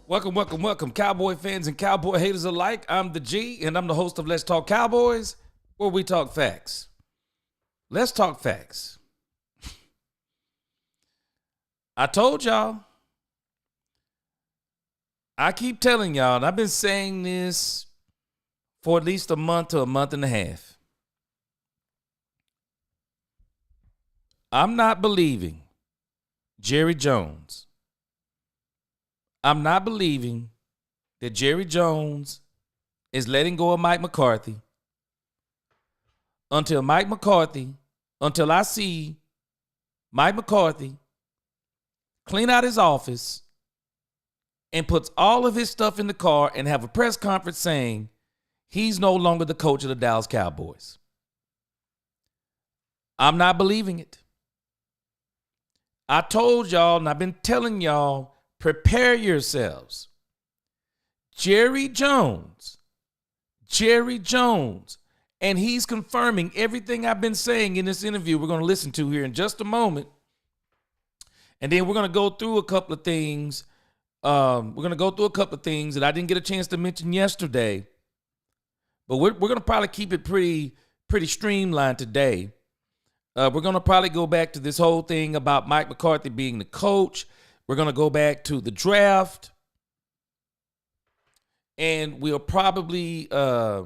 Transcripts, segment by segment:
Welcome, Cowboy fans and Cowboy haters alike. I'm the G, and I'm the host of Let's Talk Cowboys, where we talk facts. Let's talk facts. I told y'all. I keep telling y'all, and I've been saying this for at least a month to a month and a half. I'm not believing Jerry Jones. I'm not believing that Jerry Jones is letting go of Mike McCarthy until I see Mike McCarthy clean out his office and puts all of his stuff in the car and have a press conference saying he's no longer the coach of the Dallas Cowboys. I'm not believing it. I told y'all, and I've been telling y'all, prepare yourselves. Jerry Jones, and he's confirming everything I've been saying in this interview we're going to listen to here in just a moment. And then we're going to go through a couple of things. That I didn't get a chance to mention yesterday. But we're going to probably keep it pretty streamlined today. We're going to probably go back to this whole thing about Mike McCarthy being the coach. We're going to go back to the draft. And we'll probably, let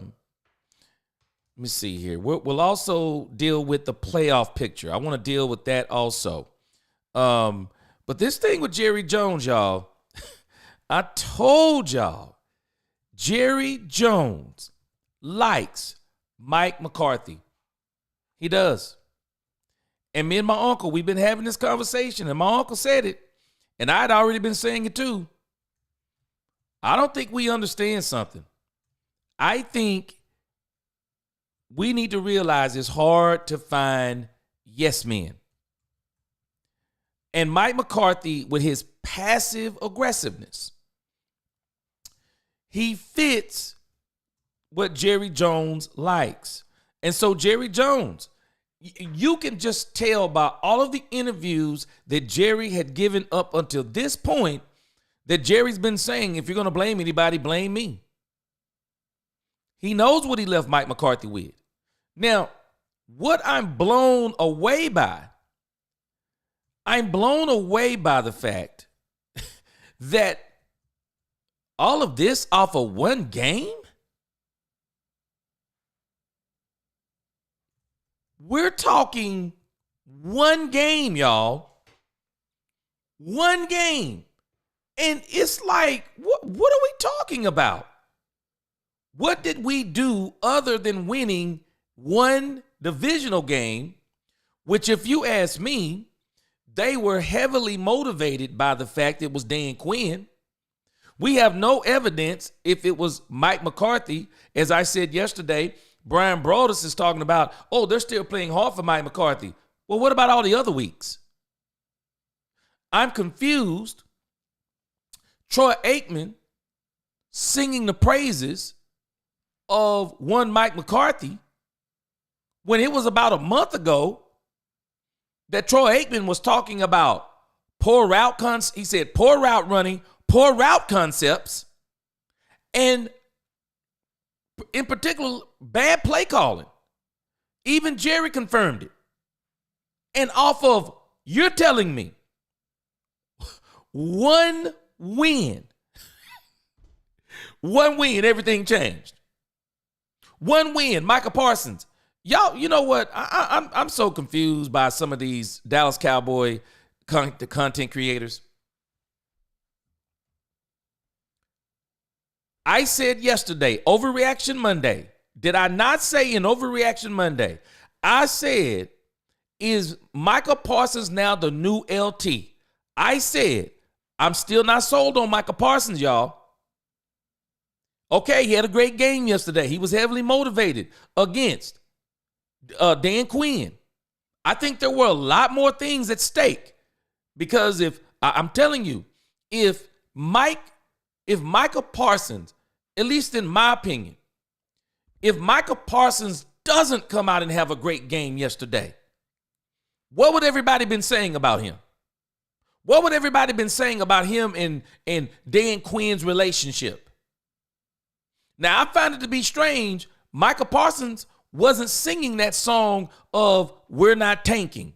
me see here. We'll also deal with the playoff picture. I want to deal with that also. But this thing with Jerry Jones, y'all, I told y'all, Jerry Jones likes Mike McCarthy. He does. And me and my uncle, we've been having this conversation, and my uncle said it. And I'd already been saying it too. I don't think we understand something. I think we need to realize it's hard to find yes men. And Mike McCarthy, with his passive aggressiveness, he fits what Jerry Jones likes. And so Jerry Jones, you can just tell by all of the interviews that Jerry had given up until this point that Jerry's been saying, if you're going to blame anybody, blame me. He knows what he left Mike McCarthy with. Now, what I'm blown away by the fact that all of this off of one game? We're talking one game, y'all. One game. And it's like, what are we talking about? What did we do other than winning one divisional game, which, if you ask me, they were heavily motivated by the fact it was Dan Quinn. We have no evidence if it was Mike McCarthy. As I said yesterday, Brian Broaddus is talking about, they're still playing hard for Mike McCarthy. Well, what about all the other weeks? I'm confused. Troy Aikman singing the praises of one Mike McCarthy when it was about a month ago that Troy Aikman was talking about poor route he said poor route running, poor route concepts, and in particular, bad play calling. Even Jerry confirmed it. And off of, you're telling me, one win, everything changed. One win, Micah Parsons. Y'all, you know what? I'm so confused by some of these Dallas Cowboy content creators. I said yesterday, Overreaction Monday. Did I not say in Overreaction Monday? I said, is Micah Parsons now the new LT? I said, I'm still not sold on Micah Parsons, y'all. Okay, he had a great game yesterday. He was heavily motivated against Dan Quinn. I think there were a lot more things at stake because I'm telling you, if Micah Parsons, at least in my opinion, if Micah Parsons doesn't come out and have a great game yesterday, what would everybody been saying about him? What would everybody been saying about him and Dan Quinn's relationship? Now, I find it to be strange. Micah Parsons wasn't singing that song of "We're not tanking.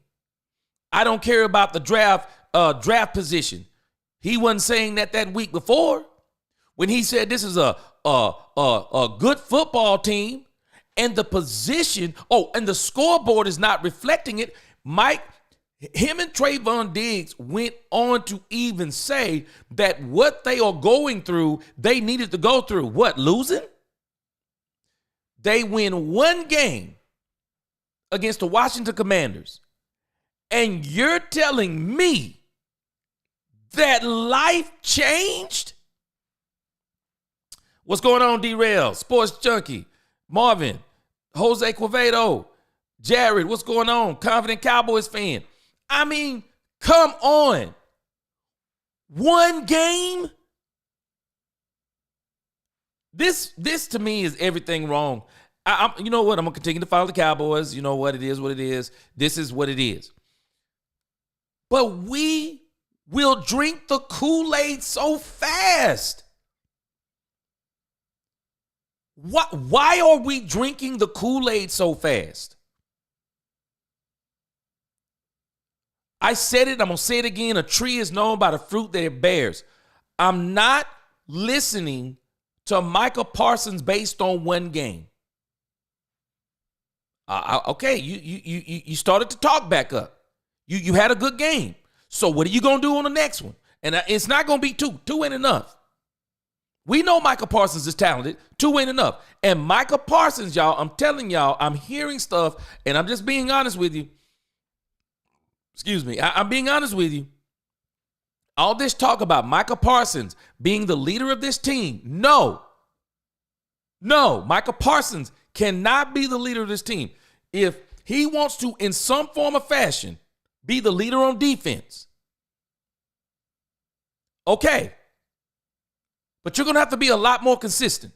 I don't care about the draft position." He wasn't saying that week before when he said this is a good football team and the position, and the scoreboard is not reflecting it. Him and Trayvon Diggs went on to even say that what they are going through, they needed to go through. What, losing? They win one game against the Washington Commanders, and you're telling me that life changed? What's going on, D-Rail, Sports Junkie, Marvin, Jose Quevedo, Jared, what's going on? Confident Cowboys fan. I mean, come on. One game? This to me is everything wrong. You know what? I'm going to continue to follow the Cowboys. You know what? It is what it is. This is what it is. But we will drink the Kool-Aid so fast. Why are we drinking the Kool-Aid so fast? I said it, I'm going to say it again. A tree is known by the fruit that it bears. I'm not listening to Micah Parsons based on one game. Okay, you started to talk back up. You had a good game. So what are you going to do on the next one? And it's not going to be two. Two ain't enough. We know Micah Parsons is talented. Two ain't enough. And Micah Parsons, y'all, I'm telling y'all, I'm hearing stuff, and I'm just being honest with you. Excuse me. I'm being honest with you. All this talk about Micah Parsons being the leader of this team. No, Micah Parsons cannot be the leader of this team. If he wants to, in some form or fashion, be the leader on defense, okay. But you're going to have to be a lot more consistent.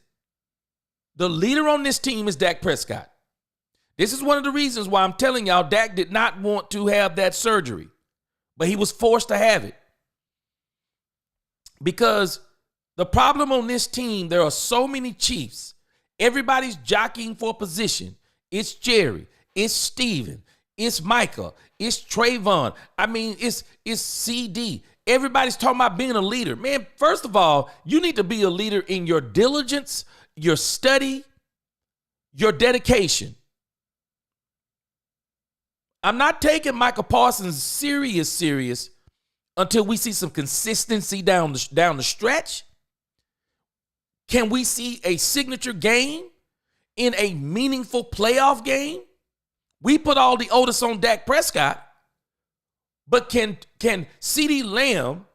The leader on this team is Dak Prescott. This is one of the reasons why I'm telling y'all Dak did not want to have that surgery, but he was forced to have it. Because the problem on this team, there are so many Chiefs. Everybody's jockeying for a position. It's Jerry. It's Steven. It's Micah. It's Trayvon. I mean, it's CD. Everybody's talking about being a leader. Man, first of all, you need to be a leader in your diligence, your study, your dedication. I'm not taking Micah Parsons serious until we see some consistency down the stretch. Can we see a signature game in a meaningful playoff game? We put all the onus on Dak Prescott, but can CeeDee Lamb,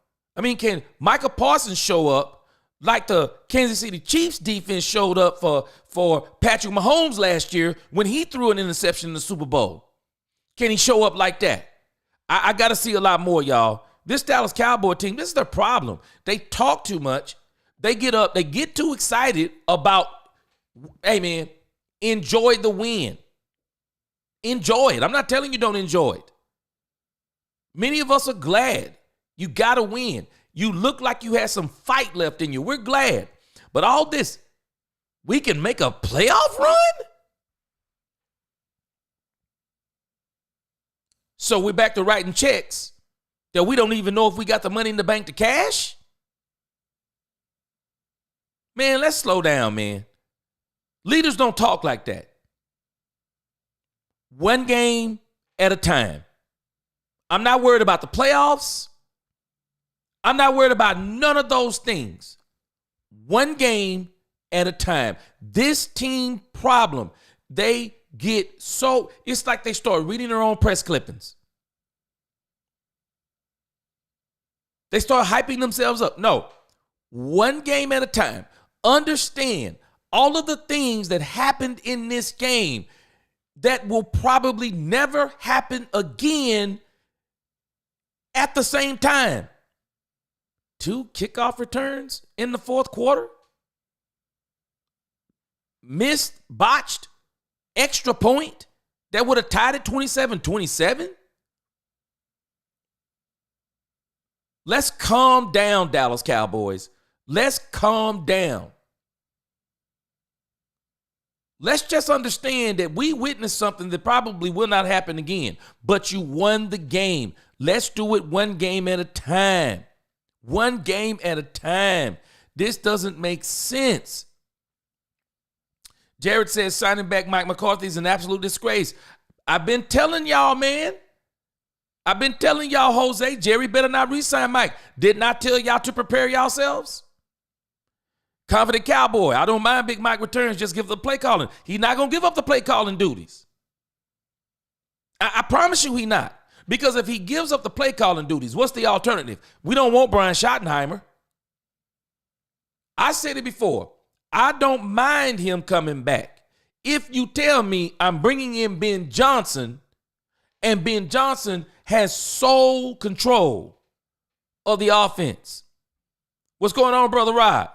can Micah Parsons show up like the Kansas City Chiefs defense showed up for Patrick Mahomes last year when he threw an interception in the Super Bowl? Can he show up like that? I got to see a lot more, y'all. This Dallas Cowboy team, this is their problem. They talk too much. They get up. They get too excited about, hey, man, enjoy the win. Enjoy it. I'm not telling you don't enjoy it. Many of us are glad. You got to win. You look like you had some fight left in you. We're glad. But all this, we can make a playoff run? So we're back to writing checks that we don't even know if we got the money in the bank to cash? Man, let's slow down, man. Leaders don't talk like that. One game at a time. I'm not worried about the playoffs. I'm not worried about none of those things. One game at a time. This team problem, it's like they start reading their own press clippings. They start hyping themselves up. No, one game at a time. Understand all of the things that happened in this game that will probably never happen again at the same time. 2 kickoff returns in the fourth quarter. Missed, botched, extra point that would have tied it 27-27. Let's calm down, Dallas Cowboys. Let's calm down. Let's just understand that we witnessed something that probably will not happen again, but you won the game. Let's do it one game at a time. One game at a time. This doesn't make sense. Jared says signing back Mike McCarthy is an absolute disgrace. I've been telling y'all, man. I've been telling y'all, Jose, Jerry better not re-sign Mike. Did not tell y'all to prepare yourselves? Confident Cowboy. I don't mind Big Mike returns. Just give the play calling. He's not going to give up the play calling duties. I promise you he not. Because if he gives up the play calling duties, what's the alternative? We don't want Brian Schottenheimer. I said it before. I don't mind him coming back. If you tell me I'm bringing in Ben Johnson and Ben Johnson has sole control of the offense. What's going on, Brother Rod?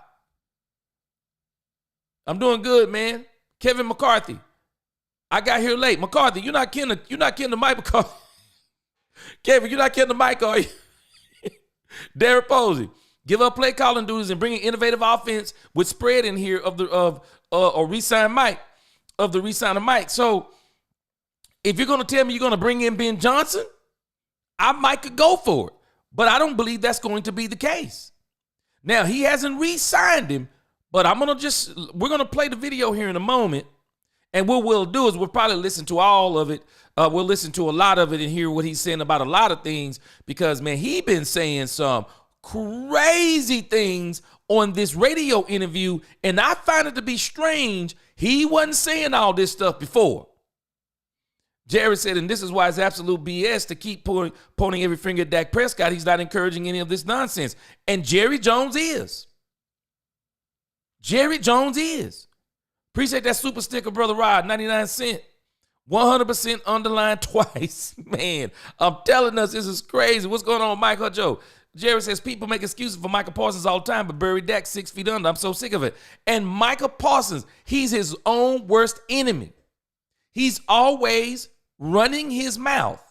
I'm doing good, man. Kevin McCarthy. I got here late. McCarthy, you're not kidding the Mike McCarthy. Kevin, you're not kidding the Mike, are you? Derek Posey. Give up play calling duties and bring an innovative offense with spread in here or re-sign Mike, of the re-sign of Mike. So if you're going to tell me you're going to bring in Ben Johnson, I might could go for it. But I don't believe that's going to be the case. Now, he hasn't re-signed him, but we're going to play the video here in a moment. And what we'll do is we'll probably listen to all of it. We'll listen to a lot of it and hear what he's saying about a lot of things because, man, he been saying some crazy things on this radio interview, and I find it to be strange. He wasn't saying all this stuff before. Jared said, and this is why it's absolute BS to keep pointing every finger at Dak Prescott. He's not encouraging any of this nonsense. And Jerry Jones is. Jerry Jones is. Appreciate that super sticker, Brother Rod, 99 cents. 100% underlined twice. Man, I'm telling us this is crazy. What's going on, Mike Hutcho? Jerry says people make excuses for Micah Parsons all the time, but bury Dak 6 feet under. I'm so sick of it. And Micah Parsons, he's his own worst enemy. He's always running his mouth.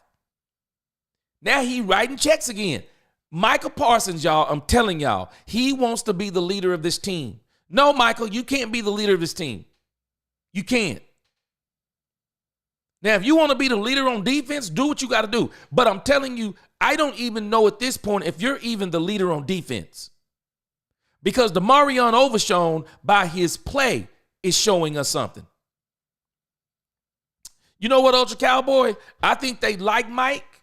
Now he writing checks again. Micah Parsons, y'all, I'm telling y'all, he wants to be the leader of this team. No, Michael, you can't be the leader of this team. You can't. Now, if you want to be the leader on defense, do what you got to do. But I'm telling you, I don't even know at this point if you're even the leader on defense. Because the Marion Overshown by his play is showing us something. You know what, Ultra Cowboy? I think they like Mike.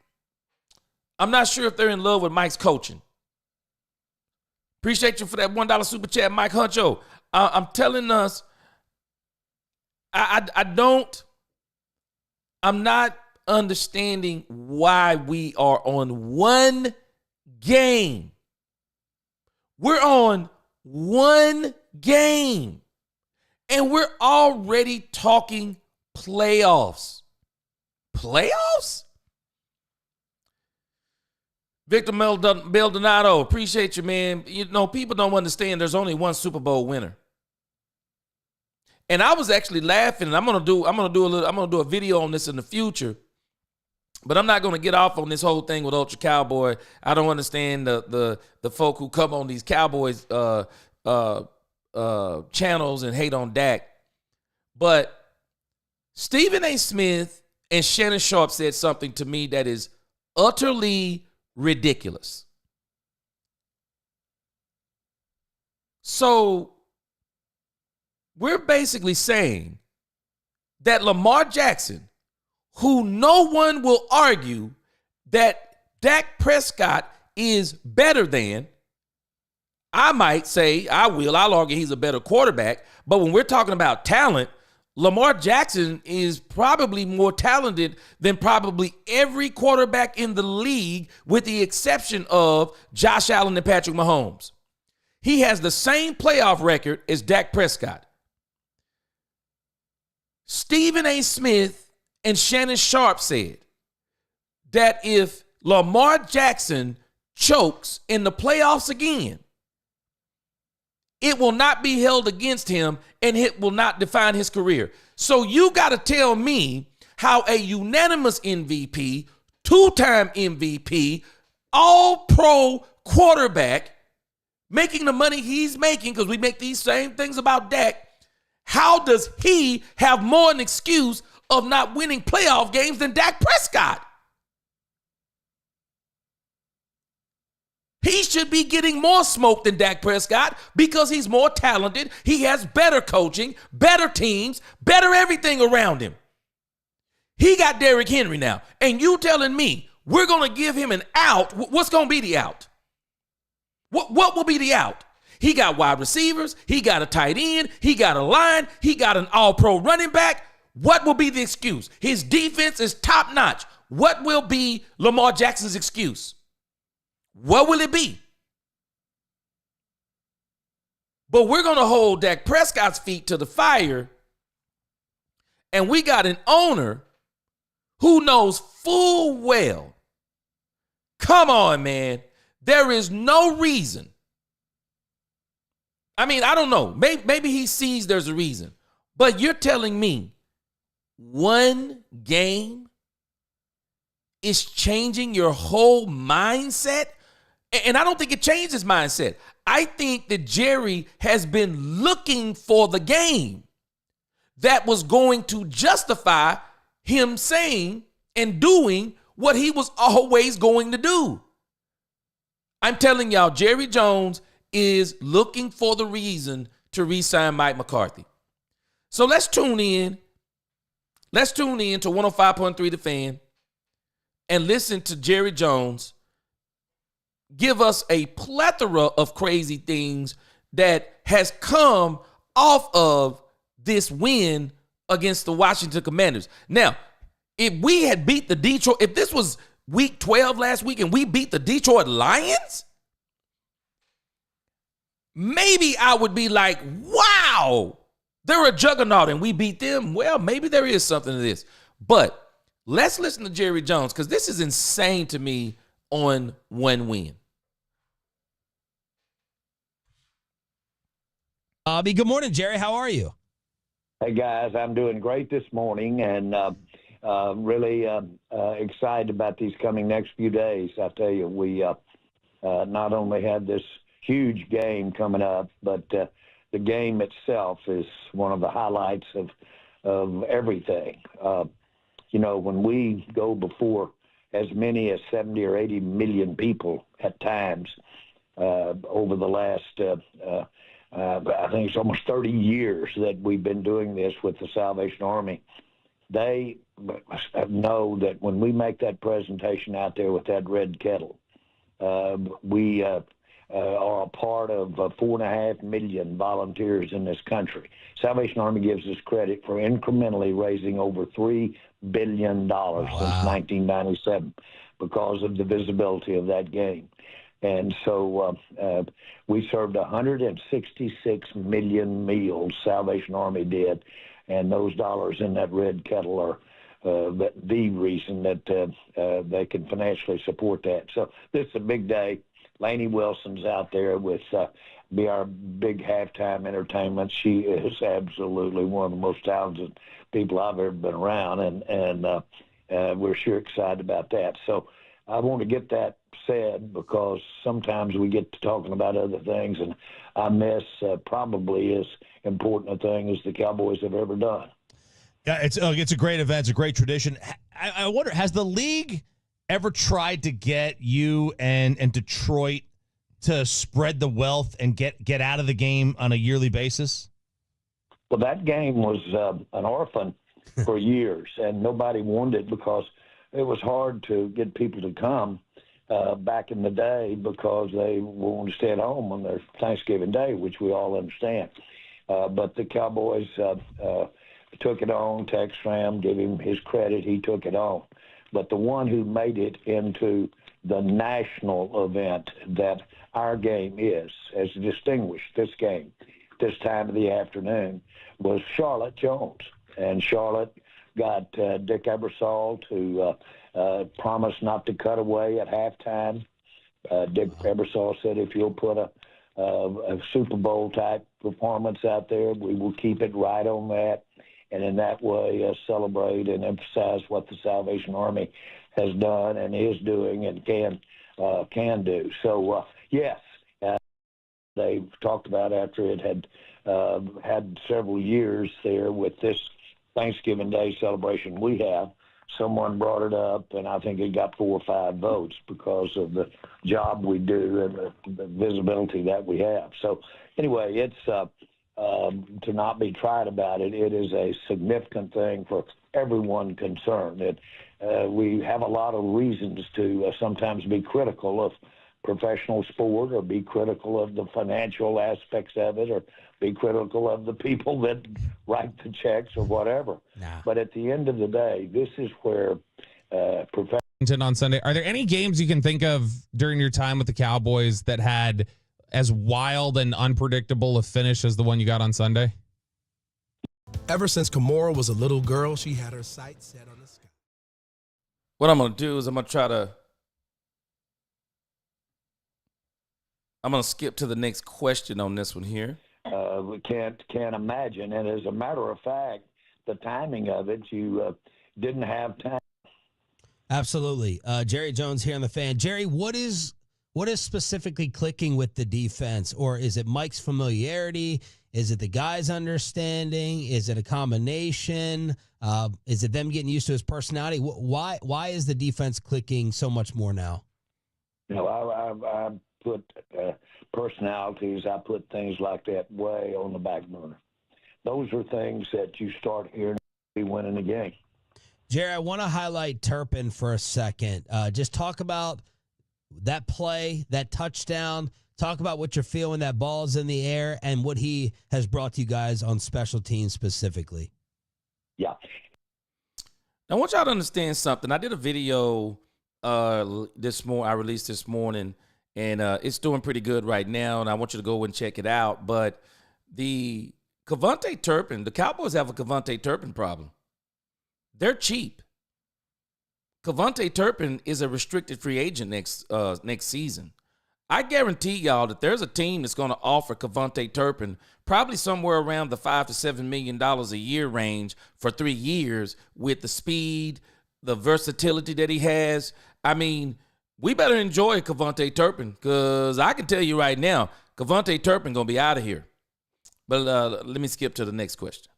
I'm not sure if they're in love with Mike's coaching. Appreciate you for that $1 super chat, Mike Huncho. I'm telling us, I'm not understanding why we are on one game. We're on one game. And we're already talking playoffs. Playoffs? Victor Maldonado, appreciate you, man. You know, people don't understand there's only one Super Bowl winner. And I was actually laughing, and I'm gonna do a video on this in the future. But I'm not gonna get off on this whole thing with Ultra Cowboy. I don't understand the folk who come on these Cowboys channels and hate on Dak. But Stephen A. Smith and Shannon Sharpe said something to me that is utterly ridiculous. So we're basically saying that Lamar Jackson, who no one will argue that Dak Prescott is better than, I might say, I'll argue he's a better quarterback, but when we're talking about talent, Lamar Jackson is probably more talented than probably every quarterback in the league with the exception of Josh Allen and Patrick Mahomes. He has the same playoff record as Dak Prescott. Stephen A. Smith and Shannon Sharpe said that if Lamar Jackson chokes in the playoffs again, it will not be held against him and it will not define his career. So you got to tell me how a unanimous MVP, two-time MVP, all-pro quarterback making the money he's making, because we make these same things about Dak, how does he have more an excuse of not winning playoff games than Dak Prescott? He should be getting more smoke than Dak Prescott because he's more talented. He has better coaching, better teams, better everything around him. He got Derrick Henry now. And you telling me we're going to give him an out? What's going to be the out? What will be the out? He got wide receivers. He got a tight end. He got a line. He got an all-pro running back. What will be the excuse? His defense is top-notch. What will be Lamar Jackson's excuse? What will it be? But we're going to hold Dak Prescott's feet to the fire, and we got an owner who knows full well, come on, man, there is no reason. I mean, I don't know. Maybe he sees there's a reason. But you're telling me one game is changing your whole mindset? And I don't think it changed his mindset. I think that Jerry has been looking for the game that was going to justify him saying and doing what he was always going to do. I'm telling y'all, Jerry Jones is looking for the reason to re-sign Mike McCarthy. So let's tune in. Let's tune in to 105.3 The Fan and listen to Jerry Jones give us a plethora of crazy things that has come off of this win against the Washington Commanders. Now, if we had beat the Detroit, if this was week 12 last week and we beat the Detroit Lions, maybe I would be like, wow, they're a juggernaut and we beat them. Well, maybe there is something to this. But let's listen to Jerry Jones, because this is insane to me on one win. Good morning, Jerry. How are you? Hey, guys. I'm doing great this morning, and really excited about these coming next few days. I tell you, we not only have this huge game coming up, but the game itself is one of the highlights of everything. You know, when we go before as many as 70 or 80 million people at times over the last I think it's almost 30 years that we've been doing this with the Salvation Army. They know that when we make that presentation out there with that red kettle, we are a part of 4.5 million volunteers in this country. Salvation Army gives us credit for incrementally raising over $3 billion since 1997 because of the visibility of that game. And so we served 166 million meals, Salvation Army did, and those dollars in that red kettle are the reason that they can financially support that. So this is a big day. Lainey Wilson's out there with be our big halftime entertainment. She is absolutely one of the most talented people I've ever been around, and we're sure excited about that. So I want to get that said because sometimes we get to talking about other things, and I miss probably as important a thing as the Cowboys have ever done. Yeah, it's a great event. It's a great tradition. I wonder, has the league ever tried to get you and Detroit to spread the wealth and get out of the game on a yearly basis? Well, that game was an orphan for years, and nobody wanted it because it was hard to get people to come back in the day because they wanted to stay at home on their Thanksgiving Day, which we all understand. But the Cowboys took it on. Tex Schramm, give him his credit, he took it on. But the one who made it into the national event that our game is, has distinguished this game, this time of the afternoon, was Charlotte Jones. And Charlotte got Dick Ebersol to promise not to cut away at halftime. Dick Ebersol said, if you'll put a Super Bowl-type performance out there, we will keep it right on that, and in that way celebrate and emphasize what the Salvation Army has done and is doing and can do. So, yes, they've talked about after it had had several years there with this Thanksgiving Day celebration we have. Someone brought it up, and I think it got 4 or 5 votes because of the job we do and the visibility that we have. So anyway, it's to not be tried about it. It is a significant thing for everyone concerned. We have a lot of reasons to sometimes be critical of professional sport, or be critical of the financial aspects of it, or be critical of the people that write the checks or whatever. Nah. But at the end of the day, this is where professional On Sunday, are there any games you can think of during your time with the Cowboys that had as wild and unpredictable a finish as the one you got on Sunday? Ever since Kimora was a little girl, she had her sights set on the sky. What I'm going to do is I'm going to skip to the next question on this one here. We can't imagine. And as a matter of fact, the timing of it, you didn't have time. Absolutely. Jerry Jones here on The Fan. Jerry, what is specifically clicking with the defense? Or is it Mike's familiarity? Is it the guys' understanding? Is it a combination? Is it them getting used to his personality? Why is the defense clicking so much more now? I put personalities, I put things like that way on the back burner. Those are things that you start hearing be winning the game. Jerry, I want to highlight Turpin for a second. Just talk about that play, that touchdown. Talk about what you're feeling, that ball's in the air, and what he has brought to you guys on special teams specifically. Yeah. I want y'all to understand something. I did a video this morning. I released this morning, and it's doing pretty good right now, and I want you to go and check it out. But the Cavonte Turpin, the Cowboys have a Cavonte Turpin problem. They're cheap. Cavonte Turpin is a restricted free agent next season. I guarantee y'all that there's a team that's going to offer Cavonte Turpin probably somewhere around the $5 to $7 million a year range for 3 years with the speed, the versatility that he has. I mean, we better enjoy Cavonte Turpin, because I can tell you right now, Cavonte Turpin going to be out of here. But let me skip to the next question.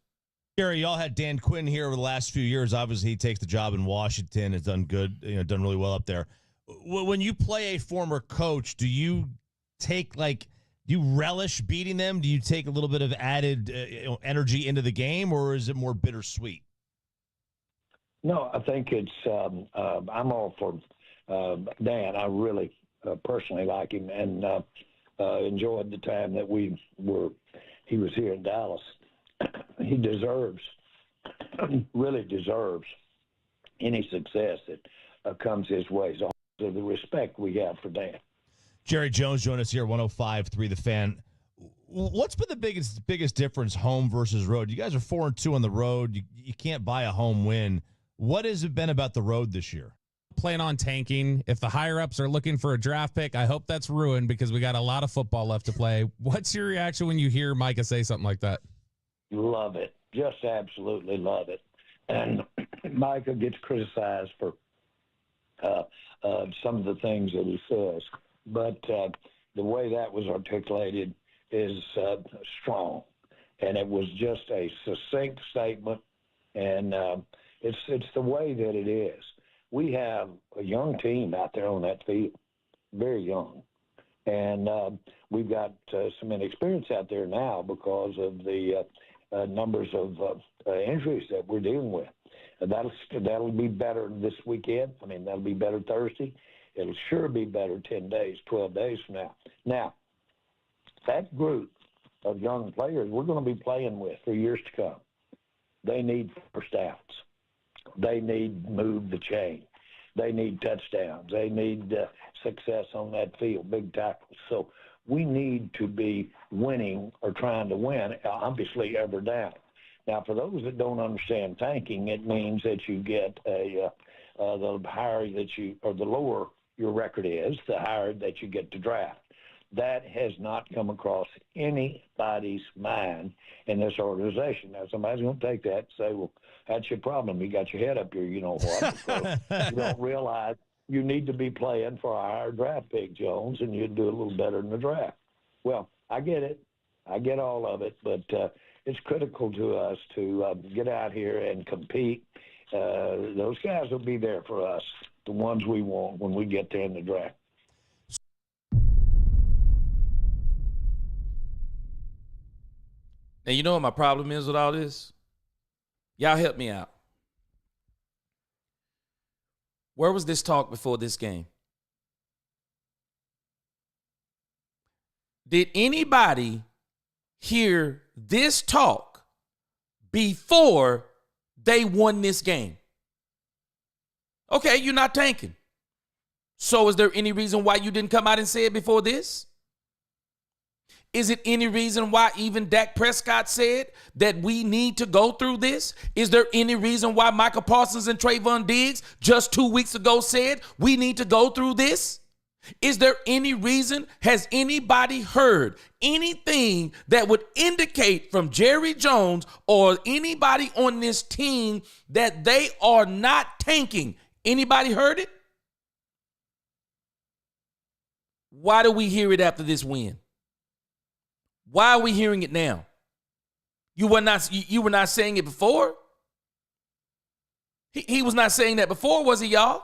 Gary, y'all had Dan Quinn here over the last few years. Obviously, he takes the job in Washington. Has done good, done really well up there. When you play a former coach, do you relish beating them? Do you take a little bit of added energy into the game, or is it more bittersweet? No, I think it's I'm all for Dan. I really personally like him, and enjoyed the time that he was here in Dallas. He really deserves any success that comes his way. So the respect we have for Dan. Jerry Jones joined us here, 105.3 The Fan. What's been the biggest difference, home versus road? You guys are 4-2 on the road. You can't buy a home win. What has it been about the road this year? Plan on tanking. If the higher-ups are looking for a draft pick, I hope that's ruined, because we got a lot of football left to play. What's your reaction when you hear Micah say something like that? Love it. Just absolutely love it. And Micah gets criticized for some of the things that he says. But the way that was articulated is strong. And it was just a succinct statement. And it's the way that it is. We have a young team out there on that field, very young. And we've got some inexperience out there now because of the numbers of injuries that we're dealing with. That'll be better this weekend. I mean, that'll be better Thursday. It'll sure be better 10 days, 12 days from now. Now, that group of young players we're going to be playing with for years to come, they need first downs. They need move the chain. They need touchdowns. They need success on that field, big tackles. So we need to be winning or trying to win, obviously, every down. Now, for those that don't understand tanking, it means that you get the higher that you, or the lower your record is, the higher that you get to draft. That has not come across anybody's mind in this organization. Now, somebody's going to take that and say, well, that's your problem. You got your head up here, you know what? Because you don't realize you need to be playing for a higher draft pick, Jones, and you'd do a little better in the draft. Well, I get it. I get all of it, but it's critical to us to get out here and compete. Those guys will be there for us, the ones we want when we get there in the draft. Now, you know what my problem is with all this? Y'all help me out. Where was this talk before this game? Did anybody hear this talk before they won this game? Okay, you're not tanking. So is there any reason why you didn't come out and say it before this? Is it any reason why even Dak Prescott said that we need to go through this? Is there any reason why Michael Parsons and Trayvon Diggs just 2 weeks ago said we need to go through this? Is there any reason? Has anybody heard anything that would indicate from Jerry Jones or anybody on this team that they are not tanking? Anybody heard it? Why do we hear it after this win? Why are we hearing it now? You were not saying it before? He was not saying that before, was he, y'all?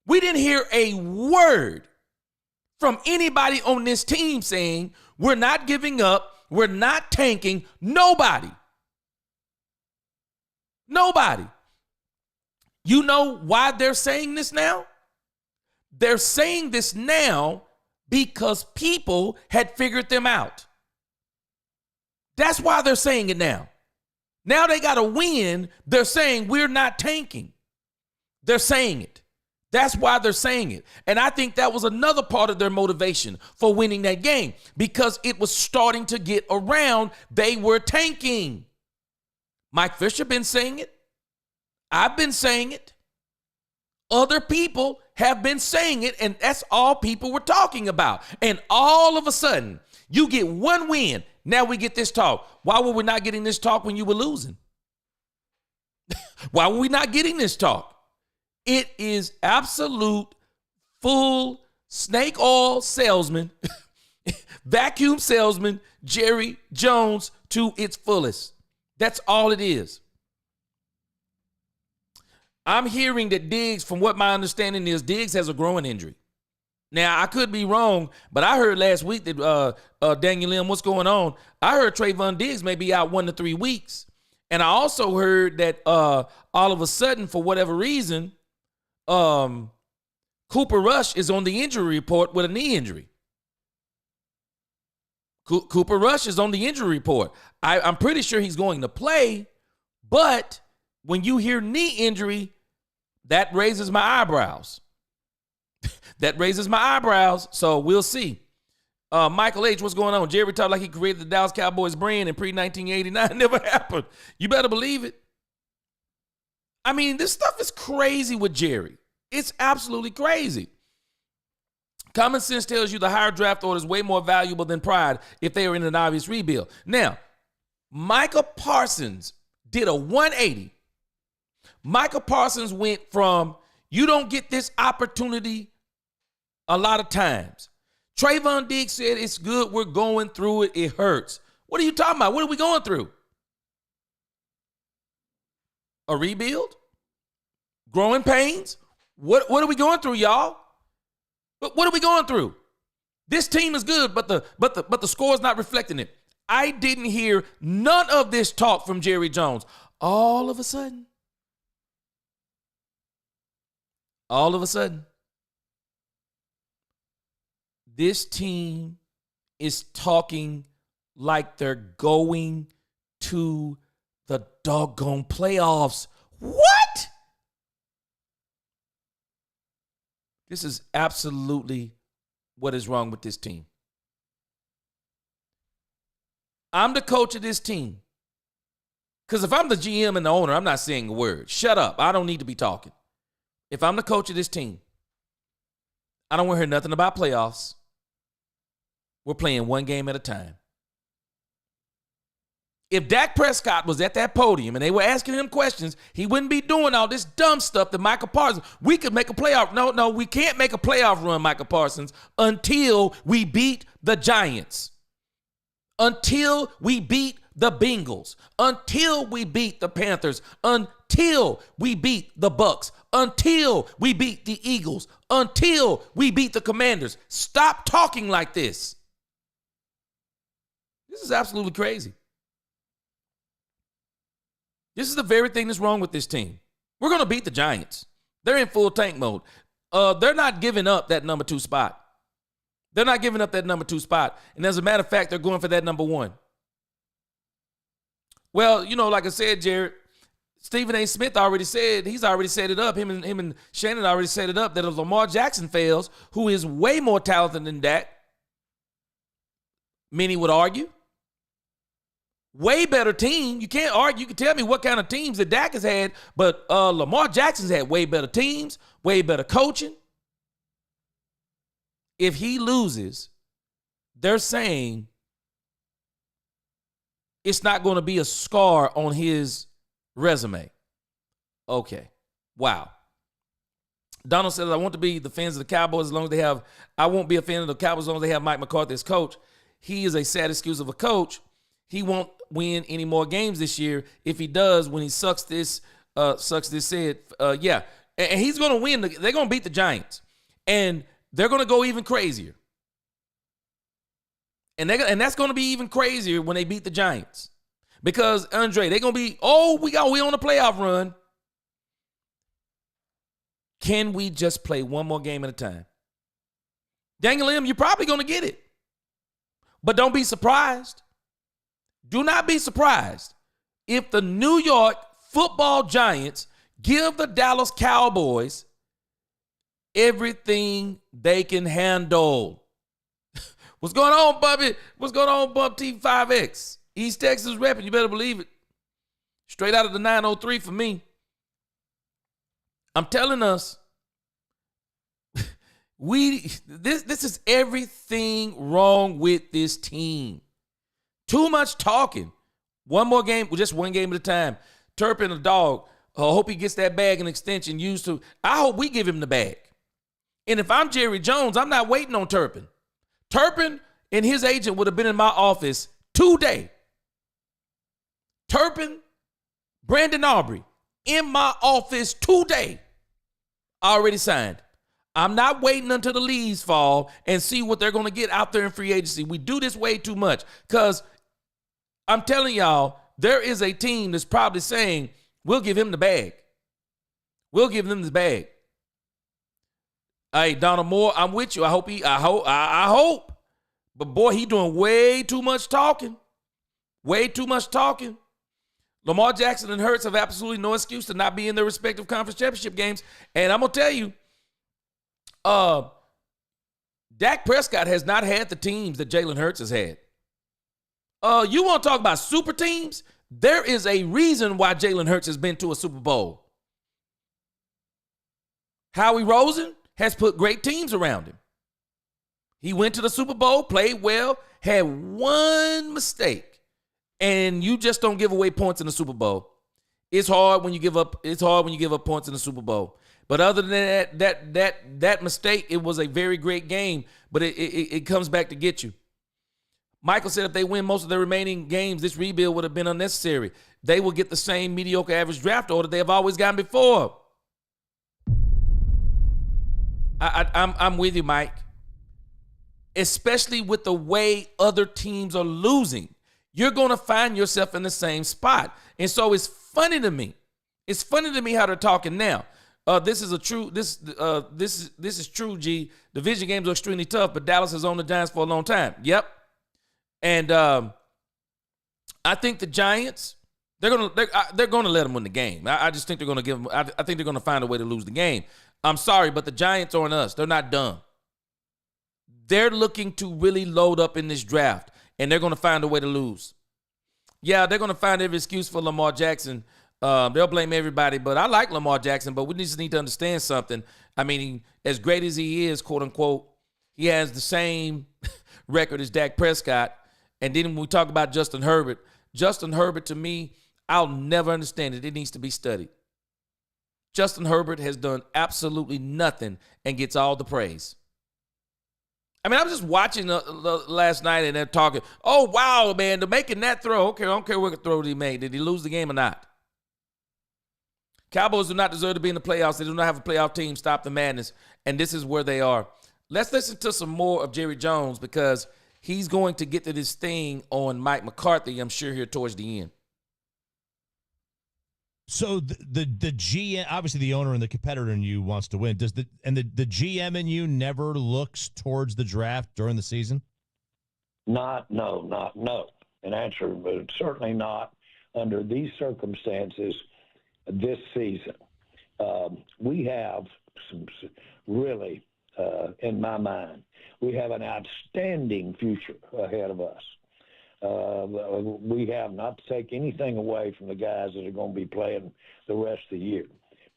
We didn't hear a word from anybody on this team saying we're not giving up, we're not tanking. Nobody. Nobody. You know why they're saying this now? They're saying this now because people had figured them out. That's why they're saying it now. Now they got to win. They're saying we're not tanking. They're saying it. That's why they're saying it. And I think that was another part of their motivation for winning that game, because it was starting to get around. They were tanking. Mike Fisher been saying it. I've been saying it. Other people have been saying it, and that's all people were talking about. And all of a sudden, you get one win. Now we get this talk. Why were we not getting this talk when you were losing? Why were we not getting this talk? It is absolute full snake oil salesman, vacuum salesman, Jerry Jones to its fullest. That's all it is. I'm hearing that Diggs, from what my understanding is, Diggs has a growing injury. Now, I could be wrong, but I heard last week that, Daniel Lim, what's going on? I heard Trayvon Diggs may be out 1 to 3 weeks. And I also heard that all of a sudden, for whatever reason, Cooper Rush is on the injury report with a knee injury. Cooper Rush is on the injury report. I'm pretty sure he's going to play, but when you hear knee injury, that raises my eyebrows. That raises my eyebrows, so we'll see. Michael H., what's going on? Jerry talked like he created the Dallas Cowboys brand in pre-1989. Never happened. You better believe it. I mean, this stuff is crazy with Jerry. It's absolutely crazy. Common sense tells you the higher draft order is way more valuable than pride if they are in an obvious rebuild. Now, Micah Parsons did a 180. Micah Parsons went from, you don't get this opportunity a lot of times. Trayvon Diggs said, it's good, we're going through it, it hurts. What are you talking about? What are we going through? A rebuild? Growing pains? What are we going through, y'all? What are we going through? This team is good, but the score is not reflecting it. I didn't hear none of this talk from Jerry Jones. All of a sudden, this team is talking like they're going to the doggone playoffs. What? This is absolutely what is wrong with this team. I'm the coach of this team. Because if I'm the GM and the owner, I'm not saying a word. Shut up. I don't need to be talking. If I'm the coach of this team, I don't want to hear nothing about playoffs. We're playing one game at a time. If Dak Prescott was at that podium and they were asking him questions, he wouldn't be doing all this dumb stuff that Michael Parsons, we could make a playoff. No, we can't make a playoff run, Michael Parsons, until we beat the Giants, until we beat the Bengals, until we beat the Panthers, until we beat the Bucks, until we beat the Eagles, until we beat the Commanders. Stop talking like this. This is absolutely crazy. This is the very thing that's wrong with this team. We're going to beat the Giants. They're in full tank mode. They're not giving up that number 2 spot. They're not giving up that number 2 spot. And as a matter of fact, they're going for that number 1. Well, like I said, Jared, Stephen A. Smith already said, he's already set it up. Him and Shannon already set it up that if Lamar Jackson fails, who is way more talented than Dak, many would argue, way better team. You can't argue. You can tell me what kind of teams that Dak has had, but Lamar Jackson's had way better teams, way better coaching. If he loses, they're saying it's not going to be a scar on his resume. Okay. Wow. Donald says, I want to be the fans of the Cowboys as long as they have, I won't be a fan of the Cowboys as long as they have Mike McCarthy as coach. He is a sad excuse of a coach. He won't win any more games this year. If he does, when he sucks this said, yeah. And he's going to win. They're going to beat the Giants. And they're going to go even crazier. And that's going to be even crazier when they beat the Giants. Because, Andre, they're going to be, we on a playoff run. Can we just play one more game at a time? Daniel M., you're probably going to get it. But don't be surprised. Do not be surprised if the New York Football Giants give the Dallas Cowboys everything they can handle. What's going on, Bubby? What's going on, Bump T5X? East Texas repping, you better believe it. Straight out of the 903 for me. I'm telling us, this is everything wrong with this team. Too much talking. One more game, just one game at a time. Turpin, a dog. I hope he gets that bag and extension used to. I hope we give him the bag. And if I'm Jerry Jones, I'm not waiting on Turpin. Turpin and his agent would have been in my office today. Turpin, Brandon Aubrey, in my office today. Already signed. I'm not waiting until the leaves fall and see what they're going to get out there in free agency. We do this way too much because I'm telling y'all, there is a team that's probably saying, we'll give him the bag. We'll give them the bag. Hey, Donald Moore, I'm with you. I hope. But boy, he doing way too much talking. Way too much talking. Lamar Jackson and Hurts have absolutely no excuse to not be in their respective conference championship games. And I'm going to tell you, Dak Prescott has not had the teams that Jalen Hurts has had. You want to talk about super teams? There is a reason why Jalen Hurts has been to a Super Bowl. Howie Rosen has put great teams around him. He went to the Super Bowl, played well, had one mistake, and you just don't give away points in the Super Bowl. It's hard when you give up. It's hard when you give up points in the Super Bowl. But other than that mistake, it was a very great game. But it comes back to get you. Michael said if they win most of their remaining games, this rebuild would have been unnecessary. They will get the same mediocre average draft order they have always gotten before. I'm with you, Mike. Especially with the way other teams are losing. You're going to find yourself in the same spot. And so it's funny to me. It's funny to me how they're talking now. This is true, G. Division games are extremely tough, but Dallas has owned the Giants for a long time. Yep. And I think the Giants, they're gonna let them win the game. I just think they're gonna give them. I think they're gonna find a way to lose the game. I'm sorry, but the Giants aren't us. They're not dumb. They're looking to really load up in this draft, and they're gonna find a way to lose. Yeah, they're gonna find every excuse for Lamar Jackson. They'll blame everybody, but I like Lamar Jackson. But we just need to understand something. I mean, as great as he is, quote unquote, he has the same record as Dak Prescott. And then when we talk about Justin Herbert, Justin Herbert, to me, I'll never understand it. It needs to be studied. Justin Herbert has done absolutely nothing and gets all the praise. I mean, I was just watching last night and they're talking, oh, wow, man, they're making that throw. Okay, I don't care what throw he made. Did he lose the game or not? Cowboys do not deserve to be in the playoffs. They do not have a playoff team. Stop the madness. And this is where they are. Let's listen to some more of Jerry Jones because he's going to get to this thing on Mike McCarthy, I'm sure, here towards the end. So the GM, obviously the owner and the competitor in you wants to win. Does the GM in you never looks towards the draft during the season? No. An answer, but certainly not under these circumstances this season. We have some really, in my mind, we have an outstanding future ahead of us. We have, not to take anything away from the guys that are going to be playing the rest of the year,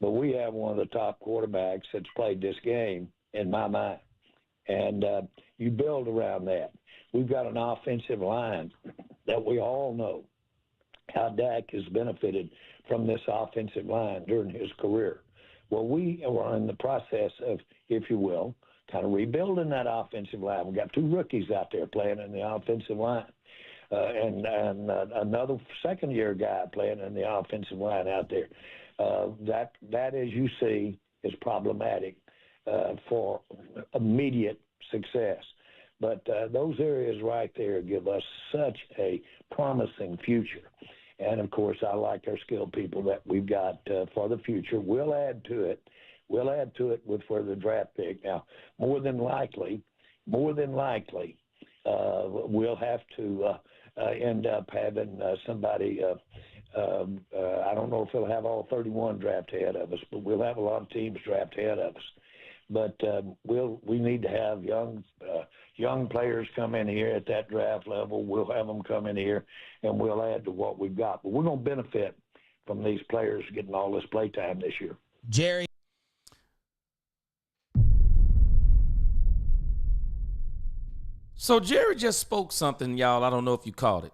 but we have one of the top quarterbacks that's played this game in my mind. And you build around that. We've got an offensive line that we all know how Dak has benefited from this offensive line during his career. Well, we are in the process of, if you will, kind of rebuilding that offensive line. We've got 2 rookies out there playing in the offensive line. And another second-year guy playing in the offensive line out there. That, as you see, is problematic for immediate success. But those areas right there give us such a promising future. And, of course, I like our skilled people that we've got for the future. We'll add to it. We'll add to it with further draft pick. Now, more than likely, we'll have to end up having somebody, I don't know if we'll have all 31 draft ahead of us, but we'll have a lot of teams draft ahead of us. But we need to have young players come in here at that draft level. We'll have them come in here, and we'll add to what we've got. But we're going to benefit from these players getting all this play time this year. Jerry. So Jerry just spoke something, y'all. I don't know if you caught it.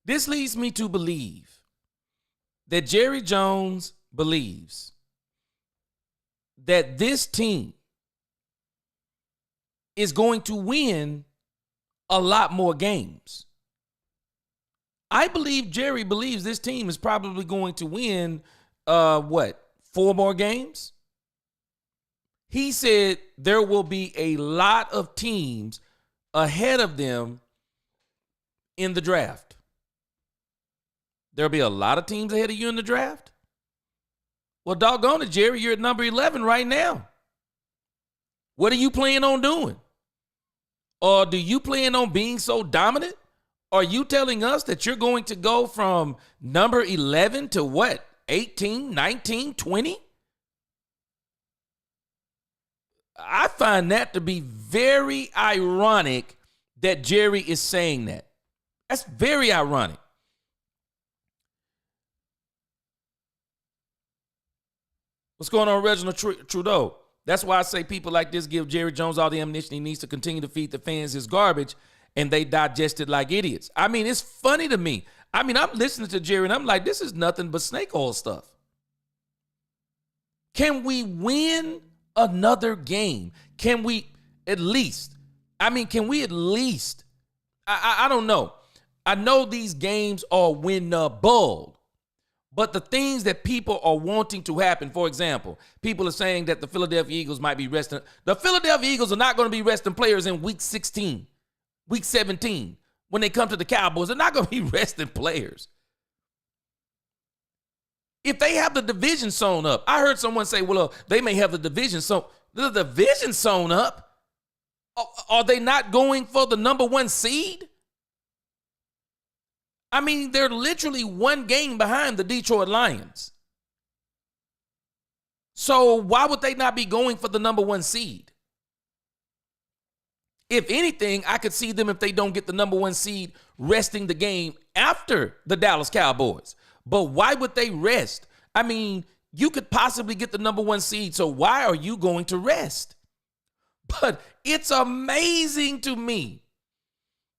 This leads me to believe that Jerry Jones believes that this team is going to win a lot more games. I believe Jerry believes this team is probably going to win, 4 more games? He said there will be a lot of teams ahead of them in the draft. There'll be a lot of teams ahead of you in the draft? Well, doggone it, Jerry, you're at number 11 right now. What are you planning on doing? Or do you plan on being so dominant? Are you telling us that you're going to go from number 11 to what, 18, 19, 20? I find that to be very ironic that Jerry is saying that. That's very ironic. What's going on, Reginald Trudeau? That's why I say people like this give Jerry Jones all the ammunition he needs to continue to feed the fans his garbage, and they digest it like idiots. I mean, it's funny to me. I mean, I'm listening to Jerry, and I'm like, this is nothing but snake oil stuff. Can we win another game? Can we at least, I don't know. I know these games are winnable, but the things that people are wanting to happen, for example, people are saying that the Philadelphia Eagles might be resting. The Philadelphia Eagles are not going to be resting players in week 16, week 17. When they come to the Cowboys, they're not going to be resting players. If they have the division sewn up, I heard someone say, well, they may have the division sewn. The division sewn up? Are they not going for the number 1 seed? I mean, they're literally 1 game behind the Detroit Lions. So why would they not be going for the number 1 seed? If anything, I could see them, if they don't get the number 1 seed, resting the game after the Dallas Cowboys. But why would they rest? I mean, you could possibly get the number 1 seed, so why are you going to rest? But it's amazing to me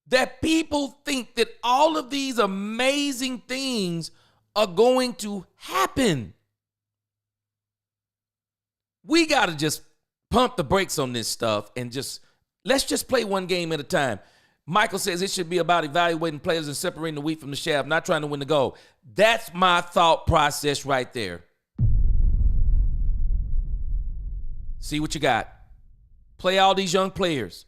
that people think that all of these amazing things are going to happen. We got to just pump the brakes on this stuff and let's just play one game at a time. Michael says it should be about evaluating players and separating the wheat from the chaff, not trying to win the goal. That's my thought process right there. See what you got. Play all these young players.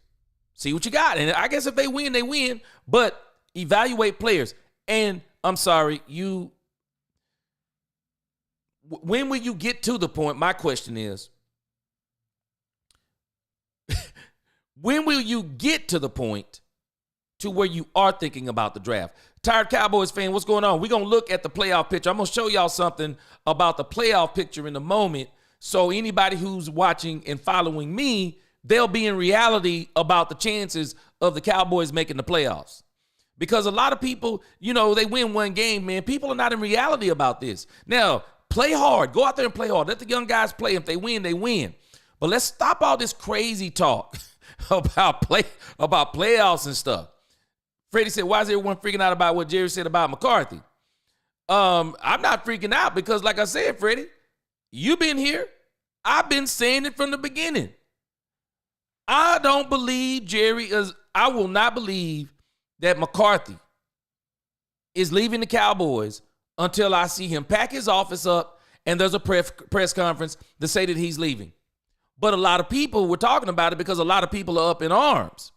See what you got. And I guess if they win, they win. But evaluate players. And I'm sorry, when will you get to the point? My question is, when will you get to the point to where you are thinking about the draft? Tired Cowboys fan, what's going on? We're going to look at the playoff picture. I'm going to show y'all something about the playoff picture in a moment. So anybody who's watching and following me, they'll be in reality about the chances of the Cowboys making the playoffs. Because a lot of people, they win one game, man. People are not in reality about this. Now, play hard. Go out there and play hard. Let the young guys play. If they win, they win. But let's stop all this crazy talk about playoffs and stuff. Freddie said, why is everyone freaking out about what Jerry said about McCarthy? I'm not freaking out because, like I said, Freddie, you've been here. I've been saying it from the beginning. I don't believe I will not believe that McCarthy is leaving the Cowboys until I see him pack his office up and there's a press conference to say that he's leaving. But a lot of people were talking about it because a lot of people are up in arms.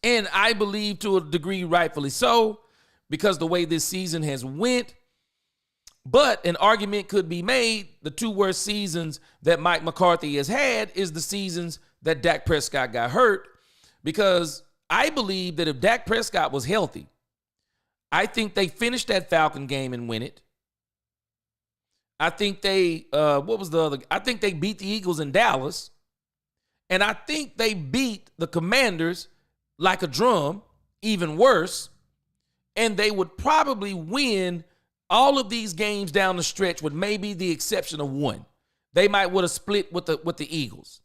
And I believe to a degree rightfully so, because the way this season has went. But an argument could be made, the two worst seasons that Mike McCarthy has had is the seasons that Dak Prescott got hurt. Because I believe that if Dak Prescott was healthy, I think they finished that Falcon game and win it. I think they, I think they beat the Eagles in Dallas. And I think they beat the Commanders like a drum, even worse. And they would probably win all of these games down the stretch with maybe the exception of one. They might would have split with the Eagles.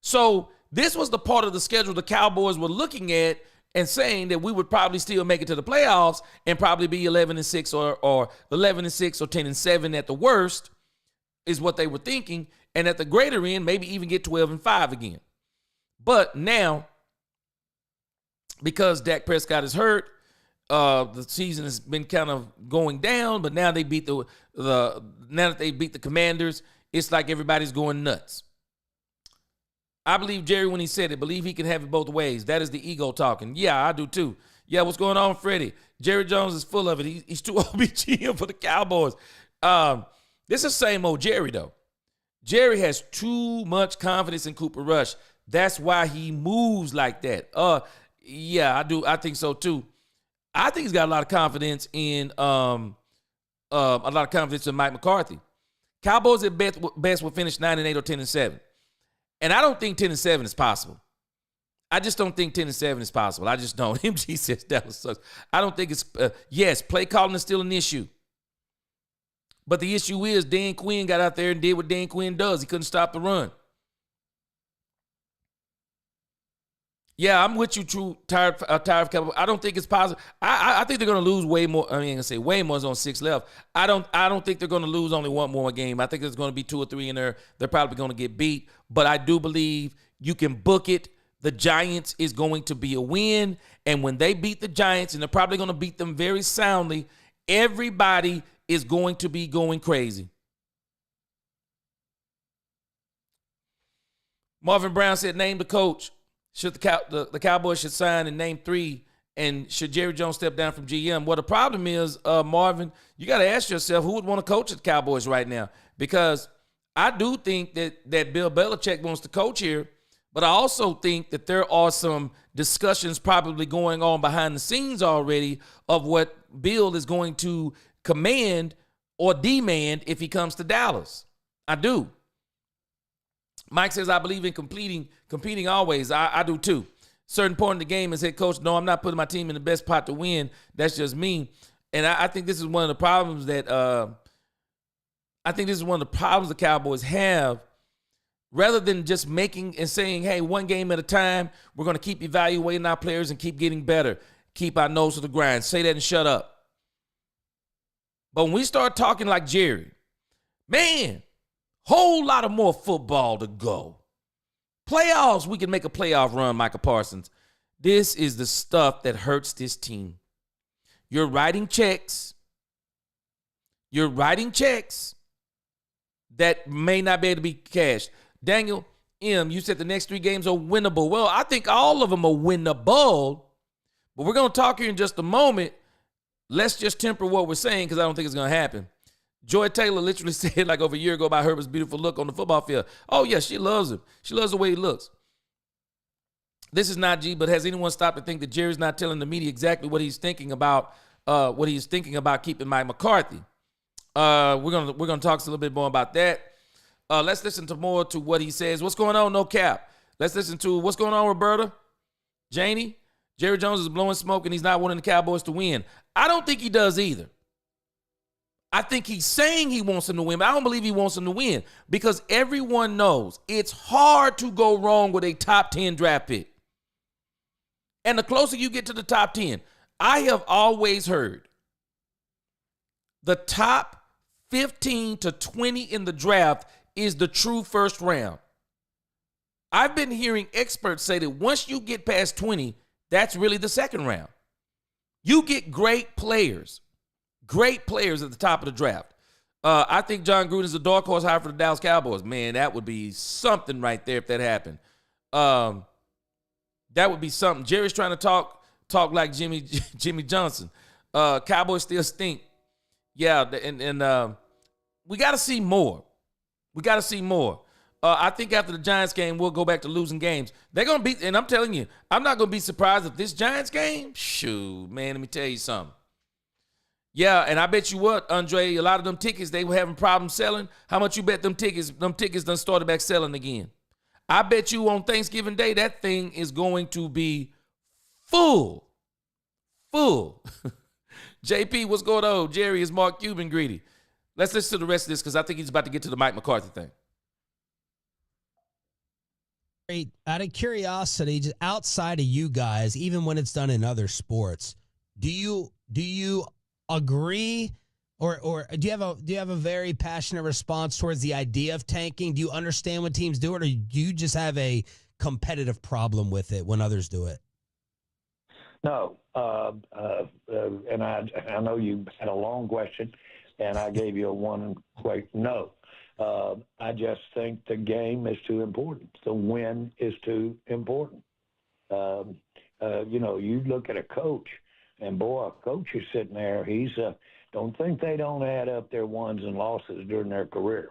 So this was the part of the schedule the Cowboys were looking at and saying that we would probably still make it to the playoffs and probably be 11-6 or 11-6 or 10-7 at the worst is what they were thinking. And at the greater end, maybe even get 12-5 again. But now, because Dak Prescott is hurt, the season has been kind of going down. But now they beat now that they beat the Commanders, it's like everybody's going nuts. I believe Jerry when he said it. Believe he can have it both ways. That is the ego talking. Yeah, I do too. Yeah, what's going on, Freddie? Jerry Jones is full of it. He's too OBGM for the Cowboys. This is same old Jerry, though. Jerry has too much confidence in Cooper Rush. That's why he moves like that. Yeah, I do. I think so too. I think he's got a lot of confidence in Mike McCarthy. Cowboys at best will finish 9-8 or 10-7. And I don't think 10-7 is possible. I just don't think 10-7 is possible. I just don't. MG says Dallas sucks. I don't think it's yes, play calling is still an issue. But the issue is Dan Quinn got out there and did what Dan Quinn does. He couldn't stop the run. Yeah, I'm with you, True. Tired of Cowboys. I don't think it's possible. I think they're going to lose way more. I ain't going to say way more. Is on 6 left. I don't think they're going to lose only one more game. I think there's going to be 2 or 3 in there. They're probably going to get beat. But I do believe you can book it. The Giants is going to be a win. And when they beat the Giants, and they're probably going to beat them very soundly, everybody is going to be going crazy. Marvin Brown said, name the coach. Should the Cowboys should sign and name 3, and should Jerry Jones step down from GM? Well, the problem is, Marvin, you got to ask yourself who would want to coach the Cowboys right now, because I do think that Bill Belichick wants to coach here, but I also think that there are some discussions probably going on behind the scenes already of what Bill is going to command or demand if he comes to Dallas. I do. Mike says, I believe in competing always. I do too. Certain point in the game as head coach, no, I'm not putting my team in the best pot to win. That's just me. And I think this is one of the problems that the Cowboys have rather than just making and saying, hey, one game at a time, we're going to keep evaluating our players and keep getting better. Keep our nose to the grind. Say that and shut up. But when we start talking like Jerry, man, whole lot of more football to go. Playoffs, we can make a playoff run, Micah Parsons. This is the stuff that hurts this team. You're writing checks. You're writing checks that may not be able to be cashed. Daniel M., you said the next 3 games are winnable. Well, I think all of them are winnable, but we're going to talk here in just a moment. Let's just temper what we're saying because I don't think it's going to happen. Joy Taylor literally said like over a year ago about Herbert's beautiful look on the football field. Oh, yeah, she loves him. She loves the way he looks. This is not G, but has anyone stopped to think that Jerry's not telling the media exactly what he's thinking about keeping Mike McCarthy? We're gonna talk a little bit more about that. Let's listen to more to what he says. What's going on? No cap. Let's listen to what's going on, Roberta. Janie, Jerry Jones is blowing smoke and he's not wanting the Cowboys to win. I don't think he does either. I think he's saying he wants them to win, but I don't believe he wants them to win because everyone knows it's hard to go wrong with a top 10 draft pick. And the closer you get to the top 10, I have always heard the top 15 to 20 in the draft is the true first round. I've been hearing experts say that once you get past 20, that's really the second round. You get great players at the top of the draft. I think John Gruden is a dark horse hire for the Dallas Cowboys. Man, that would be something right there if that happened. That would be something. Jerry's trying to talk like Jimmy Johnson. Cowboys still stink. Yeah, and we got to see more. I think after the Giants game, we'll go back to losing games. They're going to beat, and I'm telling you, I'm not going to be surprised if this Giants game, shoot, man, let me tell you something. Yeah, and I bet you what, Andre, a lot of them tickets, they were having problems selling. How much you bet them tickets done started back selling again? I bet you on Thanksgiving Day, that thing is going to be full. JP, what's going on? Jerry, is Mark Cuban greedy? Let's listen to the rest of this because I think he's about to get to the Mike McCarthy thing. Out of curiosity, just outside of you guys, even when it's done in other sports, do you agree or do you have a very passionate response towards the idea of tanking? Do you understand when teams do it, or do you just have a competitive problem with it when others do it? No, and I know you had a long question, and I gave you a one quick no. I just think the game is too important. The win is too important. You look at a coach, and boy, a coach is sitting there. He's don't think they don't add up their wins and losses during their career,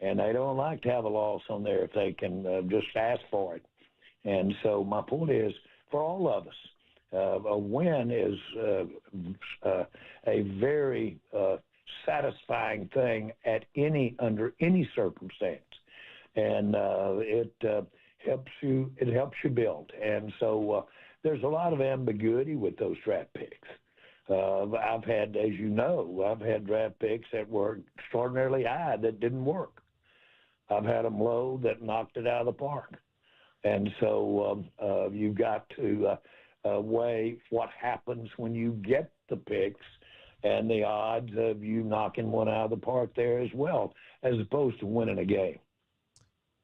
and they don't like to have a loss on there if they can just ask for it. And so my point is, for all of us, a win is a very satisfying thing under any circumstance, and it helps you build. And so there's a lot of ambiguity with those draft picks. I've had draft picks that were extraordinarily high that didn't work. I've had them low that knocked it out of the park. And so you've got to weigh what happens when you get the picks and the odds of you knocking one out of the park there as well, as opposed to winning a game.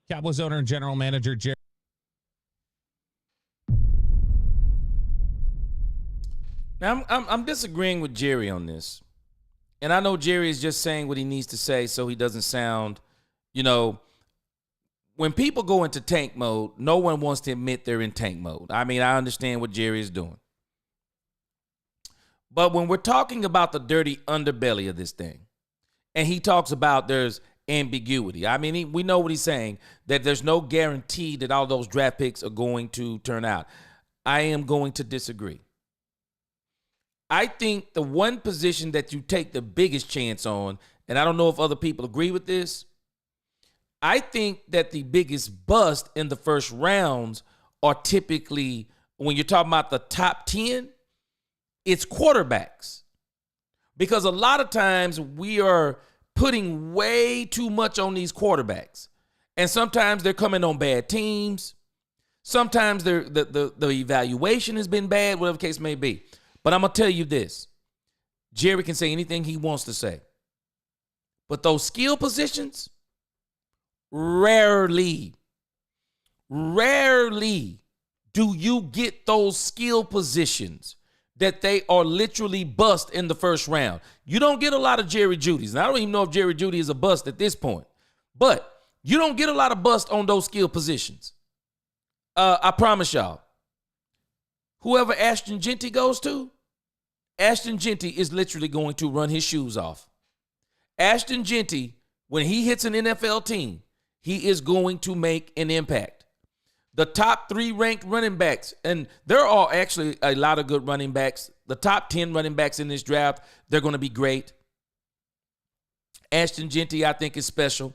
Cowboys owner and general manager Jerry. Now, I'm disagreeing with Jerry on this. And I know Jerry is just saying what he needs to say so he doesn't sound, when people go into tank mode, no one wants to admit they're in tank mode. I mean, I understand what Jerry is doing. But when we're talking about the dirty underbelly of this thing, and he talks about there's ambiguity. I mean, we know what he's saying, that there's no guarantee that all those draft picks are going to turn out. I am going to disagree. I think the one position that you take the biggest chance on, and I don't know if other people agree with this, I think that the biggest bust in the first rounds are typically, when you're talking about the top 10, it's quarterbacks. Because a lot of times we are putting way too much on these quarterbacks. And sometimes they're coming on bad teams. Sometimes the evaluation has been bad, whatever the case may be. But I'm going to tell you this. Jerry can say anything he wants to say. But those skill positions, rarely do you get those skill positions that they are literally bust in the first round. You don't get a lot of Jerry Judys. And I don't even know if Jerry Jeudy is a bust at this point. But you don't get a lot of bust on those skill positions. I promise y'all. Whoever Ashton Jeanty goes to, Ashton Jeanty is literally going to run his shoes off. Ashton Jeanty, when he hits an NFL team, he is going to make an impact. The top 3 ranked running backs, and there are actually a lot of good running backs. The top 10 running backs in this draft, they're going to be great. Ashton Jeanty, I think, is special.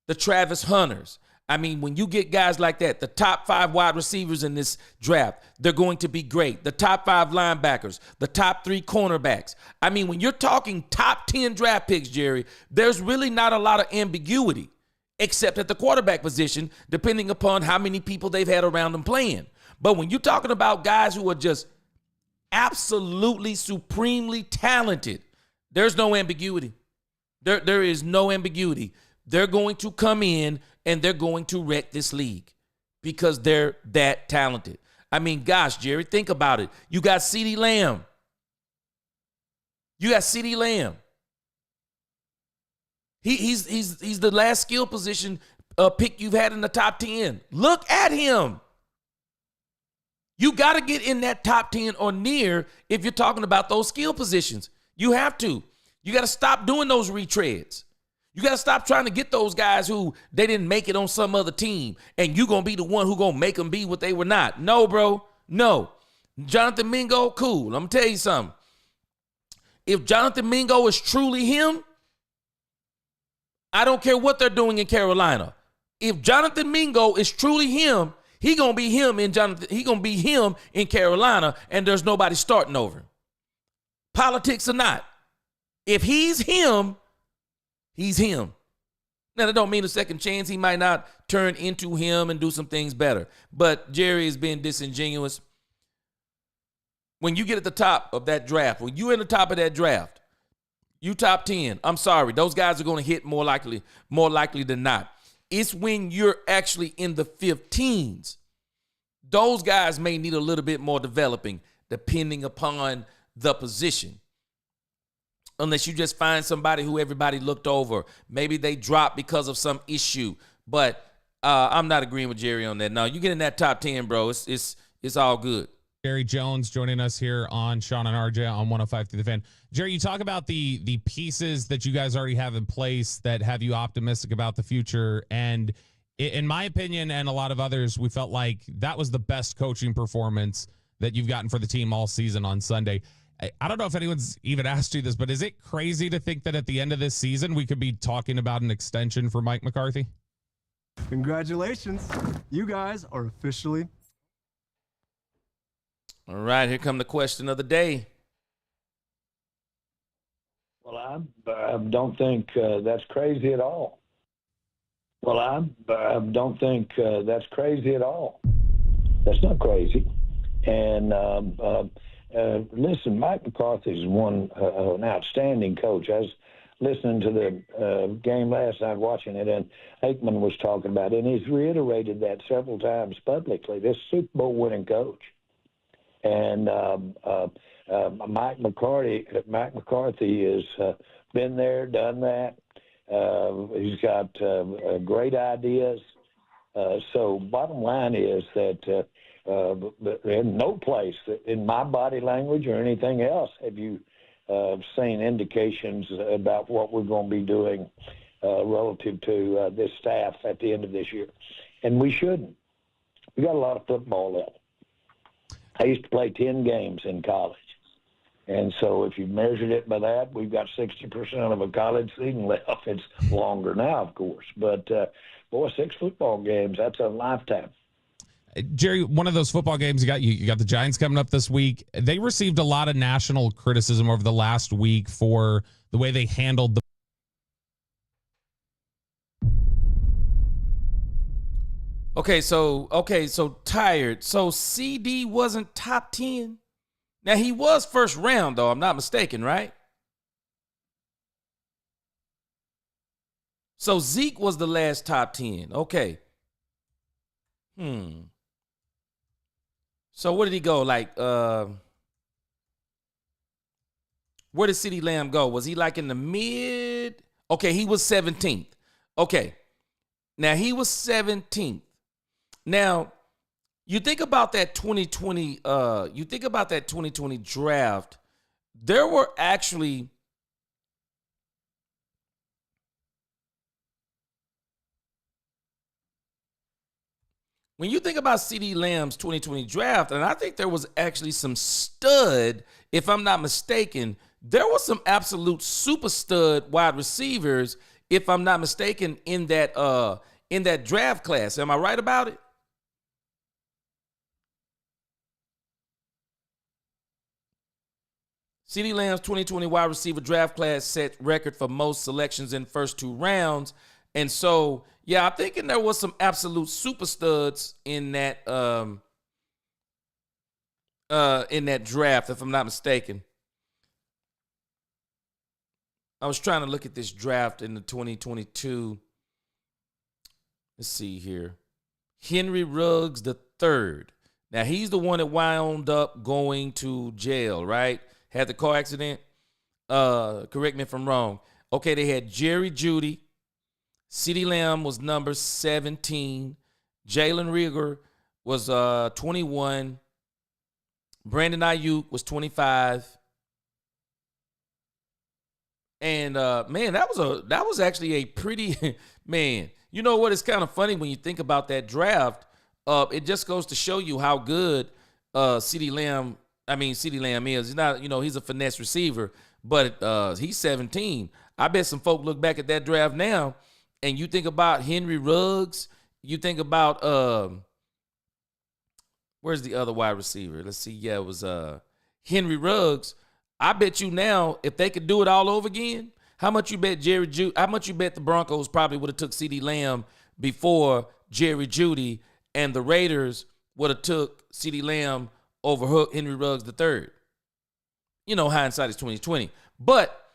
The Travis Hunters. I mean, when you get guys like that, the top 5 wide receivers in this draft, they're going to be great. The top 5 linebackers, the top 3 cornerbacks. I mean, when you're talking top 10 draft picks, Jerry, there's really not a lot of ambiguity, except at the quarterback position, depending upon how many people they've had around them playing. But when you're talking about guys who are just absolutely supremely talented, there's no ambiguity. There is no ambiguity. They're going to come in and they're going to wreck this league because they're that talented. I mean, gosh, Jerry, think about it. You got CeeDee Lamb. He's the last skill position pick you've had in the top 10. Look at him. You got to get in that top 10 or near if you're talking about those skill positions. You have to. You got to stop doing those retreads. You got to stop trying to get those guys who they didn't make it on some other team, and you going to be the one who going to make them be what they were not. No, bro. No. Jonathan Mingo, cool. I'm going to tell you something. If Jonathan Mingo is truly him, I don't care what they're doing in Carolina. If Jonathan Mingo is truly him, he going to be him in Carolina, and there's nobody starting over him. Politics or not. If he's him, he's him. Now, that don't mean a second chance he might not turn into him and do some things better. But Jerry is being disingenuous. When you get at the top of that draft, when you're in the top of that draft, you top 10, I'm sorry, those guys are going to hit more likely than not. It's when you're actually in the 15s. Those guys may need a little bit more developing depending upon the position. Unless you just find somebody who everybody looked over. Maybe they dropped because of some issue. But I'm not agreeing with Jerry on that. No, you get in that top 10, bro. It's all good. Jerry Jones joining us here on Sean and RJ on 105 through the Fan. Jerry, you talk about the pieces that you guys already have in place that have you optimistic about the future. And in my opinion and a lot of others, we felt like that was the best coaching performance that you've gotten for the team all season on Sunday. I don't know if anyone's even asked you this, but is it crazy to think that at the end of this season, we could be talking about an extension for Mike McCarthy? Congratulations. You guys are officially. All right, here come the question of the day. Well, I don't think that's crazy at all. Well, I don't think that's crazy at all. That's not crazy. And listen, Mike McCarthy is an outstanding coach. I was listening to the game last night, watching it, and Aikman was talking about it, and he's reiterated that several times publicly. This Super Bowl winning coach. And Mike McCarthy has been there, done that. He's got great ideas. So bottom line is that in no place in my body language or anything else have you seen indications about what we're going to be doing relative to this staff at the end of this year. And we shouldn't. We got a lot of football left. I used to play 10 games in college. And so if you measured it by that, we've got 60% of a college season left. It's longer now, of course. But, 6 football games, that's a lifetime. Jerry, one of those football games you got the Giants coming up this week. They received a lot of national criticism over the last week for the way they handled the So tired. So CD wasn't top 10. Now he was first round though, I'm not mistaken, right? So Zeke was the last top 10. Okay. So where did he go? Like where did CeeDee Lamb go? Was he like in the mid? Okay, he was 17th. Okay. Now he was 17th. Now, you think about that 2020 draft, there were actually when you think about CeeDee Lamb's 2020 draft, and I think there was actually some stud, if I'm not mistaken, there was some absolute super stud wide receivers, if I'm not mistaken, in that draft class. Am I right about it? CeeDee Lamb's 2020 wide receiver draft class set record for most selections in first 2 rounds. And so, yeah, I'm thinking there was some absolute super studs in that draft, if I'm not mistaken. I was trying to look at this draft in the 2022. Let's see here. Henry Ruggs III. Now, he's the one that wound up going to jail, right? Had the car accident. Correct me if I'm wrong. Okay, they had Jerry Jeudy. CeeDee Lamb was number 17. Jalen Reagor was 21. Brandon Ayuk was 25. And man, that was actually a pretty man. You know what? It's kind of funny when you think about that draft. It just goes to show you how good CeeDee Lamb is. He's not, he's a finesse receiver, but he's 17. I bet some folk look back at that draft now, and you think about Henry Ruggs. You think about where's the other wide receiver? Let's see. Yeah, it was Henry Ruggs. I bet you now, if they could do it all over again, how much you bet how much you bet the Broncos probably would have took CeeDee Lamb before Jerry Jeudy, and the Raiders would have took CeeDee Lamb over Henry Ruggs III. Hindsight is 2020. But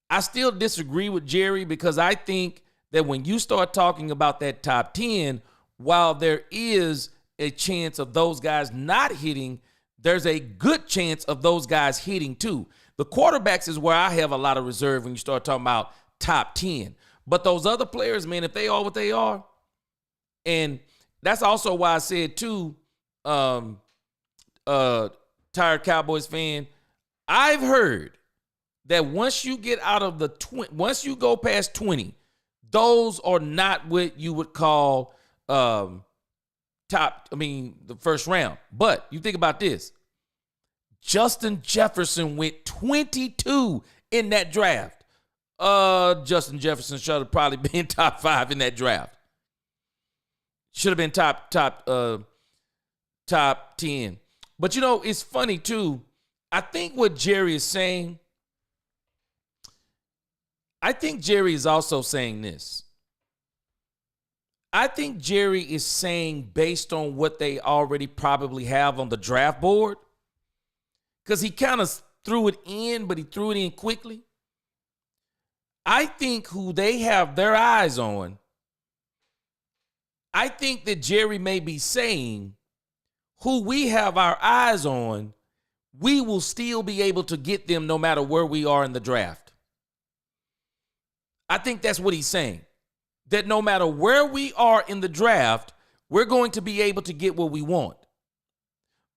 I still disagree with Jerry, because I think that when you start talking about that top 10, while there is a chance of those guys not hitting, there's a good chance of those guys hitting too. The quarterbacks is where I have a lot of reserve when you start talking about top 10. But those other players, man, if they are what they are, and that's also why I said too, tired Cowboys fan, I've heard that once you get out of once you go past 20, those are not what you would call the first round. But you think about this. Justin Jefferson went 22 in that draft. Justin Jefferson should have probably been top 5 in that draft. Should have been top 10. But it's funny too. I think what Jerry is saying, I think Jerry is also saying this. I think Jerry is saying, based on what they already probably have on the draft board, because he kind of threw it in, but he threw it in quickly. I think who they have their eyes on, I think that Jerry may be saying, who we have our eyes on, we will still be able to get them no matter where we are in the draft. I think that's what he's saying. That no matter where we are in the draft, we're going to be able to get what we want.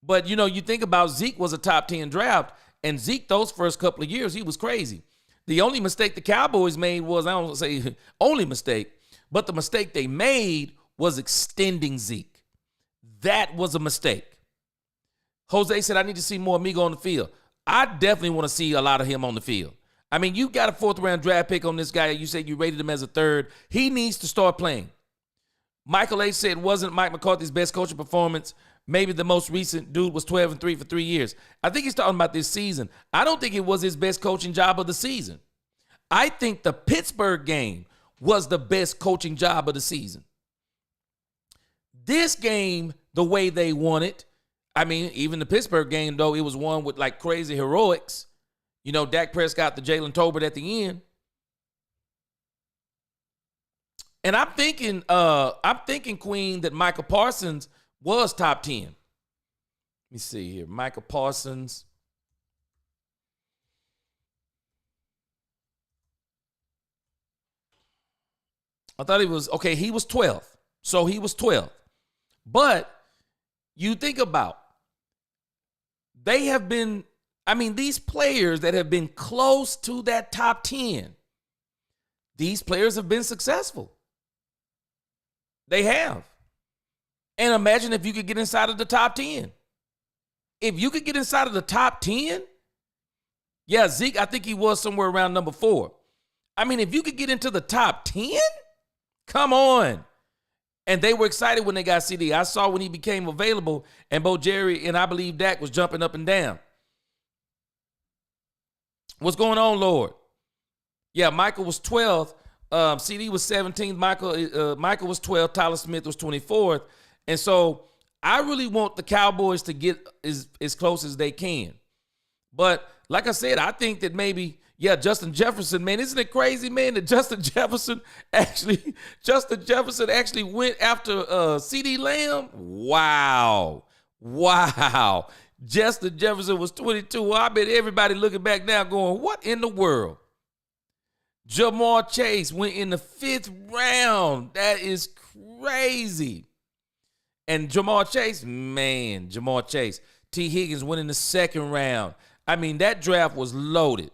But, you think about Zeke was a top 10 draft, and Zeke, those first couple of years, he was crazy. The only mistake the Cowboys made was, I don't want to say only mistake, but the mistake they made was extending Zeke. That was a mistake. Jose said, I need to see more Amigo on the field. I definitely want to see a lot of him on the field. I mean, you got a 4th round draft pick on this guy. You said you rated him as a 3rd. He needs to start playing. Michael H. said, wasn't Mike McCarthy's best coaching performance? Maybe the most recent dude was 12-3 for 3 years. I think he's talking about this season. I don't think it was his best coaching job of the season. I think the Pittsburgh game was the best coaching job of the season. this game the way they won it. I mean, even the Pittsburgh game, though, it was won with like crazy heroics. You know, Dak Prescott, the Jalen Tolbert at the end. And I'm thinking, Queen, that Micah Parsons was top 10. Let me see here. Micah Parsons. I thought he was 12th. So he was 12th. But you think about, they have been, these players that have been close to that top 10, these players have been successful. They have. And imagine if you could get inside of the top 10. If you could get inside of the top 10, yeah, Zeke, I think he was somewhere around number 4. If you could get into the top 10, come on. And they were excited when they got CD. I saw when he became available, and both Jerry and I believe Dak was jumping up and down. What's going on, Lord? Yeah, Michael was 12th. CD was 17th. Michael was 12th. Tyler Smith was 24th. And so I really want the Cowboys to get as close as they can. But like I said, I think that maybe, Justin Jefferson, man, isn't it crazy, man, that Justin Jefferson actually went after CD Lamb? Wow. Justin Jefferson was 22. Well, I bet everybody looking back now going, what in the world? Jamar Chase went in the 5th round. That is crazy. And Jamar Chase. T. Higgins went in the 2nd round. That draft was loaded.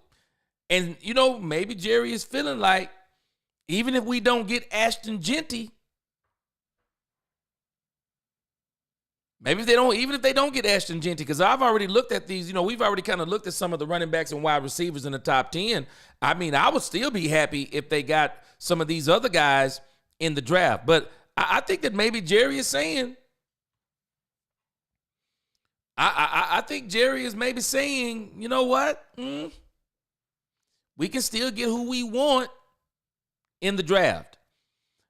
And, maybe Jerry is feeling like, even if we don't get Ashton Genty, even if they don't get Ashton Genty, because I've already looked at these, we've already kind of looked at some of the running backs and wide receivers in the top 10. I would still be happy if they got some of these other guys in the draft. But I think that maybe Jerry is saying, I think Jerry is maybe saying, you know what? We can still get who we want in the draft.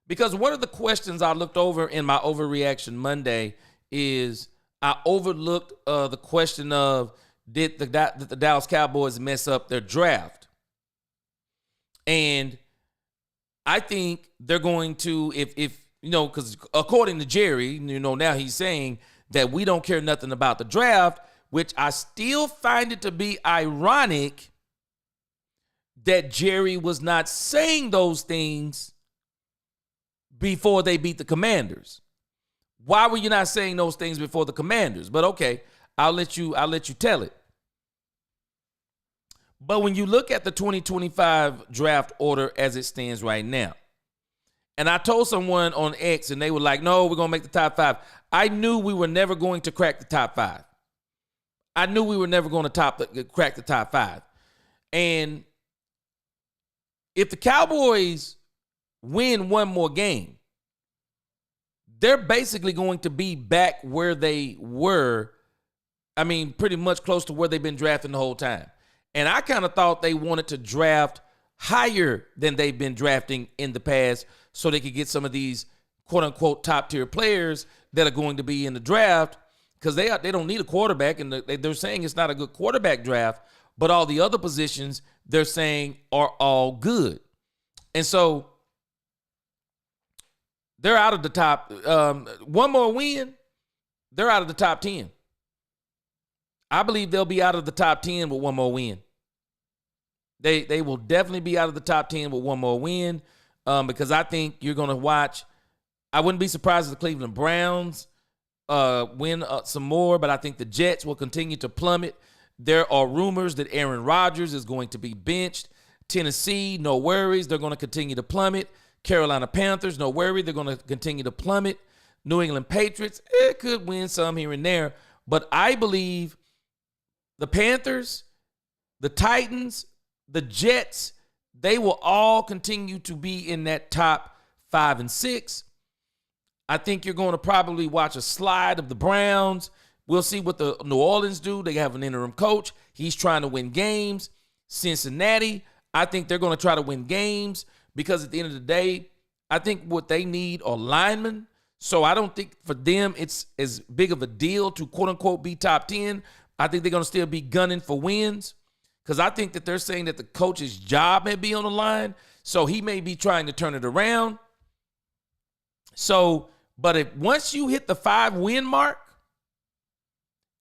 Because one of the questions I looked over in my Overreaction Monday is I overlooked the question of, did the Dallas Cowboys mess up their draft? And I think they're going to, if because according to Jerry, now he's saying that we don't care nothing about the draft, which I still find it to be ironic that Jerry was not saying those things before they beat the Commanders. Why were you not saying those things before the Commanders? But okay, I'll let you tell it. But when you look at the 2025 draft order as it stands right now, and I told someone on X and they were like, no, we're going to make the top 5. I knew we were never going to crack the top 5. I knew we were never going to crack the top 5. And if the Cowboys win one more game, they're basically going to be back where they were. Pretty much close to where they've been drafting the whole time. And I kind of thought they wanted to draft higher than they've been drafting in the past so they could get some of these quote-unquote top-tier players that are going to be in the draft, because they don't need a quarterback, and they're saying it's not a good quarterback draft, but all the other positions they're saying are all good. And so they're out of the top. One more win, they're out of the top 10. I believe they'll be out of the top 10 with one more win. They will definitely be out of the top 10 with one more win, because I think you're going to watch. I wouldn't be surprised if the Cleveland Browns win some more, but I think the Jets will continue to plummet. There are rumors that Aaron Rodgers is going to be benched. Tennessee, no worries. They're going to continue to plummet. Carolina Panthers, no worry. They're going to continue to plummet. New England Patriots, it could win some here and there. But I believe the Panthers, the Titans, the Jets, they will all continue to be in that top 5 and 6. I think you're going to probably watch a slide of the Browns. We'll see what the New Orleans do. They have an interim coach. He's trying to win games. Cincinnati, I think they're going to try to win games, because at the end of the day, I think what they need are linemen. So I don't think for them it's as big of a deal to quote unquote be top 10. I think they're going to still be gunning for wins because I think that they're saying that the coach's job may be on the line. So he may be trying to turn it around. So, but if once you hit the 5-win mark,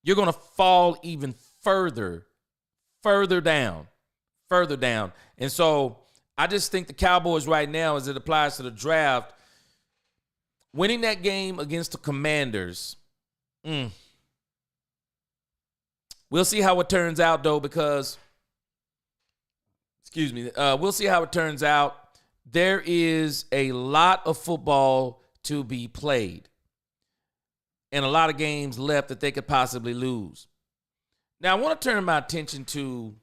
you're going to fall even further down. And so I just think the Cowboys right now, as it applies to the draft, winning that game against the Commanders, we'll see how it turns out, though, because, we'll see how it turns out. There is a lot of football to be played and a lot of games left that they could possibly lose. Now, I want to turn my attention to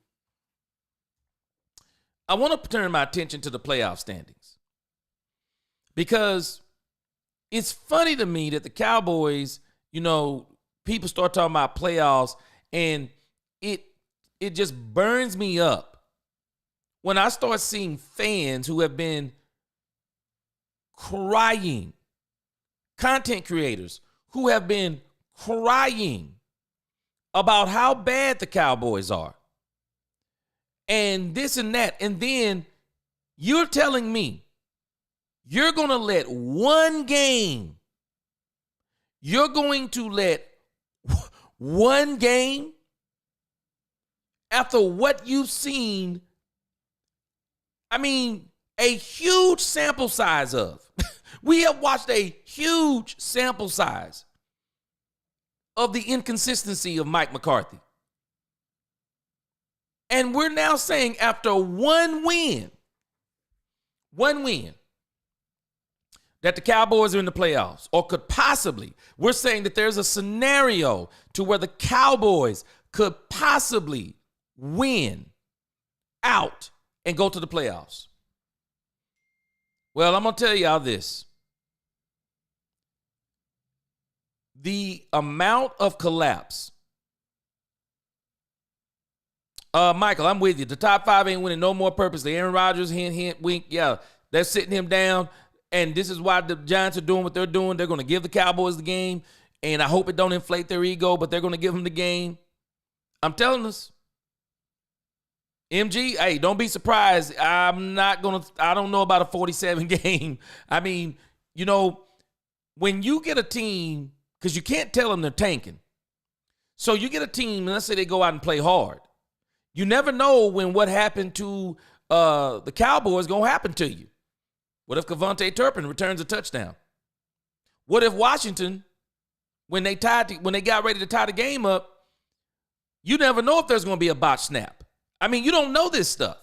the playoff standings because it's funny to me that the Cowboys, people start talking about playoffs and it just burns me up when I start seeing fans who have been crying, content creators who have been crying about how bad the Cowboys are and this and that. And then you're telling me you're going to let one game after what you've seen, I mean, a huge sample size of. We have watched a huge sample size of the inconsistency of Mike McCarthy. And we're now saying after one win, that the Cowboys are in the playoffs or could possibly. We're saying that there's a scenario to where the Cowboys could possibly win out and go to the playoffs. Well, I'm going to tell y'all this. The amount of collapse. Michael, I'm with you. The top 5 ain't winning no more purposely. Aaron Rodgers, hint, wink. Yeah, they're sitting him down. And this is why the Giants are doing what they're doing. They're going to give the Cowboys the game. And I hope it don't inflate their ego, but they're going to give them the game. I'm telling us. MG, hey, don't be surprised. I don't know about a 47 game. I mean, when you get a team, because you can't tell them they're tanking. So you get a team, let's say they go out and play hard. You never know when what happened to the Cowboys going to happen to you. What if Kevontae Turpin returns a touchdown? What if Washington, when they got ready to tie the game up, you never know if there's going to be a botch snap. I mean, you don't know this stuff.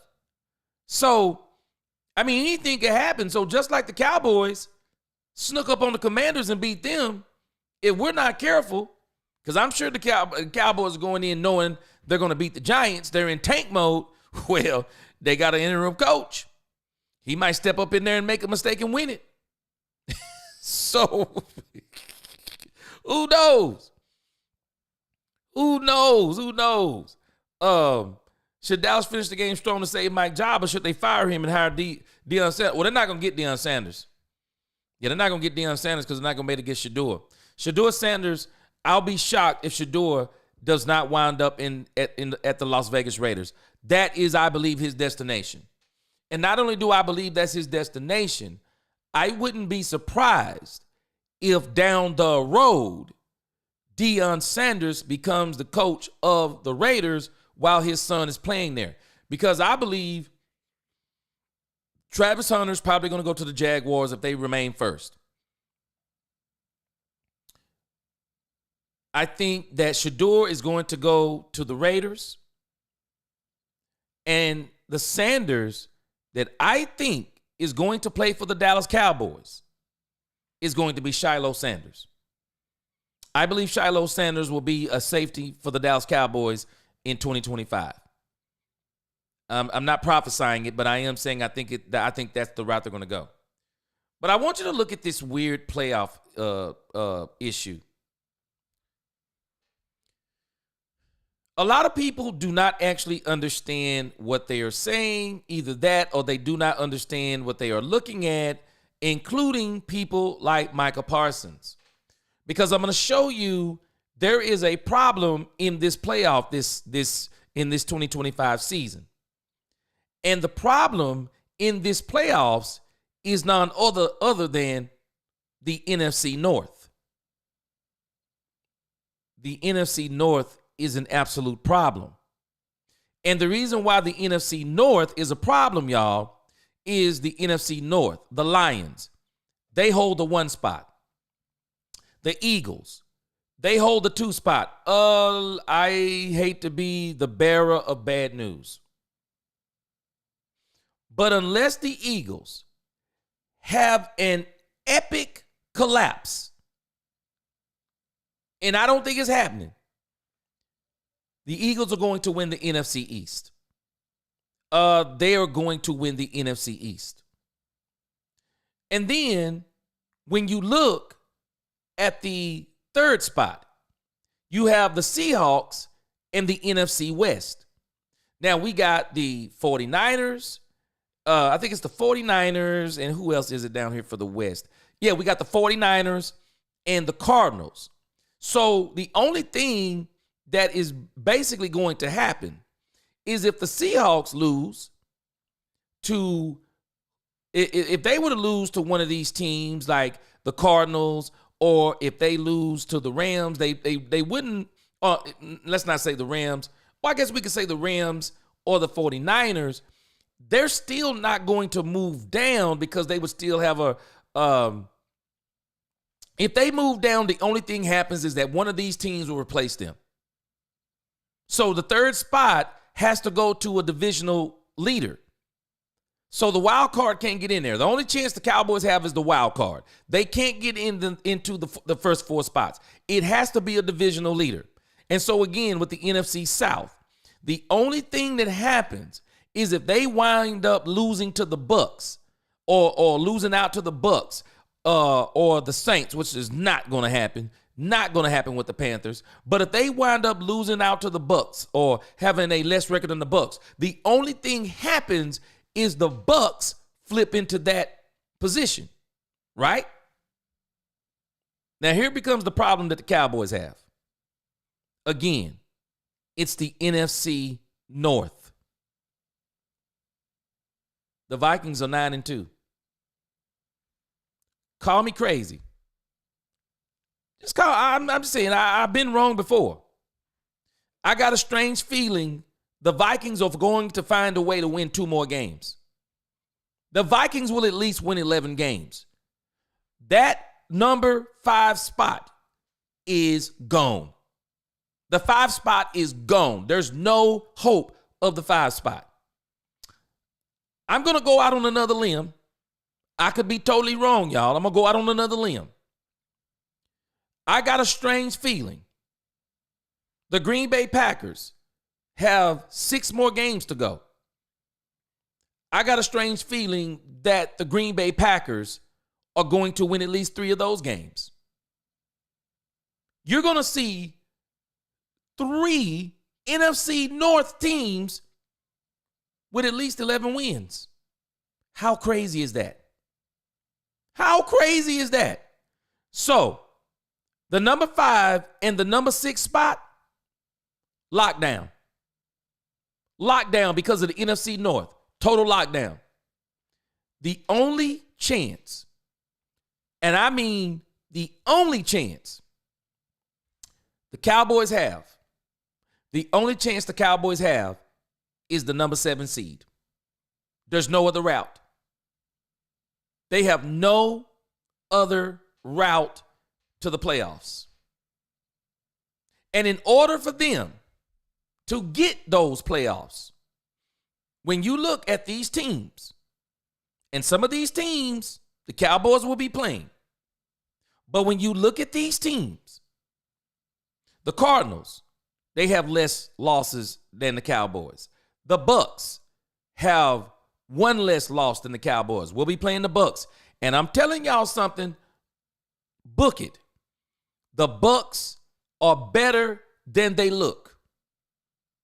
So, I mean, anything can happen. So just like the Cowboys snuck up on the Commanders and beat them, if we're not careful, because I'm sure the Cowboys are going in knowing they're going to beat the Giants, they're in tank mode, well, they got an interim coach. He might step up in there and make a mistake and win it. So, who knows? Should Dallas finish the game strong to save Mike's job, or should they fire him and hire Deion Sanders? Well, they're not going to get Deion Sanders. Yeah, they're not going to get Deion Sanders because they're not going to be able to get Shador. Shador Sanders, I'll be shocked if Shador does not wind up at the Las Vegas Raiders. That is, I believe, his destination. And not only do I believe that's his destination, I wouldn't be surprised if down the road, Deion Sanders becomes the coach of the Raiders while his son is playing there. Because I believe Travis Hunter's probably going to go to the Jaguars if they remain first. I think that Shador is going to go to the Raiders. And the Sanders that I think is going to play for the Dallas Cowboys is going to be Shiloh Sanders. I believe Shiloh Sanders will be a safety for the Dallas Cowboys in 2025. I'm not prophesying it, but I am saying I think that's the route they're going to go. But I want you to look at this weird playoff issue. A lot of people do not actually understand what they are saying, either that or they do not understand what they are looking at, including people like Michael Parsons. Because I'm going to show you there is a problem in this playoff in this 2025 season. And the problem in this playoffs is none other than the NFC North. The NFC North is an absolute problem. And the reason why the NFC North is a problem, y'all, is the NFC North, the Lions. They hold the 1 spot. The Eagles, they hold the 2 spot. I hate to be the bearer of bad news. But unless the Eagles have an epic collapse, and I don't think it's happening, the Eagles are going to win the NFC East. They are going to win the NFC East. And then when you look at the 3rd spot, you have the Seahawks and the NFC West. Now we got the 49ers. I think it's the 49ers, and who else is it down here for the West? Yeah, we got the 49ers and the Cardinals. So the only thing that is basically going to happen is if the Seahawks lose to, if they were to lose to one of these teams like the Cardinals, or if they lose to the Rams, they wouldn't, let's not say the Rams. Well, I guess we could say the Rams or the 49ers. They're still not going to move down because they would still have if they move down, the only thing happens is that one of these teams will replace them. So the 3rd spot has to go to a divisional leader. So the wild card can't get in there. The only chance the Cowboys have is the wild card. They can't get into the first 4 spots. It has to be a divisional leader. And so again, with the NFC South, the only thing that happens is if they wind up losing to the Bucks or losing out to the Bucks or the Saints, which is not going to happen. Not going to happen with the Panthers. But if they wind up losing out to the Bucks or having a less record than the Bucks, the only thing happens is the Bucks flip into that position, right? Now here becomes the problem that the Cowboys have. Again, it's the NFC North. The Vikings are 9-2. Call me crazy. I'm just saying, I've been wrong before. I got a strange feeling the Vikings are going to find a way to win 2 more games. The Vikings will at least win 11 games. That number 5 spot is gone. The 5 spot is gone. There's no hope of the 5 spot. I'm going to go out on another limb. I could be totally wrong, y'all. I'm going to go out on another limb. I got a strange feeling. The Green Bay Packers have 6 more games to go. I got a strange feeling that the Green Bay Packers are going to win at least 3 of those games. You're going to see 3 NFC North teams with at least 11 wins. How crazy is that? How crazy is that? So, the number 5 and the number 6 spot, lockdown. Lockdown because of the NFC North. Total lockdown. The only chance, and I mean the only chance the Cowboys have, is the number 7 seed. There's no other route. They have no other route to the playoffs. And in order for them to get those playoffs, when you look at these teams, and some of these teams, the Cowboys will be playing. But when you look at these teams, the Cardinals, they have less losses than the Cowboys. The Bucks have 1 less loss than the Cowboys. We'll be playing the Bucks. And I'm telling y'all something, book it. The Bucks are better than they look.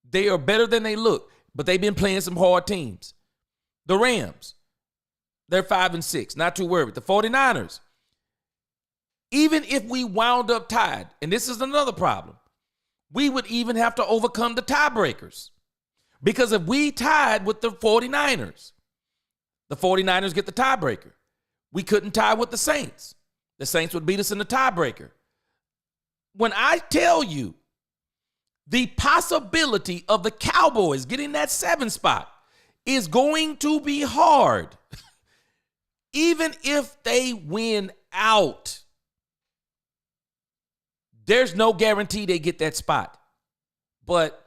They are better than they look, but they've been playing some hard teams. The Rams, They're 5-6. Not too worried. The 49ers, even if we wound up tied, and this is another problem, we would even have to overcome the tiebreakers. Because if we tied with the 49ers get the tiebreaker. We couldn't tie with the Saints. The Saints would beat us in the tiebreaker. When I tell you the possibility of the Cowboys getting that 7 spot is going to be hard, even if they win out, there's no guarantee they get that spot. But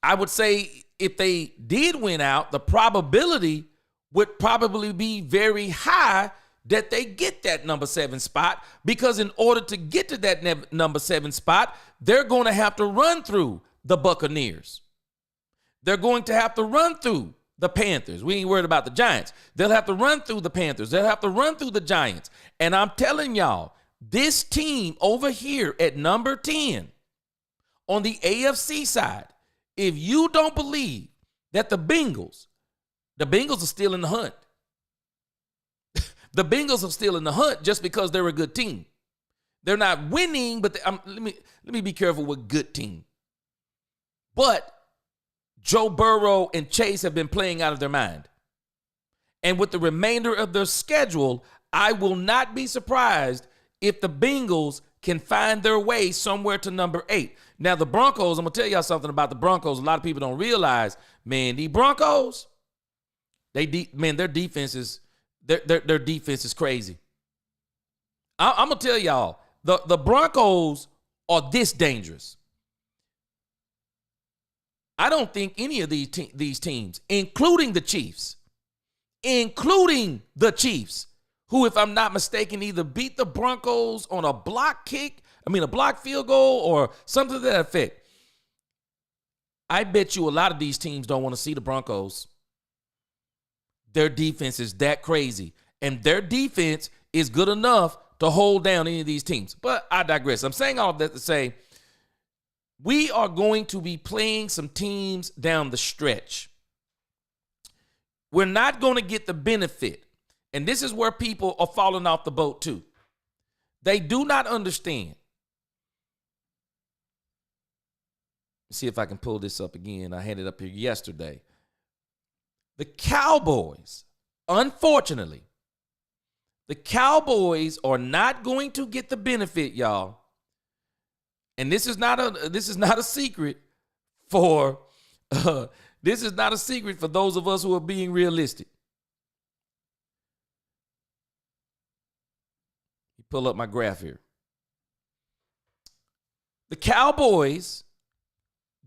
I would say if they did win out, the probability would probably be very high that they get that number 7 spot, because in order to get to that number 7 spot, they're going to have to run through the Buccaneers. They're going to have to run through the Panthers. We ain't worried about the Giants. They'll have to run through the Panthers. They'll have to run through the Giants. And I'm telling y'all, this team over here at number 10 on the AFC side, if you don't believe that the Bengals are still in the hunt. The Bengals are still in the hunt just because they're a good team. They're not winning, but let me be careful with good team. But Joe Burrow and Chase have been playing out of their mind. And with the remainder of their schedule, I will not be surprised if the Bengals can find their way somewhere to number 8. Now, the Broncos, I'm going to tell y'all something about the Broncos. A lot of people don't realize, man, the Broncos, their defense is their defense is crazy. I'm going to tell y'all, the Broncos are this dangerous. I don't think any of these teams, including the Chiefs, who, if I'm not mistaken, either beat the Broncos on a block field goal or something to that effect. I bet you a lot of these teams don't want to see the Broncos. Their defense is that crazy, and their defense is good enough to hold down any of these teams. But I digress. I'm saying all of that to say we are going to be playing some teams down the stretch. We're not going to get the benefit. And this is where people are falling off the boat too. They do not understand. Let's see if I can pull this up again. I had it up here yesterday. The Cowboys, unfortunately, the Cowboys are not going to get the benefit, y'all. And this is not a secret for this is not a secret for those of us who are being realistic. Pull up my graph here. The Cowboys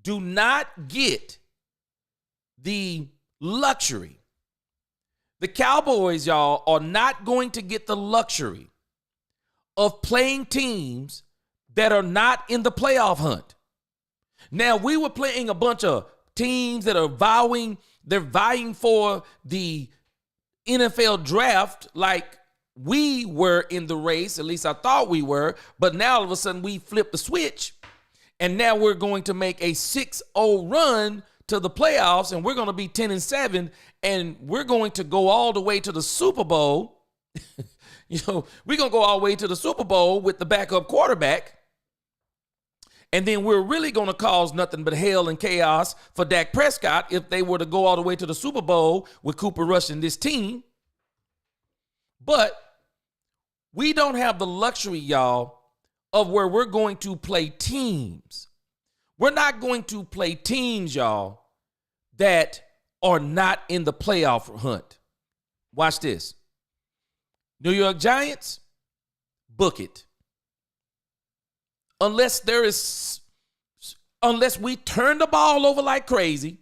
do not get the luxury. The Cowboys, y'all, are not going to get the luxury of playing teams that are not in the playoff hunt. Now, we were playing a bunch of teams that are vying for the NFL draft like we were in the race, at least I thought we were, but now all of a sudden we flipped the switch, and now we're going to make a 6-0 run to the playoffs, and we're going to be 10-7, and we're going to go all the way to the Super Bowl. We're going to go all the way to the Super Bowl with the backup quarterback, and then we're really going to cause nothing but hell and chaos for Dak Prescott if they were to go all the way to the Super Bowl with Cooper Rush and this team. But we don't have the luxury, y'all, of where we're going to play teams. We're not going to play teams, y'all, that are not in the playoff hunt. Watch this. New York Giants, book it. Unless we turn the ball over like crazy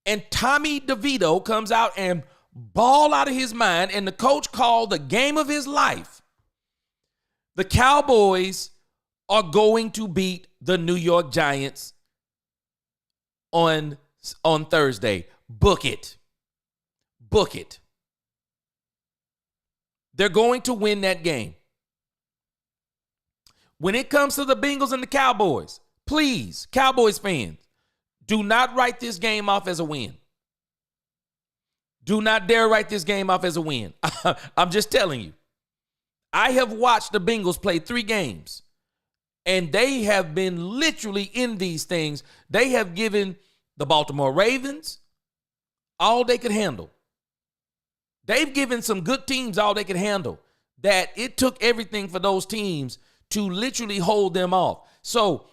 and Tommy DeVito comes out and ball out of his mind and the coach called the game of his life, the Cowboys are going to beat the New York Giants on Thursday. Book it. Book it. They're going to win that game. When it comes to the Bengals and the Cowboys, please, Cowboys fans, do not write this game off as a win. Do not dare write this game off as a win. I'm just telling you. I have watched the Bengals play 3 games, and they have been literally in these things. They have given the Baltimore Ravens all they could handle. They've given some good teams all they could handle. That it took everything for those teams to literally hold them off. So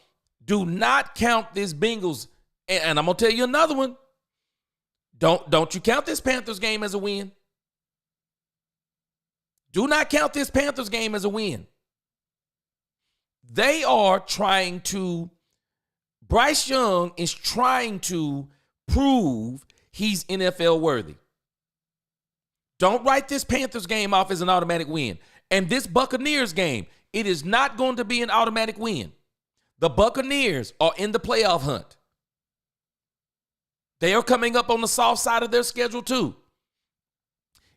do not count this Bengals. And I'm going to tell you another one. Don't you count this Panthers game as a win. Do not count this Panthers game as a win. They are trying to, Bryce Young is trying to prove he's NFL worthy. Don't write this Panthers game off as an automatic win. And this Buccaneers game, it is not going to be an automatic win. The Buccaneers are in the playoff hunt. They are coming up on the soft side of their schedule too.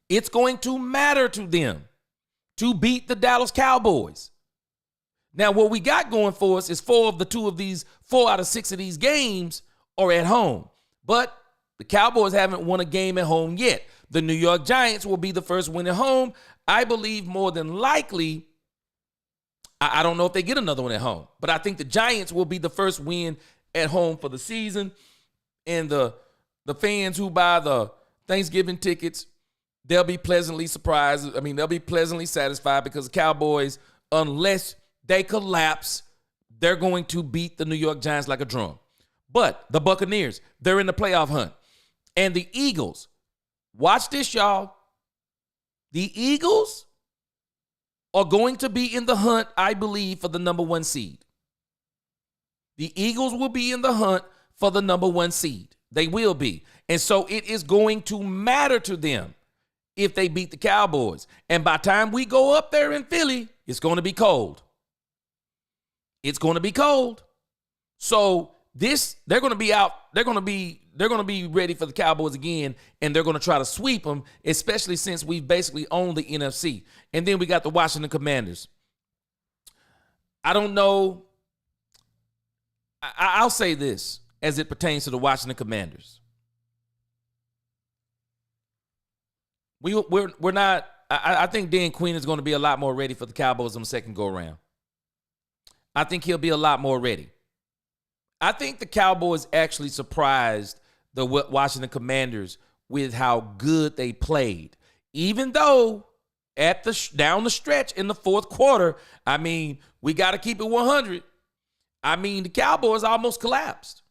It's going to matter to them to beat the Dallas Cowboys. Now, what we got going for us is 4 out of 6 of these games are at home. But the Cowboys haven't won a game at home yet. The New York Giants will be the first win at home. I believe more than likely, I don't know if they get another one at home, but I think the Giants will be the first win at home for the season. And the fans who buy the Thanksgiving tickets, they'll be pleasantly surprised. I mean, they'll be pleasantly satisfied because the Cowboys, unless they collapse, they're going to beat the New York Giants like a drum. But the Buccaneers, they're in the playoff hunt. And the Eagles, watch this, y'all. The Eagles are going to be in the hunt, I believe, for the number 1 seed. The Eagles will be in the hunt for the number 1 seed. They will be. And so it is going to matter to them if they beat the Cowboys. And by the time we go up there in Philly, it's going to be cold. It's going to be cold. So they're going to be out. They're going to be ready for the Cowboys again, and they're going to try to sweep them, especially since we've basically owned the NFC. And then we got the Washington Commanders. I don't know. I'll say this as it pertains to the Washington Commanders. We're not. I think Dan Quinn is going to be a lot more ready for the Cowboys on the second go around. I think he'll be a lot more ready. I think the Cowboys actually surprised the Washington Commanders with how good they played. Even though down the stretch in the fourth quarter, I mean, we got to keep it 100. I mean, the Cowboys almost collapsed.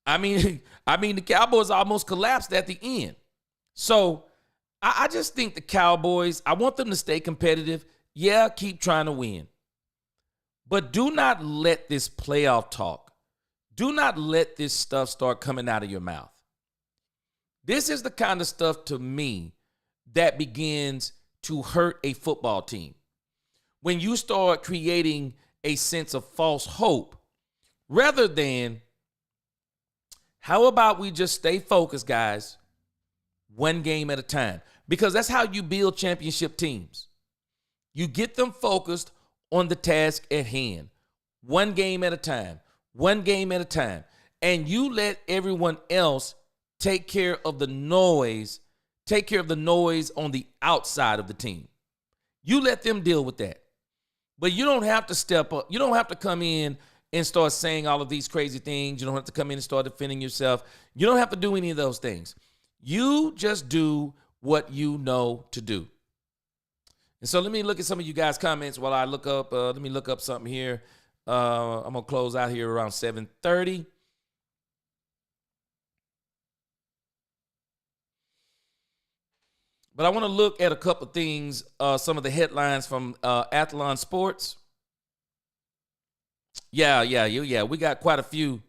I mean, the Cowboys almost collapsed at the end. So I just think the Cowboys, I want them to stay competitive. Yeah, keep trying to win. But do not let this playoff talk, do not let this stuff start coming out of your mouth. This is the kind of stuff to me that begins to hurt a football team. When you start creating a sense of false hope, rather than, how about we just stay focused, guys, one game at a time? Because that's how you build championship teams. You get them focused on the task at hand, one game at a time, one game at a time. And you let everyone else take care of the noise on the outside of the team. You let them deal with that. But you don't have to step up. You don't have to come in and start saying all of these crazy things. You don't have to come in and start defending yourself. You don't have to do any of those things. You just do what you know to do. And so let me look at some of you guys' comments while I look up. Let me look up something here. I'm going to close out here around 7:30. But I want to look at a couple of things, some of the headlines from Athlon Sports. Yeah. We got quite a few.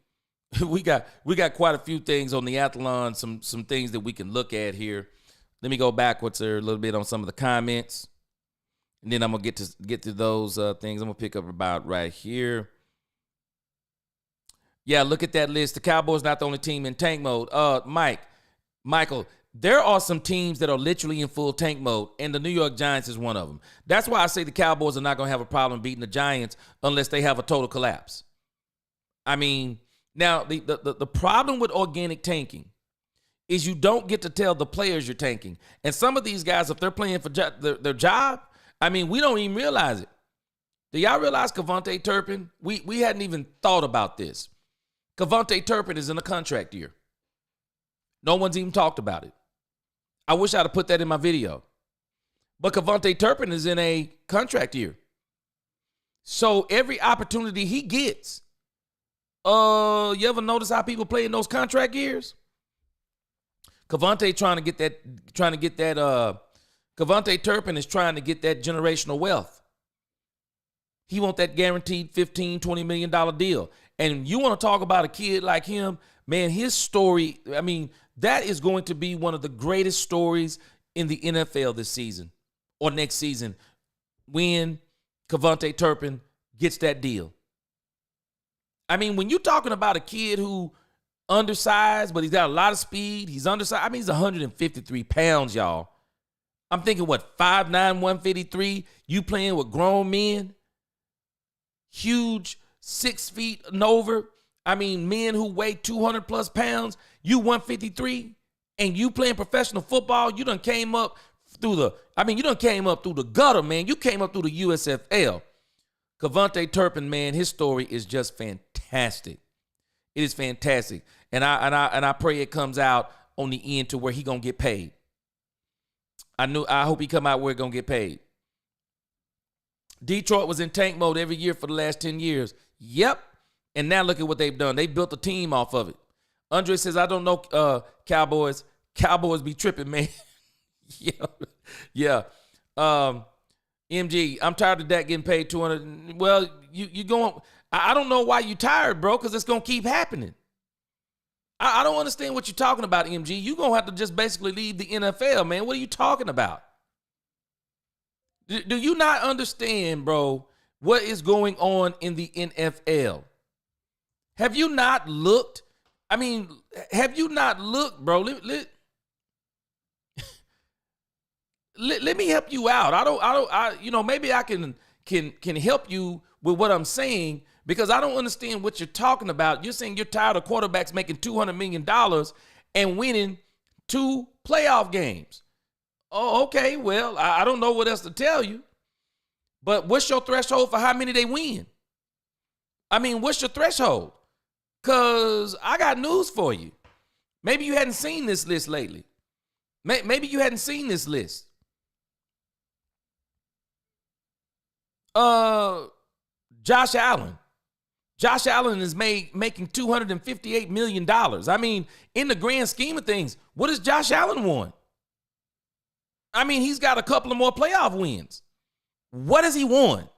we got quite a few things on the Athlon, some things that we can look at here. Let me go backwards there a little bit on some of the comments. And then I'm going to get to those things. I'm going to pick up about right here. Yeah, look at that list. The Cowboys not the only team in tank mode. Michael, there are some teams that are literally in full tank mode, and the New York Giants is one of them. That's why I say the Cowboys are not going to have a problem beating the Giants unless they have a total collapse. I mean, now the problem with organic tanking, is you don't get to tell the players you're tanking. And some of these guys, if they're playing for their job, I mean, we don't even realize it. Do y'all realize Kevontae Turpin? We hadn't even thought about this. Kevontae Turpin is in a contract year. No one's even talked about it. I wish I'd have put that in my video. But Kevontae Turpin is in a contract year. So every opportunity he gets, you ever notice how people play in those contract years? Kevontae Kevontae Turpin is trying to get that generational wealth. He want that guaranteed $15, $20 million deal. And you want to talk about a kid like him, man, his story, I mean, that is going to be one of the greatest stories in the NFL this season or next season when Kevontae Turpin gets that deal. I mean, when you're talking about a kid who undersized, but he's got a lot of speed, he's undersized. I mean, he's 153 pounds, y'all. I'm thinking, 5'9", 153, you playing with grown men, huge, 6 feet and over. I mean, men who weigh 200 plus pounds, you 153, and you playing professional football, you done came up through the gutter, man. You came up through the USFL. Kevontae Turpin, man, his story is just fantastic. It is fantastic. And I pray it comes out on the end to where he gonna get paid. I hope he come out where he gonna get paid. Detroit was in tank mode every year for the last 10 years. Yep. And now look at what they've done. They built a team off of it. Andre says, I don't know, Cowboys. Cowboys be tripping, man. Yeah. MG, I'm tired of Dak getting paid $200. Well, you going, I don't know why you tired, bro, because it's going to keep happening. I don't understand what you're talking about, MG. You're going to have to just basically leave the NFL, man. What are you talking about? Do you not understand, bro, what is going on in the NFL? Have you not looked? I mean, have you not looked, bro? Let me help you out. Maybe I can help you with what I'm saying, because I don't understand what you're talking about. You're saying you're tired of quarterbacks making $200 million and winning 2 playoff games. Oh, okay. Well, I don't know what else to tell you. But what's your threshold for how many they win? I mean, what's your threshold? Because I got news for you. Maybe you hadn't seen this list lately. Maybe you hadn't seen this list. Josh Allen. Josh Allen is making $258 million. I mean, in the grand scheme of things, what has Josh Allen won? I mean, he's got a couple of more playoff wins. What has he won?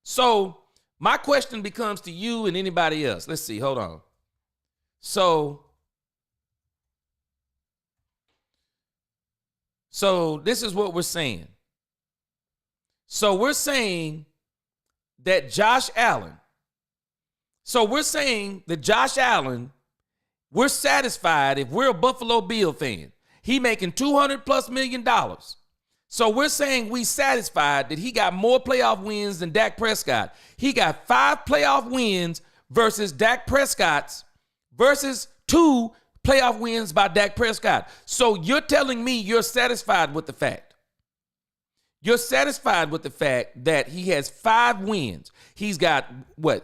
So my question becomes to you and anybody else. Let's see. Hold on. So this is what we're saying. So we're saying that Josh Allen, we're satisfied if we're a Buffalo Bill fan. He making $200+ million. So we're saying we satisfied that he got more playoff wins than Dak Prescott. He got 5 playoff wins versus Dak Prescott's versus 2 playoff wins by Dak Prescott. So you're telling me you're satisfied with the fact. You're satisfied with the fact that he has 5 wins. He's got, 1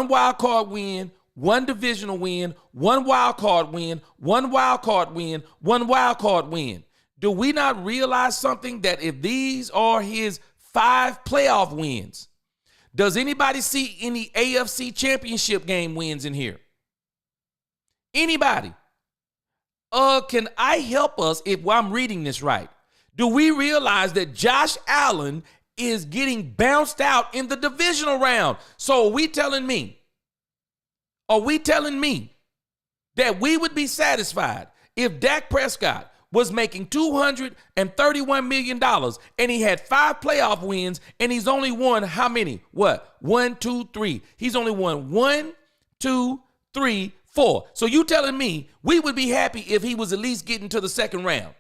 wild card win, 1 divisional win, 1 wild card win, 1 wild card win, 1 wild card win. Do we not realize something, that if these are his 5 playoff wins, does anybody see any AFC championship game wins in here? Anybody? Can I help us if I'm reading this right? Do we realize that Josh Allen is getting bounced out in the divisional round? So are we telling me that we would be satisfied if Dak Prescott was making $231 million and he had 5 playoff wins and he's only won how many? 1, 2, 3. He's only won 1, 2, 3, 4. So you telling me we would be happy if he was at least getting to the second round?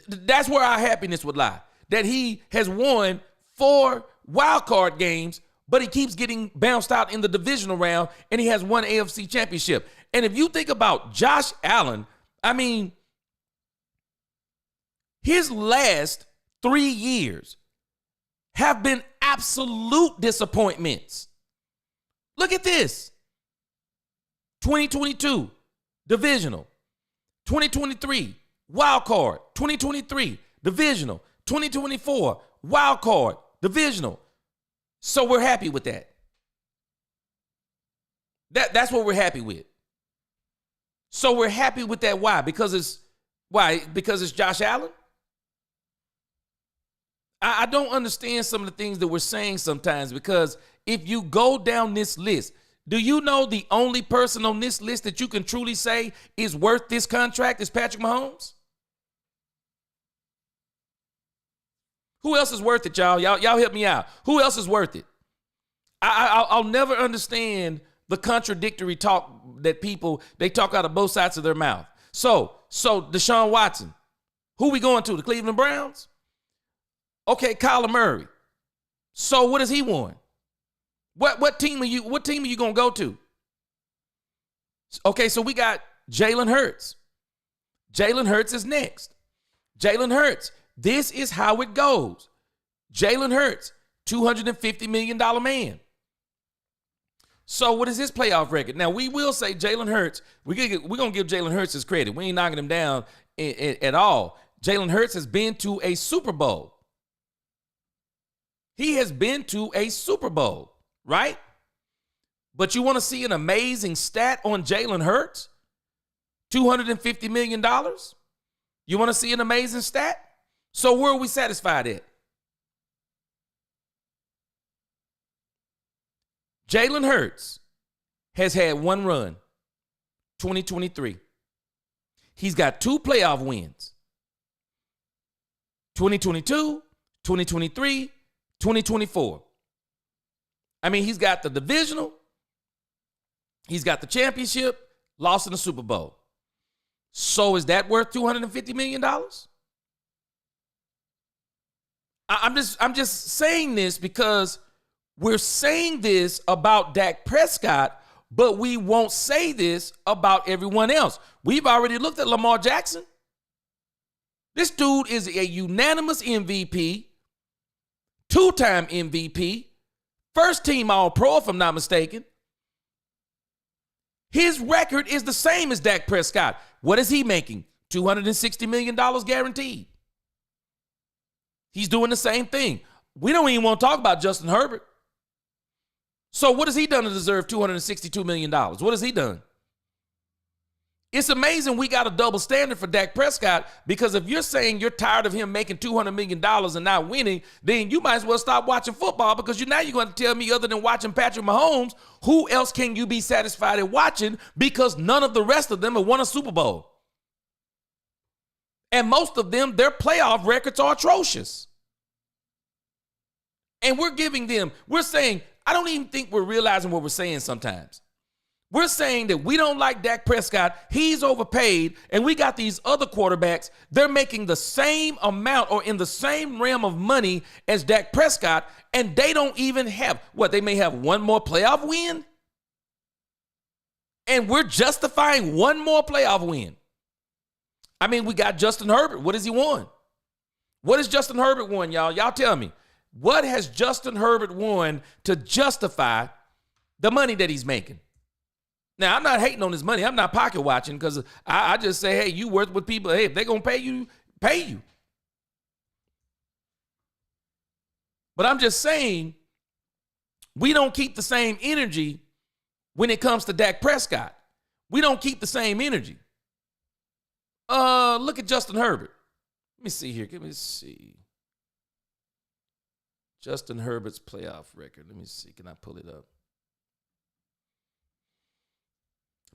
That's where our happiness would lie. That he has won 4 wild card games, but he keeps getting bounced out in the divisional round, and he has one AFC championship. And if you think about Josh Allen, I mean, his last 3 years have been absolute disappointments. Look at this. 2022, divisional. 2023, wild card. 2023, divisional. 2024, wild card, divisional. So we're happy with that. That's what we're happy with. So we're happy with that. Why? Because it's Josh Allen? I don't understand some of the things that we're saying sometimes, because if you go down this list, do you know the only person on this list that you can truly say is worth this contract is Patrick Mahomes? Who else is worth it, y'all? Y'all help me out. Who else is worth it? I'll never understand the contradictory talk that people, they talk out of both sides of their mouth. So Deshaun Watson, who we going to? The Cleveland Browns? Okay, Kyler Murray. So what has he won? What team are you going to go to? Okay, so we got Jalen Hurts. Jalen Hurts is next. Jalen Hurts. This is how it goes. Jalen Hurts, $250 million man. So what is his playoff record? Now, we will say Jalen Hurts, we're going to give Jalen Hurts his credit. We ain't knocking him down at all. Jalen Hurts has been to a Super Bowl. He has been to a Super Bowl, right? But you want to see an amazing stat on Jalen Hurts? $250 million? You want to see an amazing stat? So where are we satisfied at? Jalen Hurts has had one run, 2023. He's got 2 playoff wins, 2022, 2023, 2024. I mean, he's got the divisional, he's got the championship, lost in the Super Bowl. So is that worth $250 million? I'm just saying this because we're saying this about Dak Prescott, but we won't say this about everyone else. We've already looked at Lamar Jackson. This dude is a unanimous MVP, 2-time MVP, first team All-Pro, if I'm not mistaken. His record is the same as Dak Prescott. What is he making? $260 million guaranteed. He's doing the same thing. We don't even want to talk about Justin Herbert. So what has he done to deserve $262 million? What has he done? It's amazing we got a double standard for Dak Prescott, because if you're saying you're tired of him making $200 million and not winning, then you might as well stop watching football, because now you're going to tell me, other than watching Patrick Mahomes, who else can you be satisfied at watching, because none of the rest of them have won a Super Bowl. And most of them, their playoff records are atrocious. And we're saying, I don't even think we're realizing what we're saying sometimes. We're saying that we don't like Dak Prescott, he's overpaid, and we got these other quarterbacks, they're making the same amount or in the same realm of money as Dak Prescott, and they don't even have, they may have one more playoff win? And we're justifying one more playoff win. I mean, we got Justin Herbert. What has he won? What has Justin Herbert won, y'all? Y'all tell me. What has Justin Herbert won to justify the money that he's making? Now, I'm not hating on his money. I'm not pocket watching, because I just say, hey, you worth what people, hey, if they're going to pay you, pay you. But I'm just saying, we don't keep the same energy when it comes to Dak Prescott. We don't keep the same energy. Look at Justin Herbert. Let me see here. Let me see. Justin Herbert's playoff record. Let me see. Can I pull it up?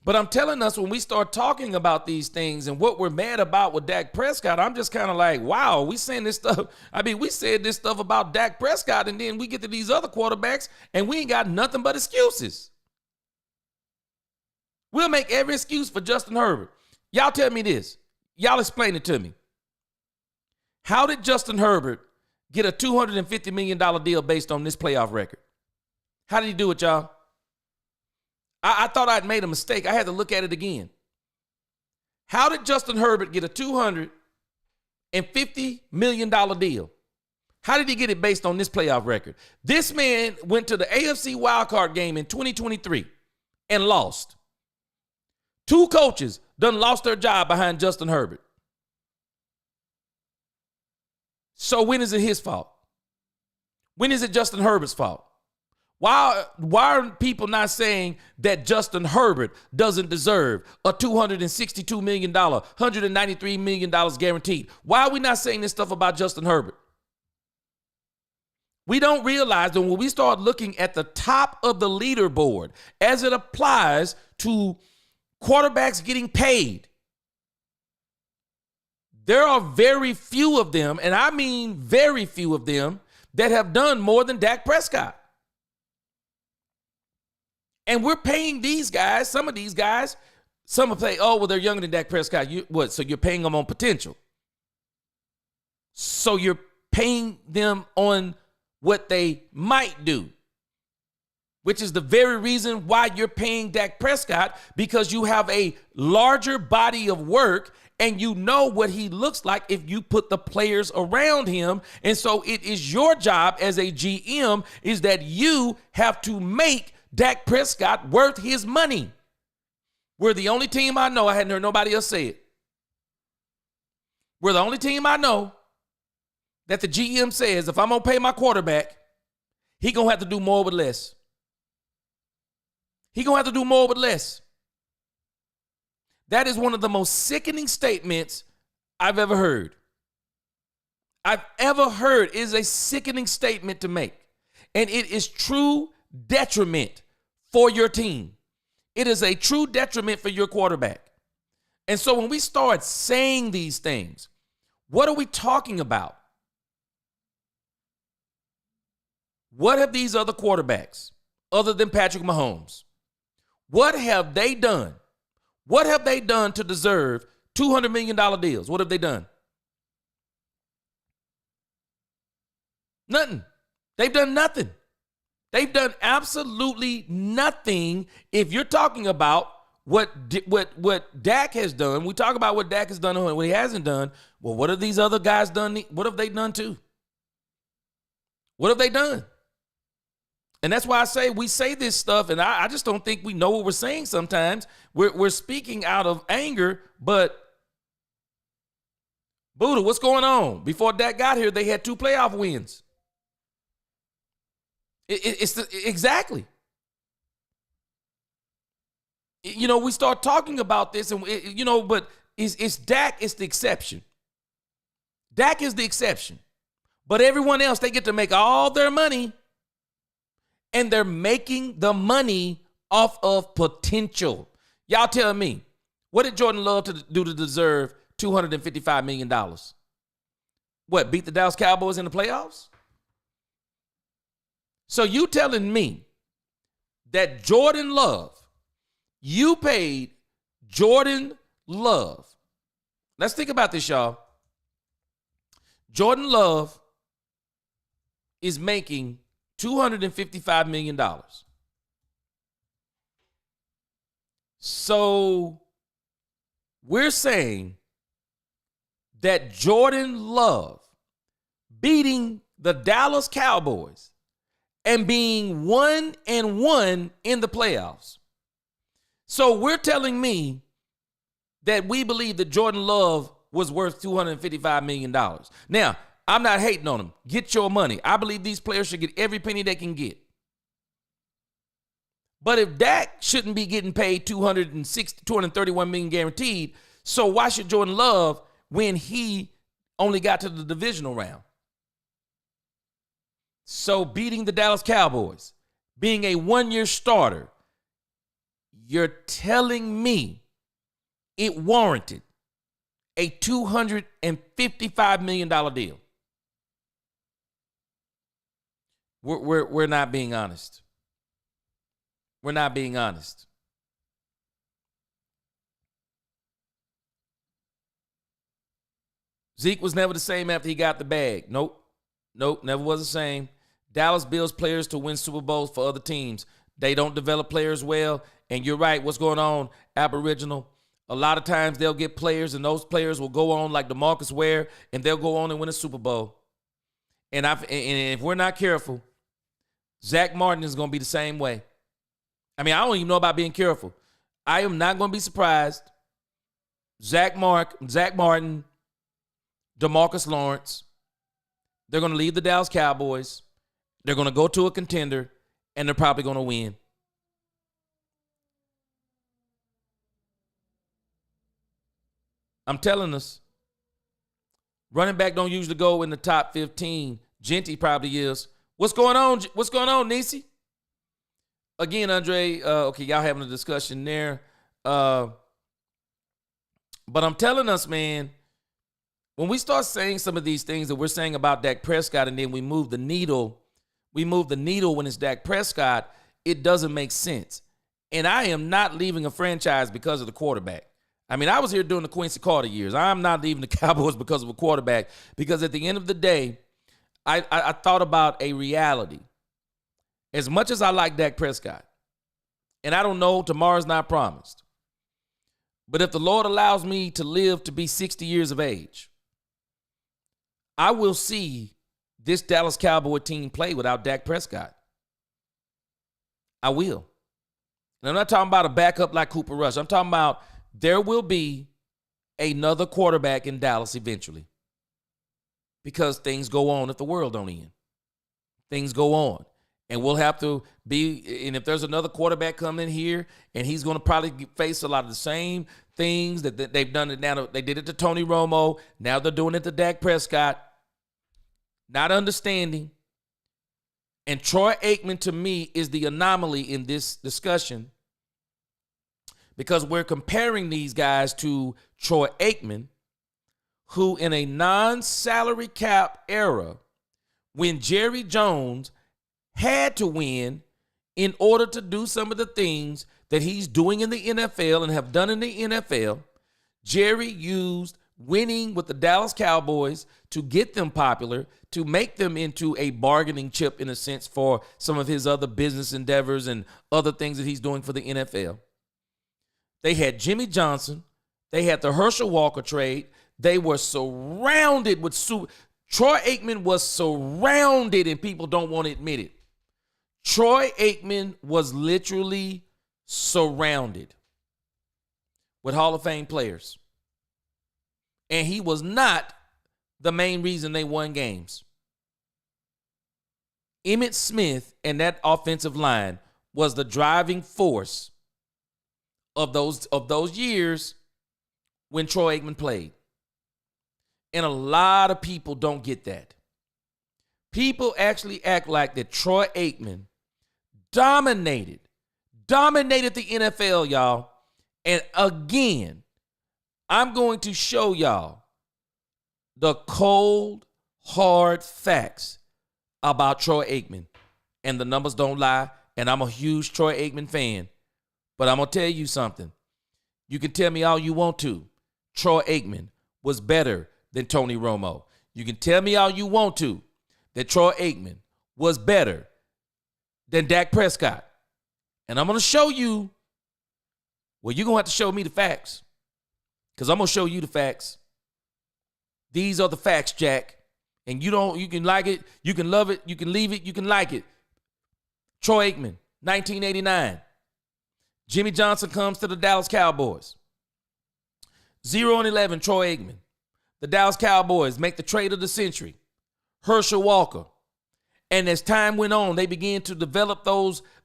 But I'm telling us, when we start talking about these things and what we're mad about with Dak Prescott, I'm just kind of like, wow, we saying this stuff. I mean, we said this stuff about Dak Prescott, and then we get to these other quarterbacks, and we ain't got nothing but excuses. We'll make every excuse for Justin Herbert. Y'all tell me this. Y'all explain it to me. How did Justin Herbert get a $250 million deal based on this playoff record? How did he do it, y'all? I thought I'd made a mistake. I had to look at it again. How did Justin Herbert get a $250 million deal? How did he get it based on this playoff record? This man went to the AFC wildcard game in 2023 and lost. 2 coaches done lost their job behind Justin Herbert. So when is it his fault? When is it Justin Herbert's fault? Why are people not saying that Justin Herbert doesn't deserve a $262 million, $193 million guaranteed? Why are we not saying this stuff about Justin Herbert? We don't realize that when we start looking at the top of the leaderboard as it applies to quarterbacks getting paid, there are very few of them, and I mean very few of them, that have done more than Dak Prescott. And we're paying these guys, some of these guys, some will say, oh, well, they're younger than Dak Prescott. So you're paying them on potential. So you're paying them on what they might do, which is the very reason why you're paying Dak Prescott, because you have a larger body of work and you know what he looks like if you put the players around him. And so it is your job as a GM is that you have to make Dak Prescott worth his money. We're the only team I know, I hadn't heard nobody else say it. We're the only team I know that the GM says, if I'm going to pay my quarterback, he going to have to do more with less. He going to have to do more with less. That is one of the most sickening statements I've ever heard. It is a sickening statement to make. And it is true detriment for your team. It is a true detriment for your quarterback. And so when we start saying these things, what are we talking about? What have these other quarterbacks, other than Patrick Mahomes, what have they done? What have they done to deserve $200 million deals? What have they done? Nothing. They've done nothing. They've done absolutely nothing. If you're talking about what Dak has done, we talk about what Dak has done and what he hasn't done. Well, what have these other guys done? What have they done too? What have they done? And that's why I say we say this stuff, and I just don't think we know what we're saying sometimes. We're speaking out of anger, but Buddha, what's going on? Before Dak got here, they had 2 playoff wins. Exactly. We start talking about this, and but it's Dak is the exception. Dak is the exception. But everyone else, they get to make all their money, and they're making the money off of potential. Y'all tell me, what did Jordan Love do to deserve $255 million? What, beat the Dallas Cowboys in the playoffs? So you telling me that Jordan Love, you paid Jordan Love. Let's think about this, y'all. Jordan Love is making $255 million. So we're saying that Jordan Love beating the Dallas Cowboys and being 1-1 in the playoffs. So we're telling me that we believe that Jordan Love was worth $255 million. Now, I'm not hating on him. Get your money. I believe these players should get every penny they can get. But if Dak shouldn't be getting paid $231 million guaranteed, so why should Jordan Love when he only got to the divisional round? So beating the Dallas Cowboys, being a 1-year starter, you're telling me it warranted a $255 million deal. We're not being honest. We're not being honest. Zeke was never the same after he got the bag. Nope, never was the same. Dallas builds players to win Super Bowls for other teams. They don't develop players well. And you're right. What's going on, Aboriginal? A lot of times they'll get players, and those players will go on like DeMarcus Ware, and they'll go on and win a Super Bowl. And if we're not careful, Zach Martin is going to be the same way. I mean, I don't even know about being careful. I am not going to be surprised. Zach Martin, DeMarcus Lawrence, they're going to leave the Dallas Cowboys. They're going to go to a contender, and they're probably going to win. I'm telling us. Running back don't usually go in the top 15. Genty probably is. What's going on? What's going on, Nisi? Again, Andre, okay, y'all having a discussion there. But I'm telling us, man, when we start saying some of these things that we're saying about Dak Prescott and then we move the needle when it's Dak Prescott, it doesn't make sense. And I am not leaving a franchise because of the quarterback. I mean, I was here during the Quincy Carter years. I'm not leaving the Cowboys because of a quarterback, because at the end of the day, I thought about a reality. As much as I like Dak Prescott, and I don't know, tomorrow's not promised, but if the Lord allows me to live to be 60 years of age, I will see this Dallas Cowboy team play without Dak Prescott. I will. And I'm not talking about a backup like Cooper Rush. I'm talking about there will be another quarterback in Dallas eventually, because things go on if the world don't end. Things go on. And we'll have to be, and if there's another quarterback coming in here, and he's going to probably face a lot of the same things that they've done it now. They did it to Tony Romo. Now they're doing it to Dak Prescott. Not understanding. And Troy Aikman, to me, is the anomaly in this discussion, because we're comparing these guys to Troy Aikman, who in a non-salary cap era, when Jerry Jones had to win in order to do some of the things that he's doing in the NFL and have done in the NFL, Jerry used winning with the Dallas Cowboys to get them popular, to make them into a bargaining chip, in a sense, for some of his other business endeavors and other things that he's doing for the NFL. They had Jimmy Johnson. They had the Herschel Walker trade. They were surrounded with Troy Aikman was surrounded, and people don't want to admit it. Troy Aikman was literally surrounded with Hall of Fame players. And he was not the main reason they won games. Emmitt Smith and that offensive line was the driving force of those years when Troy Aikman played. And a lot of people don't get that. People actually act like that Troy Aikman dominated the NFL, y'all. And again, I'm going to show y'all the cold, hard facts about Troy Aikman. And the numbers don't lie. And I'm a huge Troy Aikman fan. But I'm going to tell you something. You can tell me all you want to. Troy Aikman was better than Tony Romo. You can tell me all you want to that Troy Aikman was better than Dak Prescott. And I'm going to show you, well, you're going to have to show me the facts, because I'm going to show you the facts. These are the facts, Jack. And you can like it, you can love it, you can leave it, you can like it. Troy Aikman, 1989. Jimmy Johnson comes to the Dallas Cowboys. 0-11, Troy Aikman. The Dallas Cowboys make the trade of the century, Herschel Walker. And as time went on, they began to develop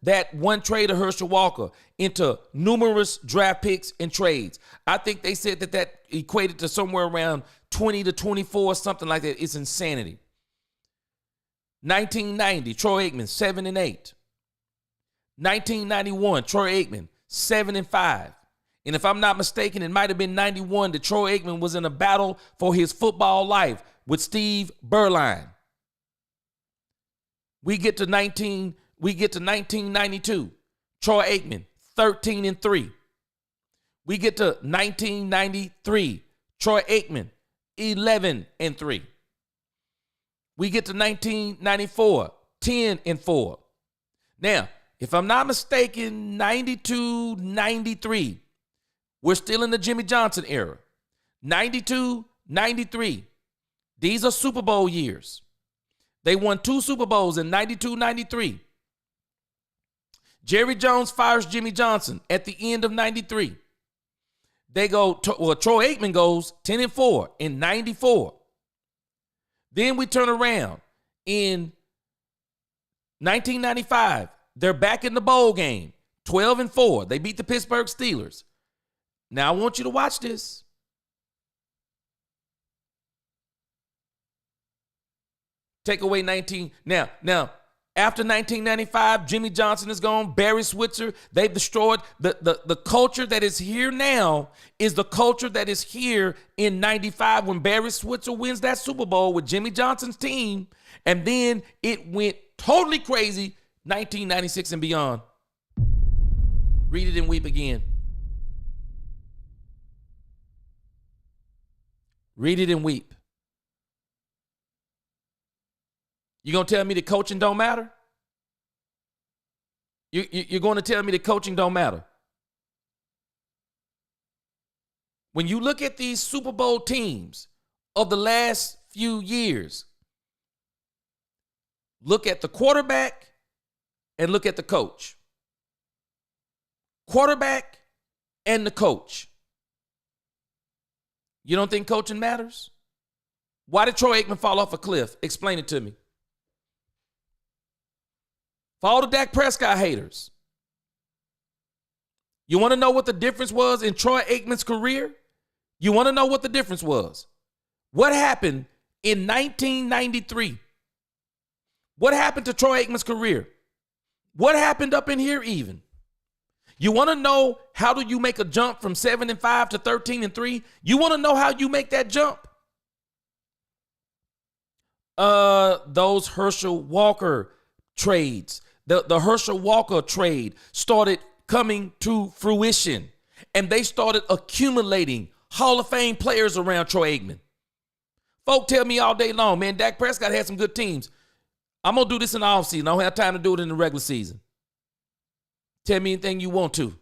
that one trade of Herschel Walker into numerous draft picks and trades. I think they said that equated to somewhere around 20 to 24, something like that. It's insanity. 1990, Troy Aikman, 7-8. 1991, Troy Aikman, 7-5. And if I'm not mistaken, it might have been 91 that Troy Aikman was in a battle for his football life with Steve Berline. We get to 1992. Troy Aikman, 13-3. We get to 1993. Troy Aikman, 11-3. We get to 1994. 10-4. Now, if I'm not mistaken, 92, 93, we're still in the Jimmy Johnson era. 92, 93. These are Super Bowl years. They won 2 Super Bowls in 92, 93. Jerry Jones fires Jimmy Johnson at the end of 93. They go, Troy Aikman goes 10-4 in 94. Then we turn around in 1995. They're back in the bowl game, 12-4. They beat the Pittsburgh Steelers. Now I want you to watch this. Take away 19. Now, after 1995, Jimmy Johnson is gone. Barry Switzer, they've destroyed the culture that is here now is the culture that is here in 95 when Barry Switzer wins that Super Bowl with Jimmy Johnson's team. And then it went totally crazy 1996 and beyond. Read it and weep again. Read it and weep. You gonna tell me that coaching don't matter? You're going to tell me that coaching don't matter? When you look at these Super Bowl teams of the last few years, look at the quarterback and look at the coach. Quarterback and the coach. You don't think coaching matters? Why did Troy Aikman fall off a cliff? Explain it to me. For all the Dak Prescott haters, you want to know what the difference was in Troy Aikman's career? You want to know what the difference was? What happened in 1993? What happened to Troy Aikman's career? What happened up in here even? You want to know how do you make a jump from 7-5 to 13-3? You want to know how you make that jump? Those Herschel Walker trades. The Herschel Walker trade started coming to fruition, and they started accumulating Hall of Fame players around Troy Aikman. Folk tell me all day long, man, Dak Prescott had some good teams. I'm going to do this in the offseason. I don't have time to do it in the regular season. Tell me anything you want to.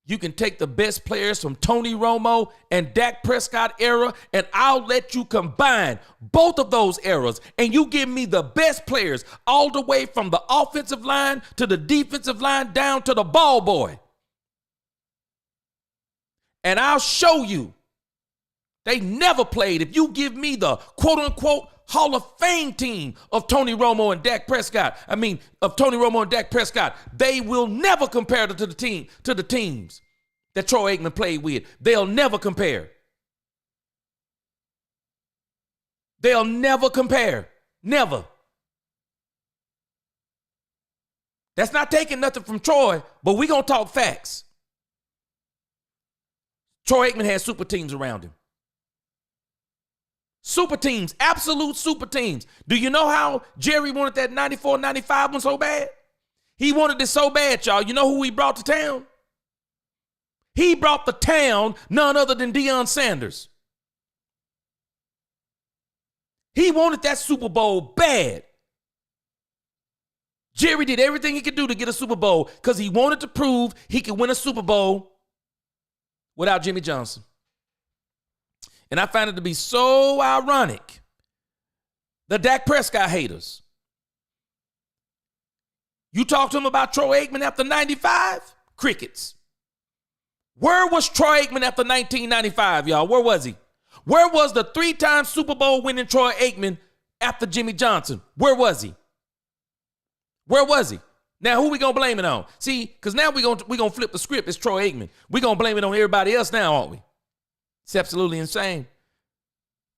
You can take the best players from Tony Romo and Dak Prescott era, and I'll let you combine both of those eras, and you give me the best players all the way from the offensive line to the defensive line down to the ball boy. And I'll show you they never played. If you give me the quote-unquote Hall of Fame team of Tony Romo and Dak Prescott, they will never compare to the teams that Troy Aikman played with. They'll never compare. They'll never compare. Never. That's not taking nothing from Troy, but we're going to talk facts. Troy Aikman had super teams around him. Super teams, absolute super teams. Do you know how Jerry wanted that 94-95 one so bad? He wanted it so bad, y'all. You know who he brought to town? He brought to town none other than Deion Sanders. He wanted that Super Bowl bad. Jerry did everything he could do to get a Super Bowl because he wanted to prove he could win a Super Bowl without Jimmy Johnson. And I find it to be so ironic. The Dak Prescott haters. You talk to them about Troy Aikman after 95? Crickets. Where was Troy Aikman after 1995, y'all? Where was he? Where was the 3-time Super Bowl winning Troy Aikman after Jimmy Johnson? Where was he? Where was he? Now, who we going to blame it on? See, because now we gonna flip the script. It's Troy Aikman. We going to blame it on everybody else now, aren't we? It's absolutely insane.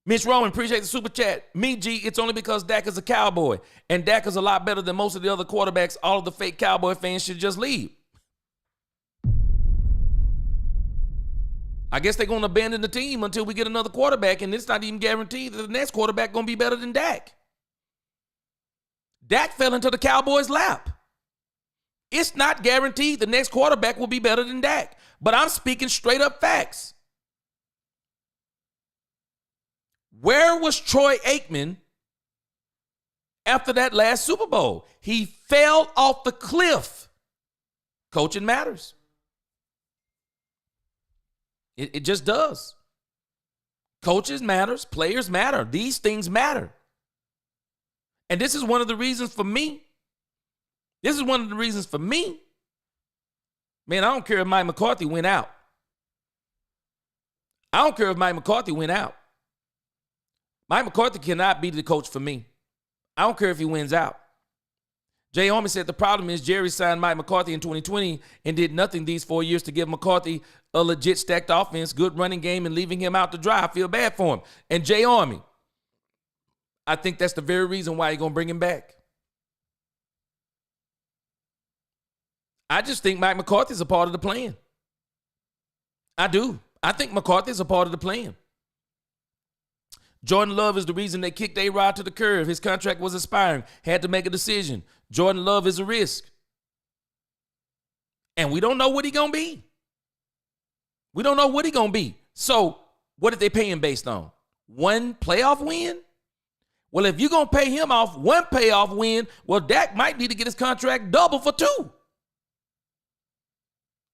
Mitch Roman, appreciate the super chat. Me, G, it's only because Dak is a Cowboy. And Dak is a lot better than most of the other quarterbacks. All of the fake Cowboy fans should just leave. I guess they're going to abandon the team until we get another quarterback, and it's not even guaranteed that the next quarterback going to be better than Dak. Dak fell into the Cowboys' lap. It's not guaranteed the next quarterback will be better than Dak. But I'm speaking straight up facts. Where was Troy Aikman after that last Super Bowl. He fell off the cliff. Coaching matters. It just does. Coaches matters. Players matter. These things matter. And this is one of the reasons for me. Man, I don't care if Mike McCarthy went out. Mike McCarthy cannot be the coach for me. I don't care if he wins out. Jay Army said the problem is Jerry signed Mike McCarthy in 2020 and did nothing these 4 years to give McCarthy a legit stacked offense, good running game, and leaving him out to dry. I feel bad for him. And Jay Army, I think that's the very reason why you're going to bring him back. I just think Mike McCarthy's a part of the plan. I do. I think McCarthy's a part of the plan. Jordan Love is the reason they kicked A-Rod to the curb. His contract was expiring. Had to make a decision. Jordan Love is a risk. And we don't know what he's going to be. So what did they pay him based on? One playoff win? Well, if you're going to pay him off one playoff win, well, Dak might need to get his contract double for two.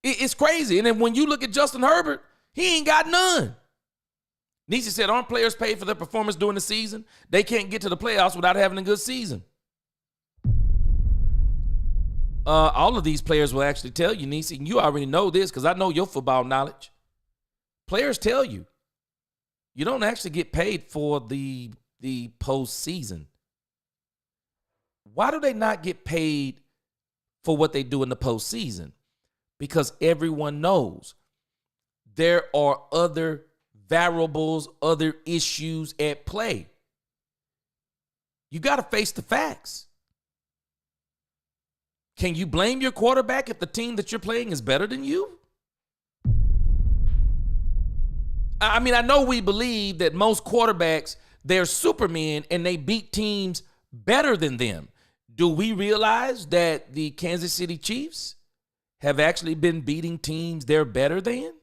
It's crazy. And then when you look at Justin Herbert, he ain't got none. Nietzsche said, aren't players paid for their performance during the season? They can't get to the playoffs without having a good season. All of these players will actually tell you, Nietzsche, and you already know this because I know your football knowledge. Players tell you, you don't actually get paid for the postseason. Why do they not get paid for what they do in the postseason? Because everyone knows there are other variables, other issues at play. You got to face the facts. Can you blame your quarterback if the team that you're playing is better than you? I mean, I know we believe that most quarterbacks, they're supermen and they beat teams better than them. Do we realize that the Kansas City Chiefs have actually been beating teams they're better than?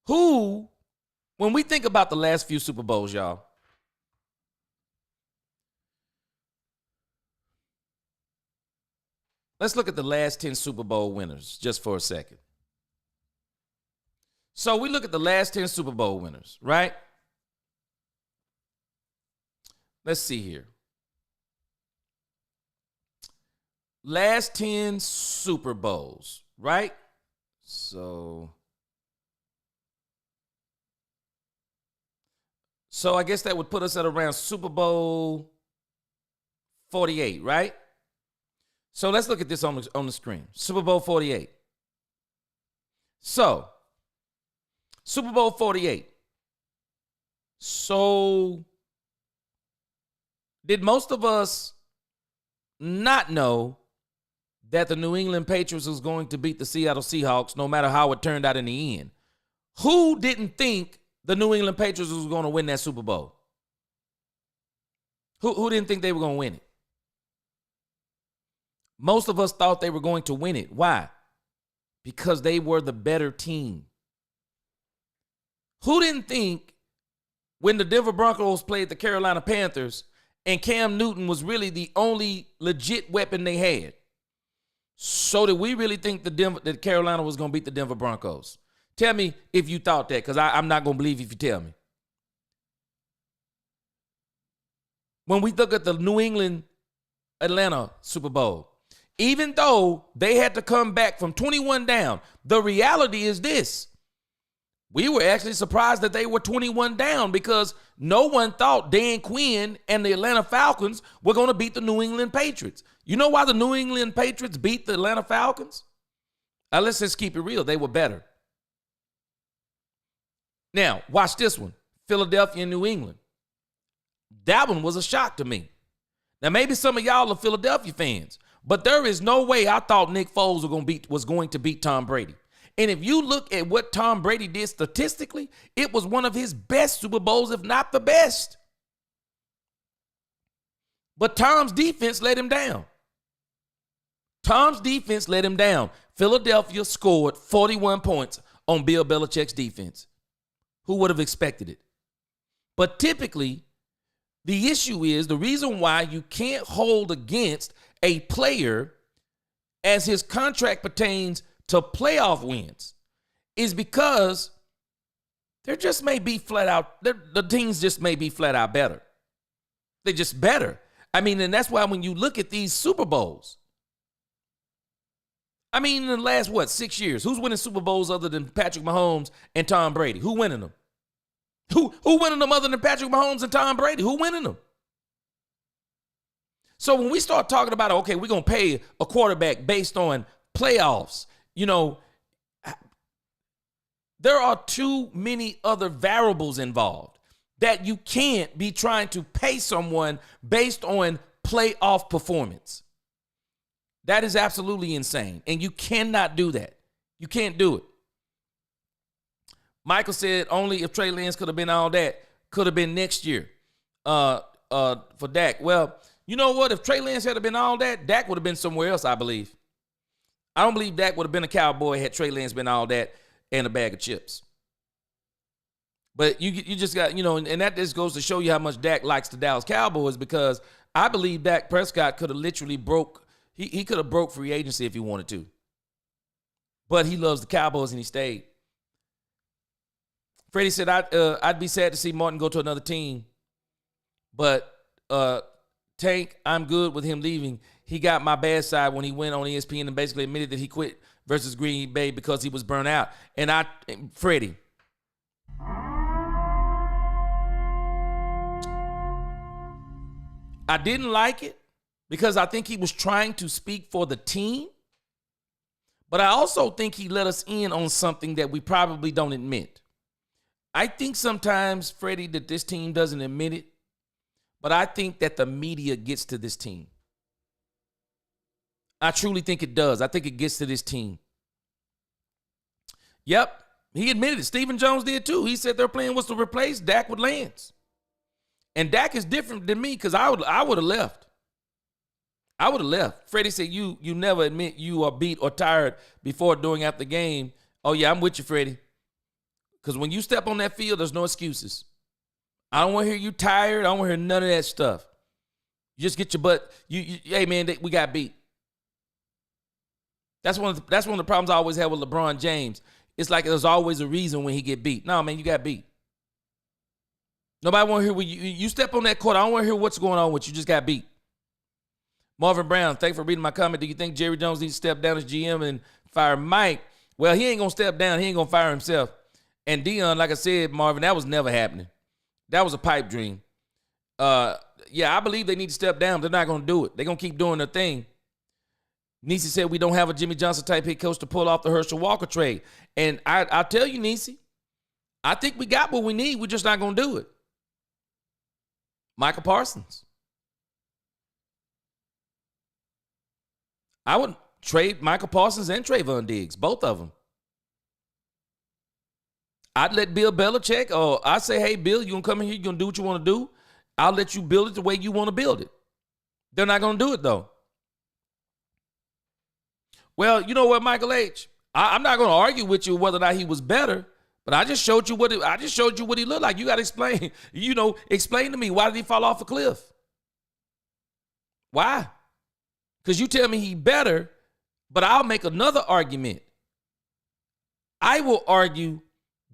Who, when we think about the last few Super Bowls, y'all, let's look at the last 10 Super Bowl winners just for a second. So we look at the last 10 Super Bowl winners, right? Let's see here. Last 10 Super Bowls, right? So I guess that would put us at around Super Bowl 48, right? So let's look at this on the screen. Super Bowl 48. So, Super Bowl 48. So, did most of us not know that the New England Patriots was going to beat the Seattle Seahawks no matter how it turned out in the end? Who didn't think the New England Patriots was going to win that Super Bowl? Who didn't think they were going to win it? Most of us thought they were going to win it. Why? Because they were the better team. Who didn't think when the Denver Broncos played the Carolina Panthers and Cam Newton was really the only legit weapon they had? So did we really think that Carolina was going to beat the Denver Broncos? Tell me if you thought that, because I'm not going to believe if you tell me. When we look at the New England-Atlanta Super Bowl, even though they had to come back from 21 down, the reality is this. We were actually surprised that they were 21 down because no one thought Dan Quinn and the Atlanta Falcons were going to beat the New England Patriots. You know why the New England Patriots beat the Atlanta Falcons? Let's just keep it real. They were better. Now, watch this one. Philadelphia and New England. That one was a shock to me. Now, maybe some of y'all are Philadelphia fans, but there is no way I thought Nick Foles was going to beat Tom Brady. And if you look at what Tom Brady did statistically, it was one of his best Super Bowls, if not the best. But Tom's defense let him down. Philadelphia scored 41 points on Bill Belichick's defense. Who would have expected it? But typically, the issue is the reason why you can't hold against a player as his contract pertains to playoff wins is because there just may be flat out, the teams just may be flat out better. They're just better. I mean, and that's why when you look at these Super Bowls, I mean, in the last, 6 years, who's winning Super Bowls other than Patrick Mahomes and Tom Brady? Who winning them? Who winning them other than Patrick Mahomes and Tom Brady? Who winning them? So when we start talking about, okay, we're going to pay a quarterback based on playoffs, there are too many other variables involved that you can't be trying to pay someone based on playoff performance. That is absolutely insane, and you cannot do that. You can't do it. Michael said only if Trey Lance could have been all that, could have been next year for Dak. Well, you know what? If Trey Lance had been all that, Dak would have been somewhere else, I believe. I don't believe Dak would have been a Cowboy had Trey Lance been all that and a bag of chips. But you just got, and that just goes to show you how much Dak likes the Dallas Cowboys, because I believe Dak Prescott could have literally he could have broke free agency if he wanted to. But he loves the Cowboys and he stayed. Freddie said, I'd be sad to see Martin go to another team. But Tank, I'm good with him leaving. He got my bad side when he went on ESPN and basically admitted that he quit versus Green Bay because he was burnt out. And Freddie, I didn't like it because I think he was trying to speak for the team. But I also think he let us in on something that we probably don't admit. I think sometimes, Freddie, that this team doesn't admit it, but I think that the media gets to this team. I truly think it does. I think it gets to this team. Yep, he admitted it. Stephen Jones did too. He said their plan was to replace Dak with Lance. And Dak is different than me because I would have left. I would have left. Freddie said, you never admit you are beat or tired before, during, after the game. Oh, yeah, I'm with you, Freddie. Because when you step on that field, there's no excuses. I don't want to hear you tired. I don't want to hear none of that stuff. You just get your butt. Hey, man, we got beat. That's one of the problems I always had with LeBron James. It's like there's always a reason when he get beat. No, man, you got beat. Nobody want to hear when you step on that court. I don't want to hear what's going on with you. You just got beat. Marvin Brown, thanks for reading my comment. Do you think Jerry Jones needs to step down as GM and fire Mike? Well, he ain't going to step down. He ain't going to fire himself. And Dion, like I said, Marvin, that was never happening. That was a pipe dream. Yeah, I believe they need to step down. They're not going to do it. They're going to keep doing their thing. Nisi said we don't have a Jimmy Johnson type head coach to pull off the Herschel Walker trade. And I'll tell you, Nisi, I think we got what we need. We're just not going to do it. Michael Parsons. I would trade Michael Parsons and Trayvon Diggs, both of them. I'd let Bill Belichick, or I'd say, hey, Bill, you're going to come in here, you're going to do what you want to do. I'll let you build it the way you want to build it. They're not going to do it, though. Well, you know what, Michael H., I'm not going to argue with you whether or not he was better, but I just showed you what he looked like. You got to explain, explain to me, why did he fall off a cliff? Why? Because you tell me he better, but I'll make another argument. I will argue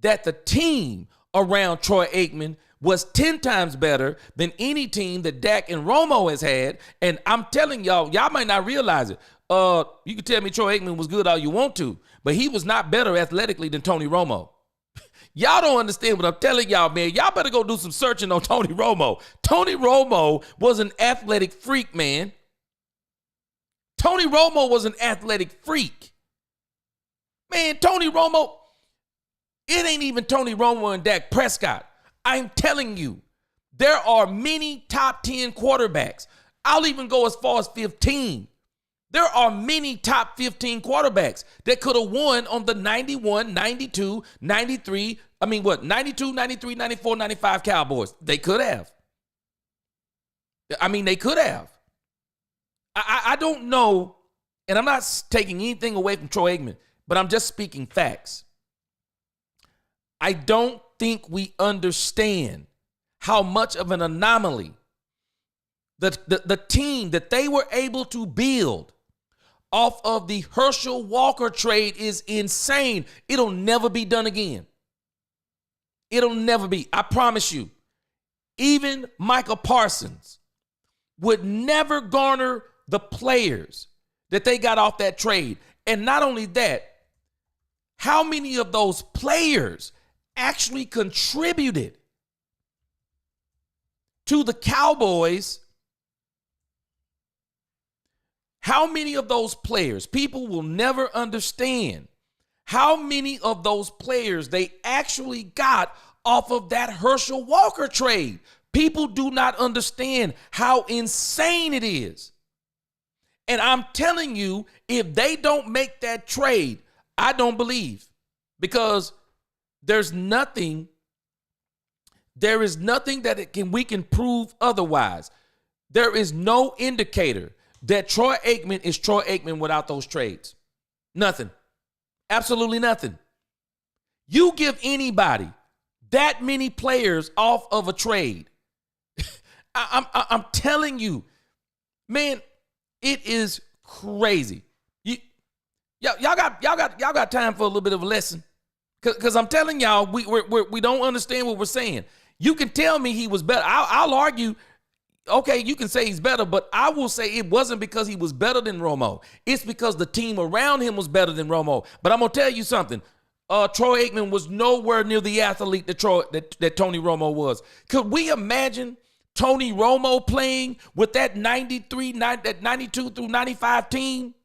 that the team around Troy Aikman was 10 times better than any team that Dak and Romo has had. And I'm telling y'all might not realize it. You can tell me Troy Aikman was good all you want to, but he was not better athletically than Tony Romo. Y'all don't understand what I'm telling y'all, man. Y'all better go do some searching on Tony Romo. Tony Romo was an athletic freak, man. Tony Romo was an athletic freak. Man, Tony Romo, it ain't even Tony Romo and Dak Prescott. I'm telling you, there are many top 10 quarterbacks. I'll even go as far as 15. There are many top 15 quarterbacks that could have won on the 91, 92, 93, 92, 93, 94, 95 Cowboys. They could have. They could have. I don't know, and I'm not taking anything away from Troy Aikman, but I'm just speaking facts. I don't think we understand how much of an anomaly the team that they were able to build off of the Herschel Walker trade is insane. It'll never be done again. It'll never be. I promise you. Even Michael Parsons would never garner the players that they got off that trade. And not only that, how many of those players actually contributed to the Cowboys? How many of those players, people will never understand how many of those players they actually got off of that Herschel Walker trade. People do not understand how insane it is. And I'm telling you, if they don't make that trade, I don't believe, because there is nothing that we can prove otherwise. There is no indicator that Troy Aikman is Troy Aikman without those trades. Nothing. Absolutely nothing. You give anybody that many players off of a trade, I'm telling you, man, it is crazy. Y'all got time for a little bit of a lesson, because I'm telling y'all, we don't understand what we're saying. You can tell me he was better. I'll argue. Okay, you can say he's better, but I will say it wasn't because he was better than Romo. It's because the team around him was better than Romo. But I'm gonna tell you something. Troy Aikman was nowhere near the athlete that Tony Romo was. Could we imagine Tony Romo playing with that 92 through 95 team?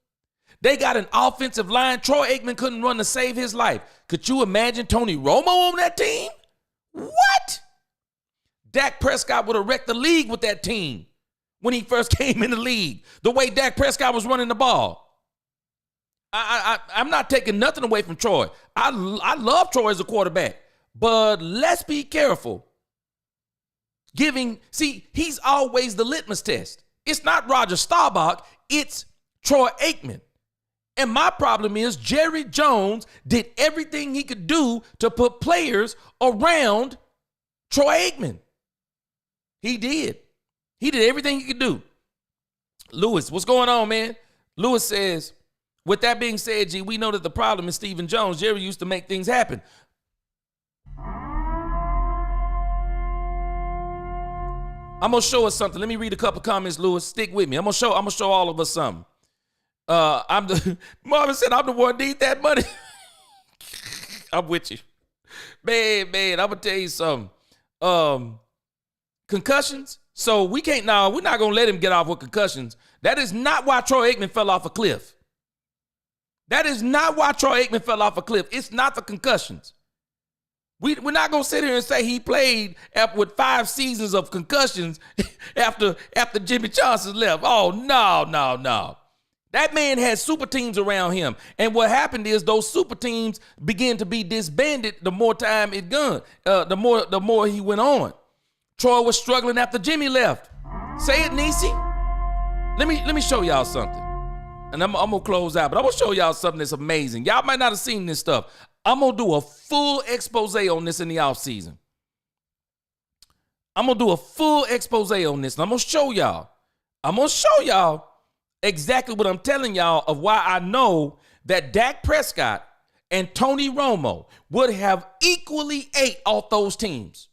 They got an offensive line Troy Aikman couldn't run to save his life. Could you imagine Tony Romo on that team? What? Dak Prescott would have wrecked the league with that team when he first came in the league. The way Dak Prescott was running the ball. I'm not taking nothing away from Troy. I love Troy as a quarterback, but let's be careful. He's always the litmus test. It's not Roger Staubach, it's Troy Aikman. And my problem is Jerry Jones did everything he could do to put players around Troy Aikman. He did. He did everything he could do. Lewis, what's going on, man? Lewis says, with that being said, G, we know that the problem is Stephen Jones. Jerry used to make things happen. I'm going to show us something. Let me read a couple comments, Lewis. Stick with me. I'm going to show all of us something. Marvin said, I'm the one that need that money. I'm with you. Man, I'm going to tell you something. Concussions. So we're not going to let him get off with concussions. That is not why Troy Aikman fell off a cliff. That is not why Troy Aikman fell off a cliff. It's not the concussions. We're not going to sit here and say he played with 5 seasons of concussions after Jimmy Johnson left. Oh, no. That man had super teams around him. And what happened is those super teams began to be disbanded the more time it gone, the more he went on. Troy was struggling after Jimmy left. Say it, Nisi. Let me show y'all something. And I'm going to close out, but I'm going to show y'all something that's amazing. Y'all might not have seen this stuff. I'm going to do a full expose on this in the offseason. I'm going to do a full expose on this, and I'm going to show y'all. I'm going to show y'all exactly what I'm telling y'all of why I know that Dak Prescott and Tony Romo would have equally ate off those teams.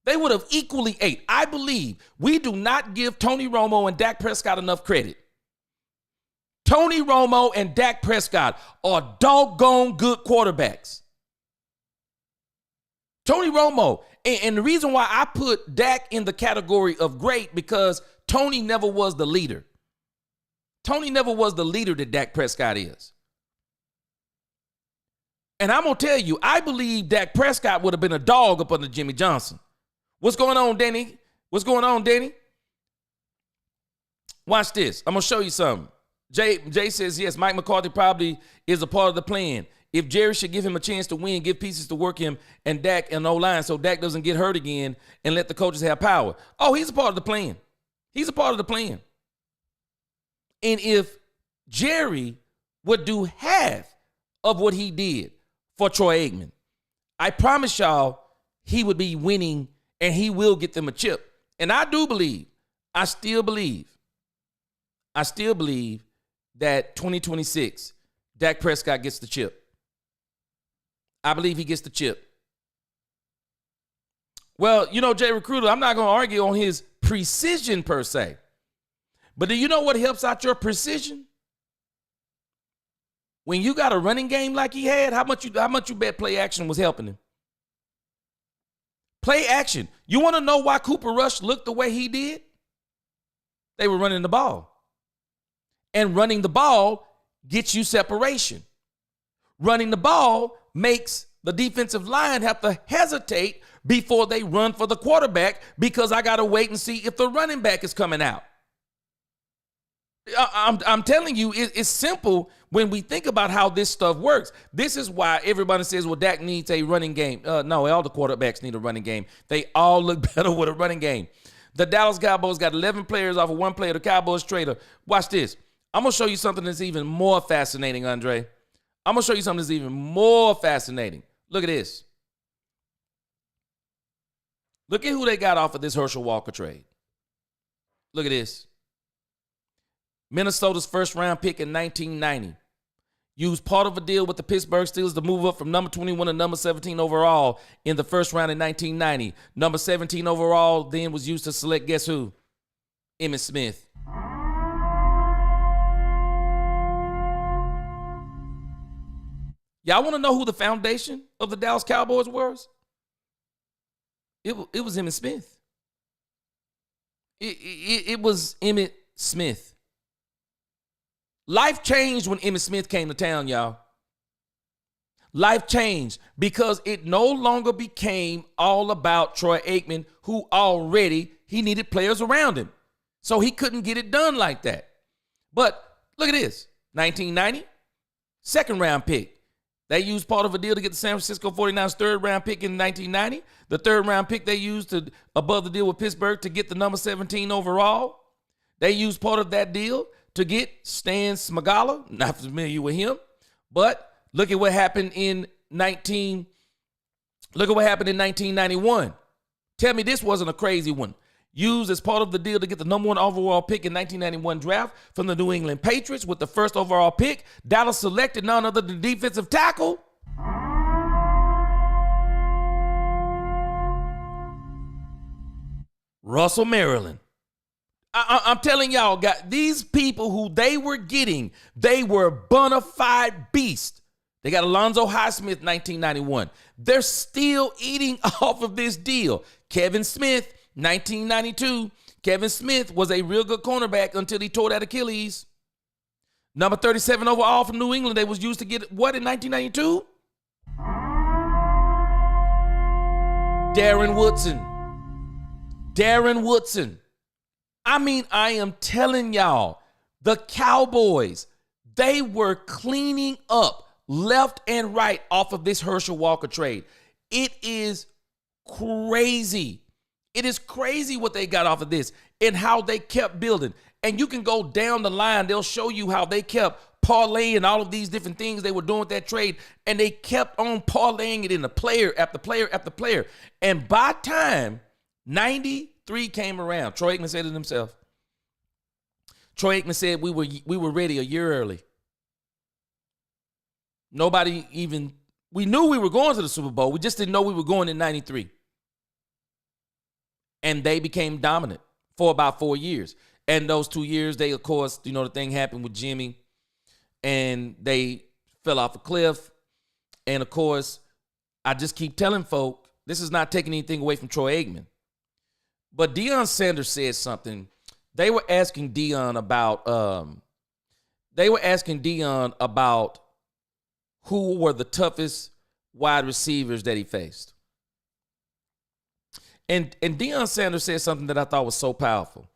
They would have equally ate. I believe we do not give Tony Romo and Dak Prescott enough credit. Tony Romo and Dak Prescott are doggone good quarterbacks. Tony Romo, and the reason why I put Dak in the category of great, because Tony never was the leader. Tony never was the leader that Dak Prescott is. And I'm going to tell you, I believe Dak Prescott would have been a dog up under Jimmy Johnson. What's going on, Danny? What's going on, Danny? Watch this. I'm going to show you something. Jay says, yes, Mike McCarthy probably is a part of the plan. If Jerry should give him a chance to win, give pieces to work him and Dak and O-line so Dak doesn't get hurt again and let the coaches have power. Oh, he's a part of the plan. He's a part of the plan. And if Jerry would do half of what he did for Troy Aikman, I promise y'all he would be winning and he will get them a chip. And I still believe that 2026, Dak Prescott gets the chip. I believe he gets the chip. Well, Jay Recruiter, I'm not going to argue on his precision per se. But do you know what helps out your precision? When you got a running game like he had, how much you bet play action was helping him? Play action. You want to know why Cooper Rush looked the way he did? They were running the ball. And running the ball gets you separation. Running the ball makes the defensive line have to hesitate before they run for the quarterback because I got to wait and see if the running back is coming out. I'm telling you, it's simple when we think about how this stuff works. This is why everybody says, well, Dak needs a running game. No, all the quarterbacks need a running game. They all look better with a running game. The Dallas Cowboys got 11 players off of one player, the Cowboys trader. Watch this. I'm going to show you something that's even more fascinating, Andre. I'm going to show you something that's even more fascinating. Look at this. Look at who they got off of this Herschel Walker trade. Look at this. Minnesota's first-round pick in 1990. Used part of a deal with the Pittsburgh Steelers to move up from number 21 to number 17 overall in the first round in 1990. Number 17 overall then was used to select, guess who? Emmitt Smith. Y'all want to know who the foundation of the Dallas Cowboys was? It was Emmitt Smith. It was Emmitt Smith. Life changed when Emmitt Smith came to town, y'all. Life changed because it no longer became all about Troy Aikman, who already he needed players around him. So he couldn't get it done like that. But look at this. 1990, second round pick. They used part of a deal to get the San Francisco 49ers third round pick in 1990. The third round pick they used to above the deal with Pittsburgh to get the number 17 overall. They used part of that deal to get Stan Smagala. Not familiar with him, but look at what happened in 1991. Tell me this wasn't a crazy one. Used as part of the deal to get the number 1 overall pick in 1991 draft from the New England Patriots with the first overall pick. Dallas selected none other than defensive tackle Russell Maryland. I'm telling y'all, these people who they were getting, they were bona fide beasts. They got Alonzo Highsmith, 1991. They're still eating off of this deal. Kevin Smith, 1992. Kevin Smith was a real good cornerback until he tore that Achilles. Number 37 overall from New England. They was used to get what in 1992? Darren Woodson. I mean, I am telling y'all, the Cowboys, they were cleaning up left and right off of this Herschel Walker trade. It is crazy. It is crazy what they got off of this and how they kept building. And you can go down the line. They'll show you how they kept parlaying all of these different things they were doing with that trade. And they kept on parlaying it into player after player after player. And by time 93 came around, Troy Aikman said it himself. Troy Aikman said we were ready a year early. We knew we were going to the Super Bowl. We just didn't know we were going in 93. And they became dominant for about 4 years. And those 2 years, they, of course, the thing happened with Jimmy. And they fell off a cliff. And, of course, I just keep telling folk, this is not taking anything away from Troy Aikman. But Deion Sanders said something. They were asking Deion about who were the toughest wide receivers that he faced. And Deion Sanders said something that I thought was so powerful.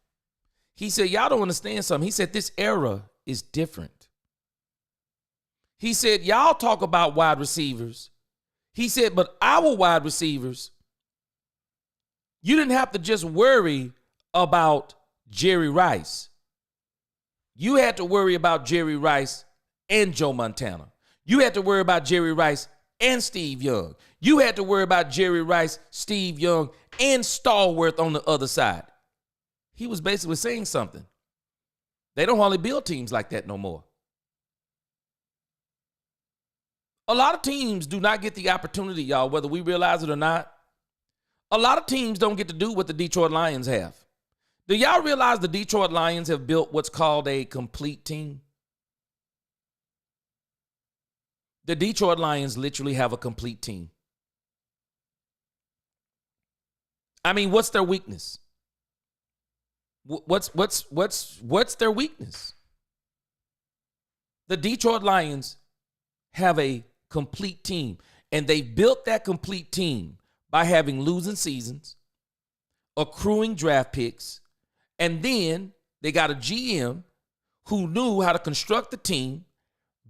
He said, y'all don't understand something. He said, this era is different. He said, y'all talk about wide receivers. He said, but our wide receivers, you didn't have to just worry about Jerry Rice. You had to worry about Jerry Rice and Joe Montana. You had to worry about Jerry Rice and Steve Young. You had to worry about Jerry Rice, Steve Young, and Stallworth on the other side. He was basically saying something. They don't hardly build teams like that no more. A lot of teams do not get the opportunity, y'all, whether we realize it or not. A lot of teams don't get to do what the Detroit Lions have. Do y'all realize the Detroit Lions have built what's called a complete team? The Detroit Lions literally have a complete team. I mean, what's their weakness? What's their weakness? The Detroit Lions have a complete team, and they built that complete team by having losing seasons, accruing draft picks, and then they got a GM who knew how to construct the team,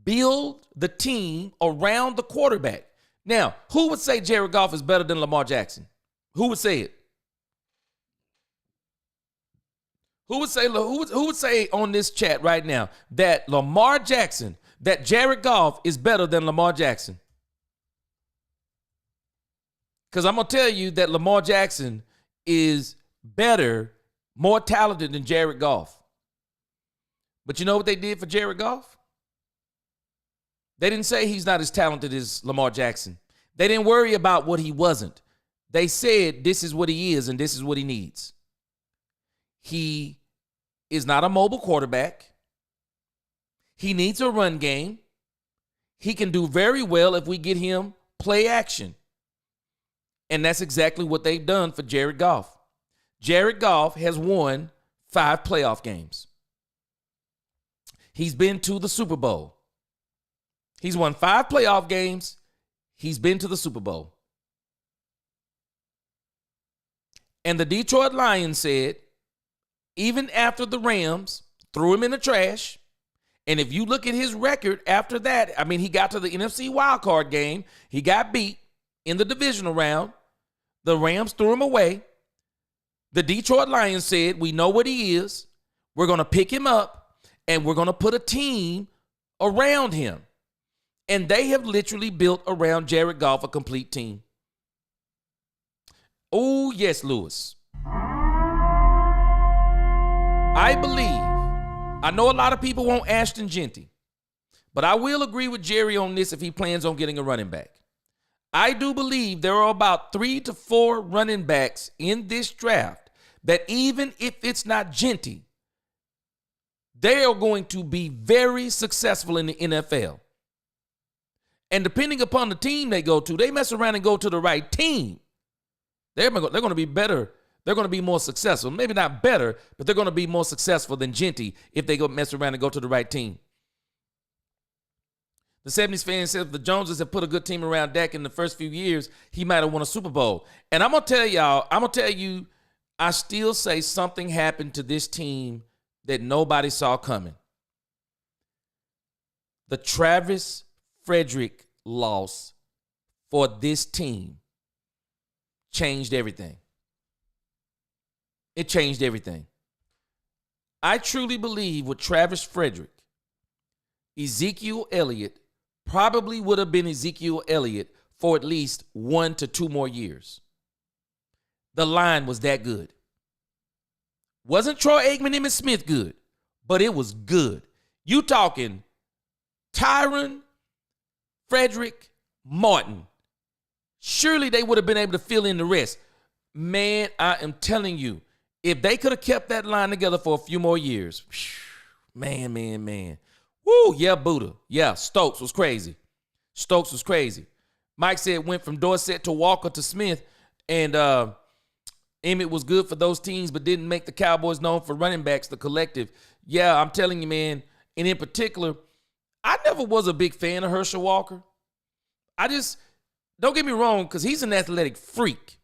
build the team around the quarterback. Now, who would say Jared Goff is better than Lamar Jackson? Who would say it? Who would say on this chat right now that that Jared Goff is better than Lamar Jackson? Because I'm going to tell you that Lamar Jackson is better, more talented than Jared Goff. But you know what they did for Jared Goff? They didn't say he's not as talented as Lamar Jackson. They didn't worry about what he wasn't. They said this is what he is and this is what he needs. He is not a mobile quarterback. He needs a run game. He can do very well if we get him play action. And that's exactly what they've done for Jared Goff. Jared Goff has won 5 playoff games. He's been to the Super Bowl. He's won 5 playoff games. He's been to the Super Bowl. And the Detroit Lions said, even after the Rams threw him in the trash, and if you look at his record after that, I mean, he got to the NFC wildcard game. He got beat in the divisional round. The Rams threw him away. The Detroit Lions said, we know what he is. We're going to pick him up, and we're going to put a team around him. And they have literally built around Jared Goff a complete team. Oh, yes, Lewis. I know a lot of people want Ashton Genty, but I will agree with Jerry on this if he plans on getting a running back. I do believe there are about 3 to 4 running backs in this draft that even if it's not Genty, they are going to be very successful in the NFL. And depending upon the team they go to, they mess around and go to the right team. They're going to be better. They're going to be more successful. Maybe not better, but they're going to be more successful than Genty if they go mess around and go to the right team. The 70s fan says the Joneses have put a good team around Dak in the first few years, he might have won a Super Bowl. And I'm going to tell you, I still say something happened to this team that nobody saw coming. The Travis Frederick loss for this team changed everything. It changed everything. I truly believe with Travis Frederick, Ezekiel Elliott probably would have been Ezekiel Elliott for at least 1 to 2 more years. The line was that good. Wasn't Troy Aikman, Emmitt Smith good, but it was good. You talking Tyron, Frederick, Martin. Surely they would have been able to fill in the rest. Man, I am telling you, if they could have kept that line together for a few more years, man. Woo, yeah, Buddha. Yeah, Stokes was crazy. Mike said went from Dorsett to Walker to Smith, and Emmett was good for those teams, but didn't make the Cowboys known for running backs, the collective. Yeah, I'm telling you, man, and in particular, I never was a big fan of Herschel Walker. Don't get me wrong, because he's an athletic freak.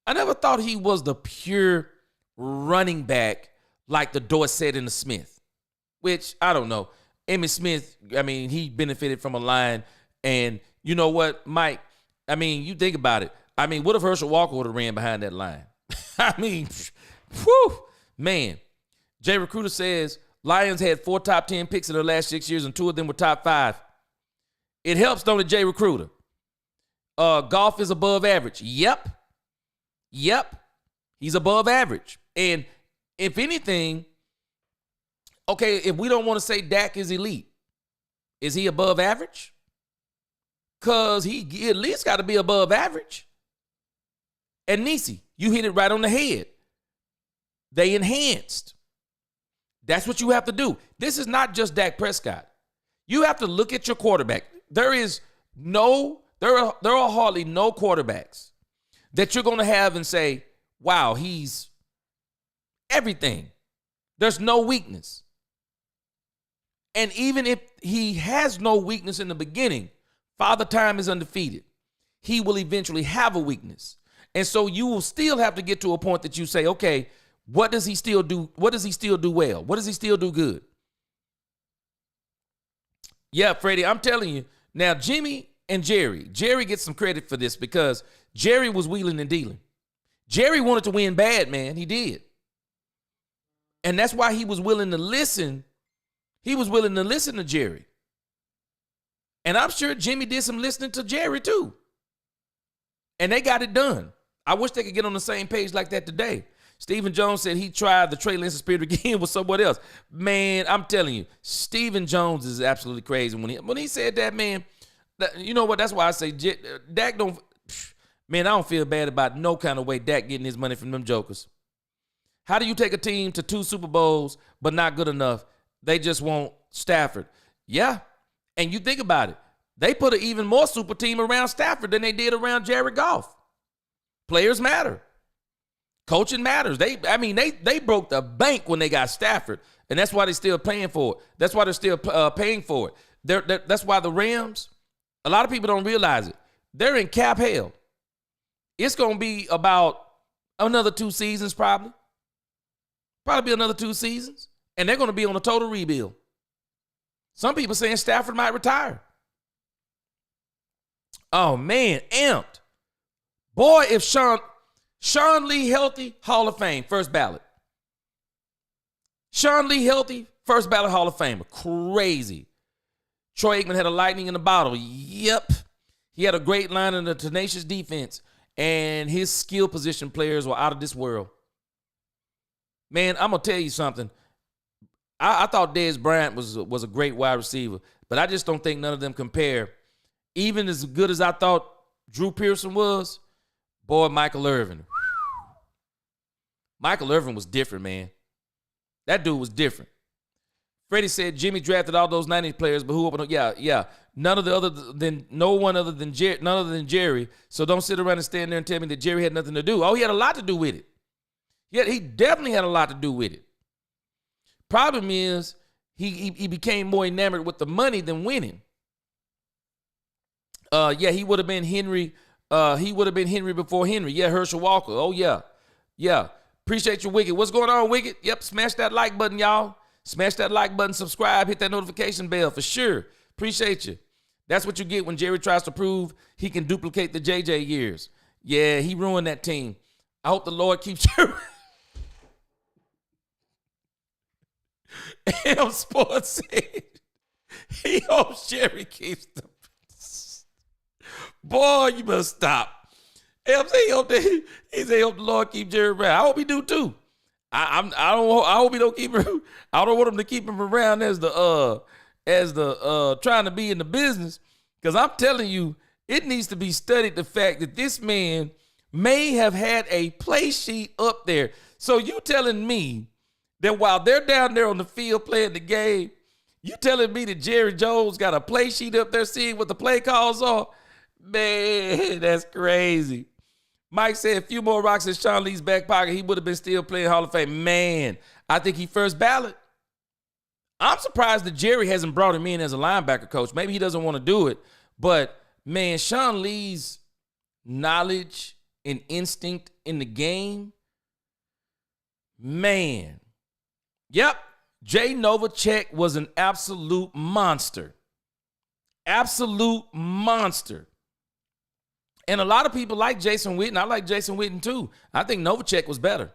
I never thought he was the pure running back like the Dorsett and the Smith, which I don't know. Emmitt Smith, I mean, he benefited from a line. And you know what, Mike? I mean, you think about it. I mean, what if Herschel Walker would have ran behind that line? I mean, whew, man. Jay Recruiter says Lions had 4 top 10 picks in their last 6 years, and 2 of them were top 5. It helps, don't it, Jay Recruiter? Goff is above average. Yep. He's above average. And if anything, okay, if we don't want to say Dak is elite, is he above average? Because he at least got to be above average. And Nisi, you hit it right on the head. They enhanced. That's what you have to do. This is not just Dak Prescott. You have to look at your quarterback. There are hardly no quarterbacks that you're going to have and say, wow, he's everything. There's no weakness. And even if he has no weakness in the beginning, Father Time is undefeated. He will eventually have a weakness. And so you will still have to get to a point that you say, okay, what does he still do? What does he still do well? What does he still do good? Yeah, Freddie, I'm telling you. Now, Jimmy and Jerry gets some credit for this because Jerry was wheeling and dealing. Jerry wanted to win bad, man. He did. And that's why he was willing to listen. He was willing to listen to Jerry. And I'm sure Jimmy did some listening to Jerry too. And they got it done. I wish they could get on the same page like that today. Stephen Jones said he tried the Trey Lance spirit again with someone else. Man, I'm telling you, Stephen Jones is absolutely crazy. When he said that, man, you know what? That's why I say Dak don't. Man, I don't feel bad about no kind of way Dak getting his money from them jokers. How do you take a team to 2 Super Bowls but not good enough? They just want Stafford. Yeah, and you think about it. They put an even more super team around Stafford than they did around Jared Goff. Players matter. Coaching matters. They broke the bank when they got Stafford, and that's why they're still paying for it. That's why they're still paying for it. That's why the Rams, a lot of people don't realize it. They're in cap hell. It's going to be about another 2 seasons probably. Probably be another 2 seasons, and they're going to be on a total rebuild. Some people saying Stafford might retire. Oh, man, amped. Boy, if Sean Lee healthy, Hall of Fame, first ballot. Sean Lee healthy, first ballot Hall of Famer. Crazy. Troy Aikman had a lightning in the bottle. Yep. He had a great line in a tenacious defense, and his skill position players were out of this world. Man, I'm going to tell you something. I thought Dez Bryant was a great wide receiver, but I just don't think none of them compare. Even as good as I thought Drew Pearson was, boy, Michael Irvin. Michael Irvin was different, man. That dude was different. Freddie said Jimmy drafted all those 90s players, but who opened up? Yeah. No one other than Jerry. So don't sit around and stand there and tell me that Jerry had nothing to do. Oh, he had a lot to do with it. Yeah, he definitely had a lot to do with it. Problem is, he became more enamored with the money than winning. He would have been Henry. He would have been Henry before Henry. Yeah, Herschel Walker. Oh, yeah. Appreciate you, Wicked. What's going on, Wicked? Yep, smash that like button, y'all. Smash that like button, subscribe, hit that notification bell for sure. Appreciate you. That's what you get when Jerry tries to prove he can duplicate the JJ years. Yeah, he ruined that team. I hope the Lord keeps Jerry. M Sports said he hopes Jerry keeps them. Boy, you must stop. M said he hope the Lord keep Jerry around. I hope he do too. I hope he don't keep him. I don't want him to keep him around as the trying to be in the business. Because I'm telling you, it needs to be studied the fact that this man may have had a play sheet up there. So you telling me that while they're down there on the field playing the game, you telling me that Jerry Jones got a play sheet up there seeing what the play calls are? Man, that's crazy. Mike said a few more rocks in Sean Lee's back pocket, he would have been still playing Hall of Fame. Man, I think he first ballot. I'm surprised that Jerry hasn't brought him in as a linebacker coach. Maybe he doesn't want to do it. But, man, Sean Lee's knowledge and instinct in the game, man. Yep, Jay Novacek was an absolute monster. Absolute monster. And a lot of people like Jason Witten. I like Jason Witten too. I think Novacek was better.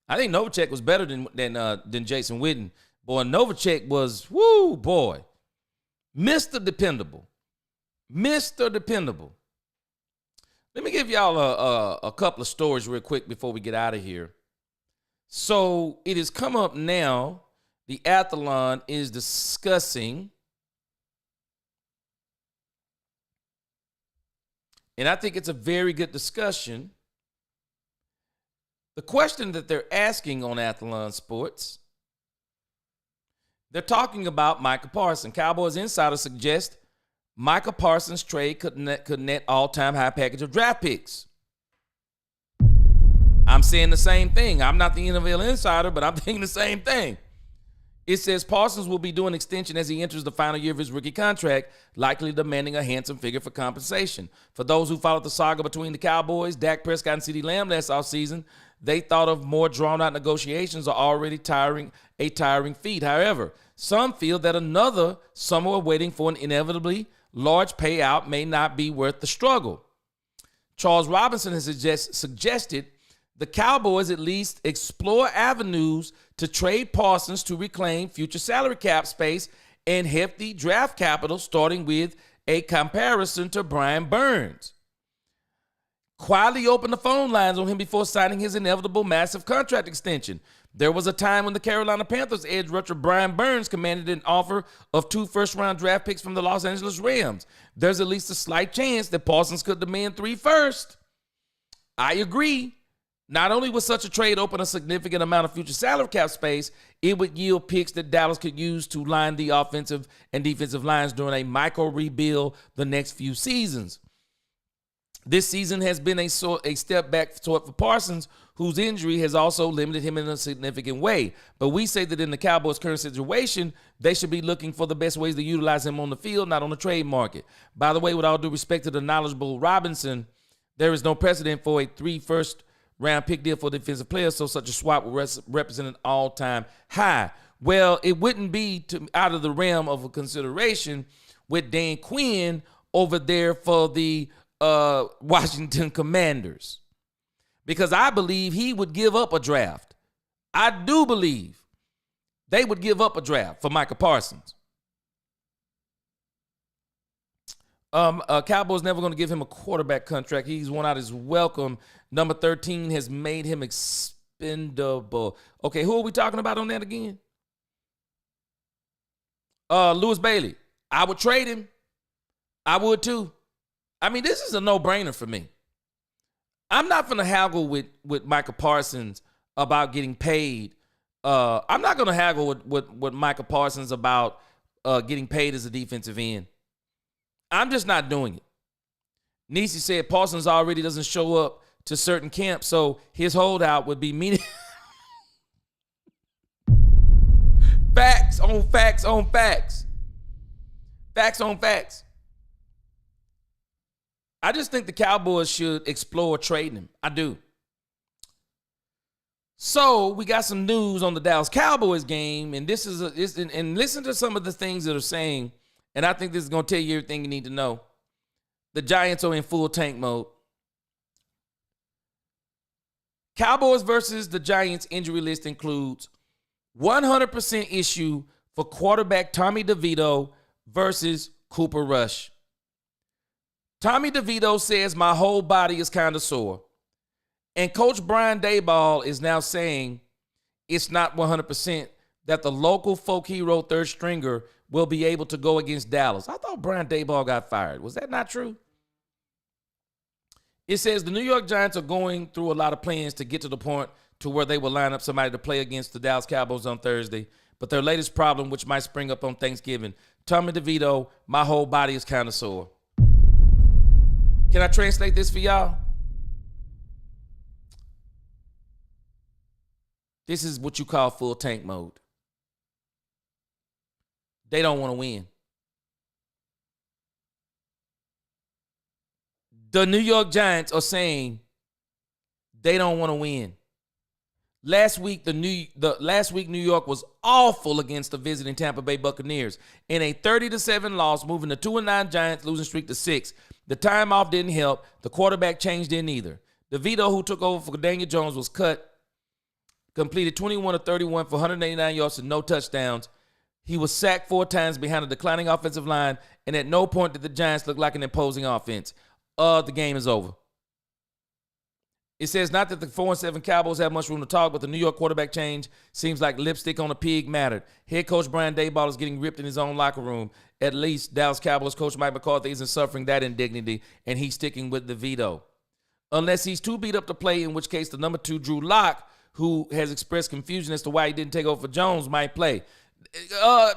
I think Novacek was better than Jason Witten. Boy, Novacek was, boy, Mr. Dependable. Mr. Dependable. Let me give y'all a couple of stories real quick before we get out of here. So it has come up now. The Athlon is discussing, and I think it's a very good discussion. The question that they're asking on Athlon Sports, they're talking about Micah Parsons. Cowboys Insider suggests Micah Parsons' trade could net all-time high package of draft picks. I'm saying the same thing. I'm not the NFL Insider, but I'm thinking the same thing. It says Parsons will be doing extension as he enters the final year of his rookie contract, likely demanding a handsome figure for compensation. For those who followed the saga between the Cowboys, Dak Prescott, and CeeDee Lamb last offseason, they thought of more drawn-out negotiations are already tiring feat. However, some feel that another summer waiting for an inevitably large payout may not be worth the struggle. Charles Robinson has suggested the Cowboys at least explore avenues to trade Parsons to reclaim future salary cap space and hefty draft capital, starting with a comparison to Brian Burns. Quietly opened the phone lines on him before signing his inevitable massive contract extension. There was a time when the Carolina Panthers edge rusher Brian Burns commanded an offer of 2 first-round draft picks from the Los Angeles Rams. There's at least a slight chance that Parsons could demand 3 firsts. I agree. Not only would such a trade open a significant amount of future salary cap space, it would yield picks that Dallas could use to line the offensive and defensive lines during a micro-rebuild the next few seasons. This season has been a step back for Parsons, whose injury has also limited him in a significant way. But we say that in the Cowboys' current situation, they should be looking for the best ways to utilize him on the field, not on the trade market. By the way, with all due respect to the knowledgeable Robinson, there is no precedent for a 3 first-round pick deal for defensive players, so such a swap would represent an all-time high. Well, it wouldn't be out of the realm of a consideration with Dan Quinn over there for the Washington Commanders, because I believe he would give up a draft. I do believe they would give up a draft for Micah Parsons. Cowboys never going to give him a quarterback contract. He's won out his welcome. Number 13 has made him expendable. Okay, who are we talking about on that again? Lewis Bailey. I would trade him. I would too. I mean, this is a no-brainer for me. I'm not going to haggle with Micah Parsons about getting paid. I'm not going to haggle with Micah Parsons about getting paid as a defensive end. I'm just not doing it. Nisi said Parsons already doesn't show up to certain camps, so his holdout would be meaning. Facts on facts on facts. Facts on facts. I just think the Cowboys should explore trading him. I do. So we got some news on the Dallas Cowboys game, and this is and listen to some of the things that are saying, and I think this is going to tell you everything you need to know. The Giants are in full tank mode. Cowboys versus the Giants injury list includes 100% issue for quarterback Tommy DeVito versus Cooper Rush. Tommy DeVito says my whole body is kind of sore. And Coach Brian Daboll is now saying it's not 100% that the local folk hero third stringer will be able to go against Dallas. I thought Brian Daboll got fired. Was that not true? It says the New York Giants are going through a lot of plans to get to the point to where they will line up somebody to play against the Dallas Cowboys on Thursday. But their latest problem, which might spring up on Thanksgiving, Tommy DeVito, my whole body is kind of sore. Can I translate this for y'all? This is what you call full tank mode. They don't want to win. The New York Giants are saying they don't want to win. Last week, New York was awful against the visiting Tampa Bay Buccaneers in a 30-7 loss, moving the 2-9 Giants losing streak to 6. The time off didn't help. The quarterback change didn't either. DeVito, who took over for Daniel Jones, was cut, completed 21 of 31 for 189 yards and no touchdowns. He was sacked 4 times behind a declining offensive line, and at no point did the Giants look like an imposing offense. The game is over. It says not that the 4-7 Cowboys have much room to talk, but the New York quarterback change seems like lipstick on a pig mattered. Head coach Brian Daboll is getting ripped in his own locker room. At least Dallas Cowboys coach Mike McCarthy isn't suffering that indignity, and he's sticking with the veto. Unless he's too beat up to play, in which case the number 2 Drew Lock, who has expressed confusion as to why he didn't take over for Jones, might play. I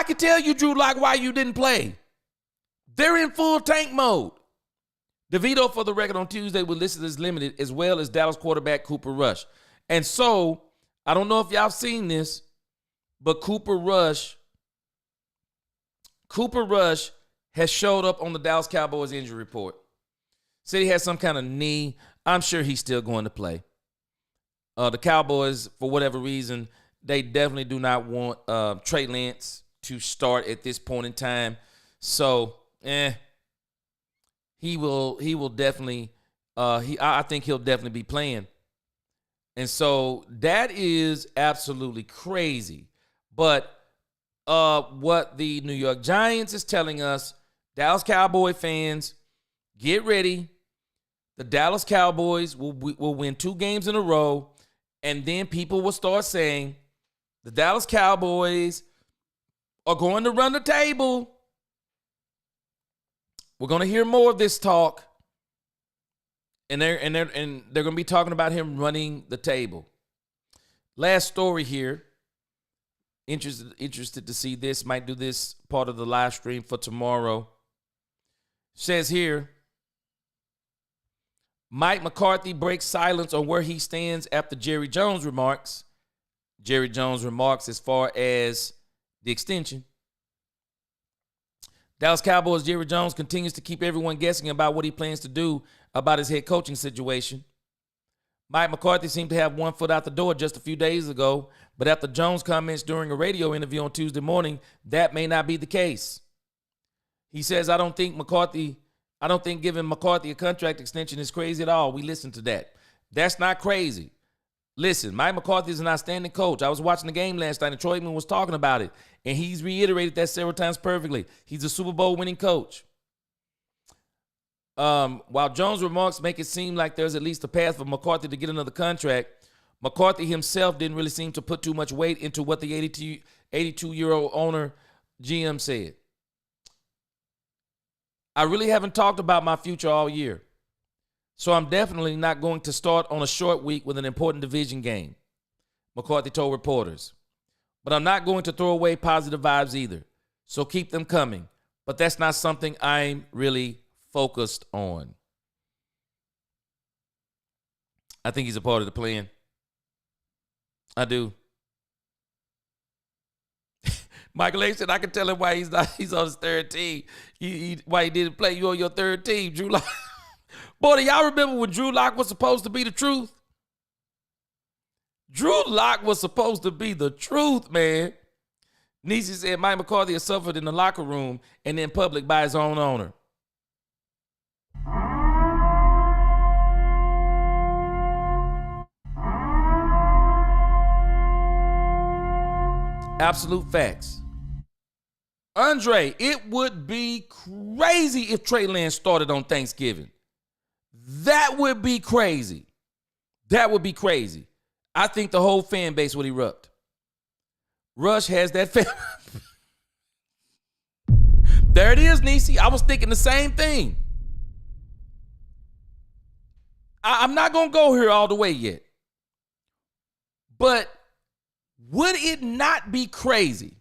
could tell you, Drew Lock, why you didn't play. They're in full tank mode. The veto, for the record, on Tuesday was listed as limited, as well as Dallas quarterback Cooper Rush. And so, I don't know if y'all seen this, but Cooper Rush has showed up on the Dallas Cowboys injury report. Said he had some kind of knee. I'm sure he's still going to play. The Cowboys, for whatever reason, they definitely do not want Trey Lance to start at this point in time. So, he will definitely I think he'll definitely be playing. And so that is absolutely crazy. But what the New York Giants is telling us, Dallas Cowboy fans, get ready. The Dallas Cowboys will win 2 games in a row, and then people will start saying the Dallas Cowboys are going to run the table. We're going to hear more of this talk, and they're going to be talking about him running the table. Last story here. Interested to see this. Might do this part of the live stream for tomorrow. Says here, Mike McCarthy breaks silence on where he stands after Jerry Jones remarks. Jerry Jones remarks as far as the extension. Dallas Cowboys Jerry Jones continues to keep everyone guessing about what he plans to do about his head coaching situation. Mike McCarthy seemed to have one foot out the door just a few days ago, but after Jones' comments during a radio interview on Tuesday morning, that may not be the case. He says, I don't think giving McCarthy a contract extension is crazy at all. We listened to that. That's not crazy. Listen, Mike McCarthy is an outstanding coach. I was watching the game last night, and Troy Aikman was talking about it, and he's reiterated that several times perfectly. He's a Super Bowl winning coach. While Jones' remarks make it seem like there's at least a path for McCarthy to get another contract, McCarthy himself didn't really seem to put too much weight into what the 82-year-old owner GM said. I really haven't talked about my future all year, so I'm definitely not going to start on a short week with an important division game, McCarthy told reporters. But I'm not going to throw away positive vibes either, so keep them coming. But that's not something I'm really focused on. I think he's a part of the plan. I do. Michael A. said, I can tell him why he's on his third team. Why he didn't play you on your third team, Drew Lock. Boy, do y'all remember when Drew Lock was supposed to be the truth? Drew Lock was supposed to be the truth, man. Niecy said Mike McCarthy has suffered in the locker room and in public by his own owner. Absolute facts. Andre, it would be crazy if Trey Lance started on Thanksgiving. That would be crazy. That would be crazy. I think the whole fan base would erupt. Rush has that fan. There it is, Niecy. I was thinking the same thing. I'm not going to go here all the way yet. But would it not be crazy?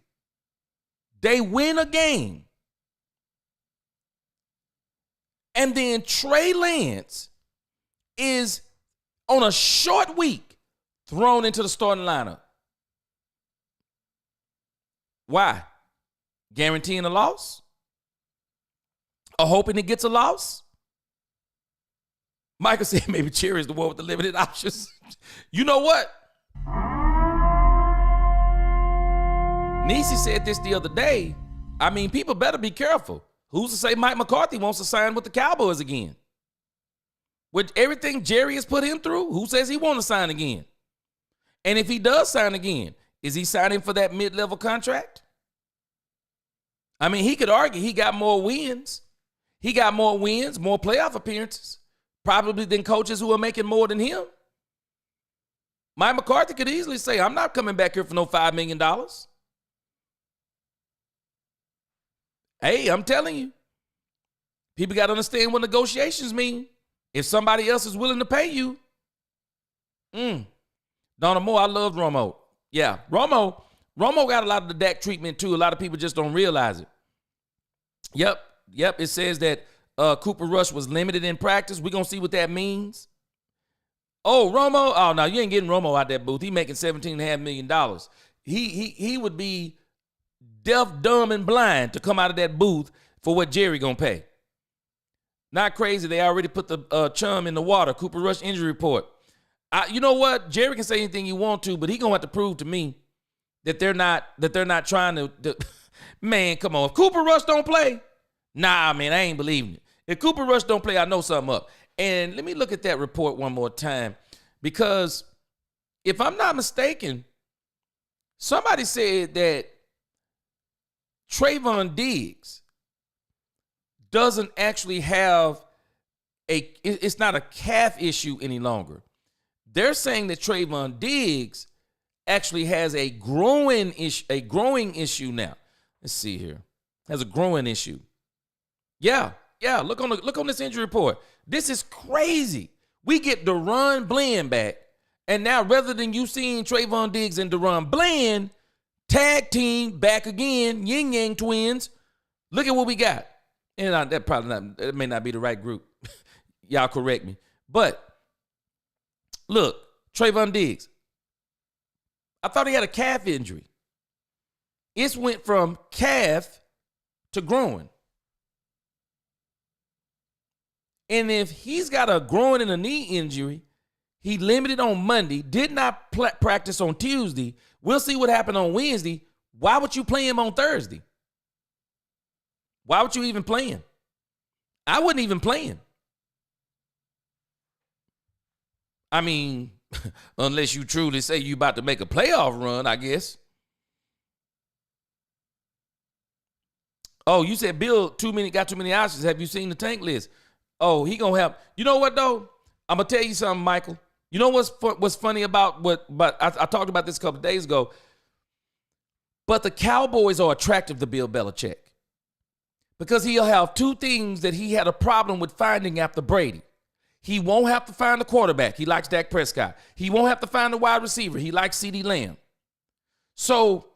They win a game, and then Trey Lance is on a short week thrown into the starting lineup. Why? Guaranteeing a loss? Or hoping it gets a loss? Michael said maybe Cherry is the one with the limited options. You know what? Niecy said this the other day. I mean, people better be careful. Who's to say Mike McCarthy wants to sign with the Cowboys again? With everything Jerry has put him through, who says he wants to sign again? And if he does sign again, is he signing for that mid-level contract? I mean, he could argue he got more wins. He got more wins, more playoff appearances. probably than coaches who are making more than him. Mike McCarthy could easily say, I'm not coming back here for no $5 million. Hey, I'm telling you, people got to understand what negotiations mean. If somebody else is willing to pay you. Donna Moore, I love Romo. Yeah, Romo got a lot of the Dak treatment too. A lot of people just don't realize it. Yep. It says that Cooper Rush was limited in practice. We're going to see what that means. Oh, Romo. Oh, no, you ain't getting Romo out that booth. He making $17.5 million. He would be deaf, dumb, and blind to come out of that booth for what Jerry going to pay. Not crazy. They already put the chum in the water. Cooper Rush injury report. You know what? Jerry can say anything he want to, but he going to have to prove to me that they're not trying to man, come on. If Cooper Rush don't play, nah, man, I ain't believing it. If Cooper Rush don't play, I know something up. And let me look at that report one more time, because if I'm not mistaken, somebody said that Trayvon Diggs doesn't actually have it's not a calf issue any longer. They're saying that Trayvon Diggs actually has a growing issue now. Let's see here. Has a growing issue. Yeah. Look on this injury report. This is crazy. We get Deron Bland back, and now rather than you seeing Trayvon Diggs and Deron Bland tag team back again, Yin Yang twins, look at what we got. And that may not be the right group. Y'all correct me. But look, Trayvon Diggs. I thought he had a calf injury. It went from calf to growing. And if he's got a groin and a knee injury, he limited on Monday, did not practice on Tuesday. We'll see what happened on Wednesday. Why would you play him on Thursday? Why would you even play him? I wouldn't even play him. I mean, unless you truly say you about to make a playoff run, I guess. Oh, you said Bill got too many options. Have you seen the tank list? Oh, he gonna have. You know what though? I'm gonna tell you something, Michael. You know what's funny about But I talked about this a couple of days ago. But the Cowboys are attractive to Bill Belichick because he'll have two things that he had a problem with finding after Brady. He won't have to find a quarterback. He likes Dak Prescott. He won't have to find a wide receiver. He likes CeeDee Lamb. So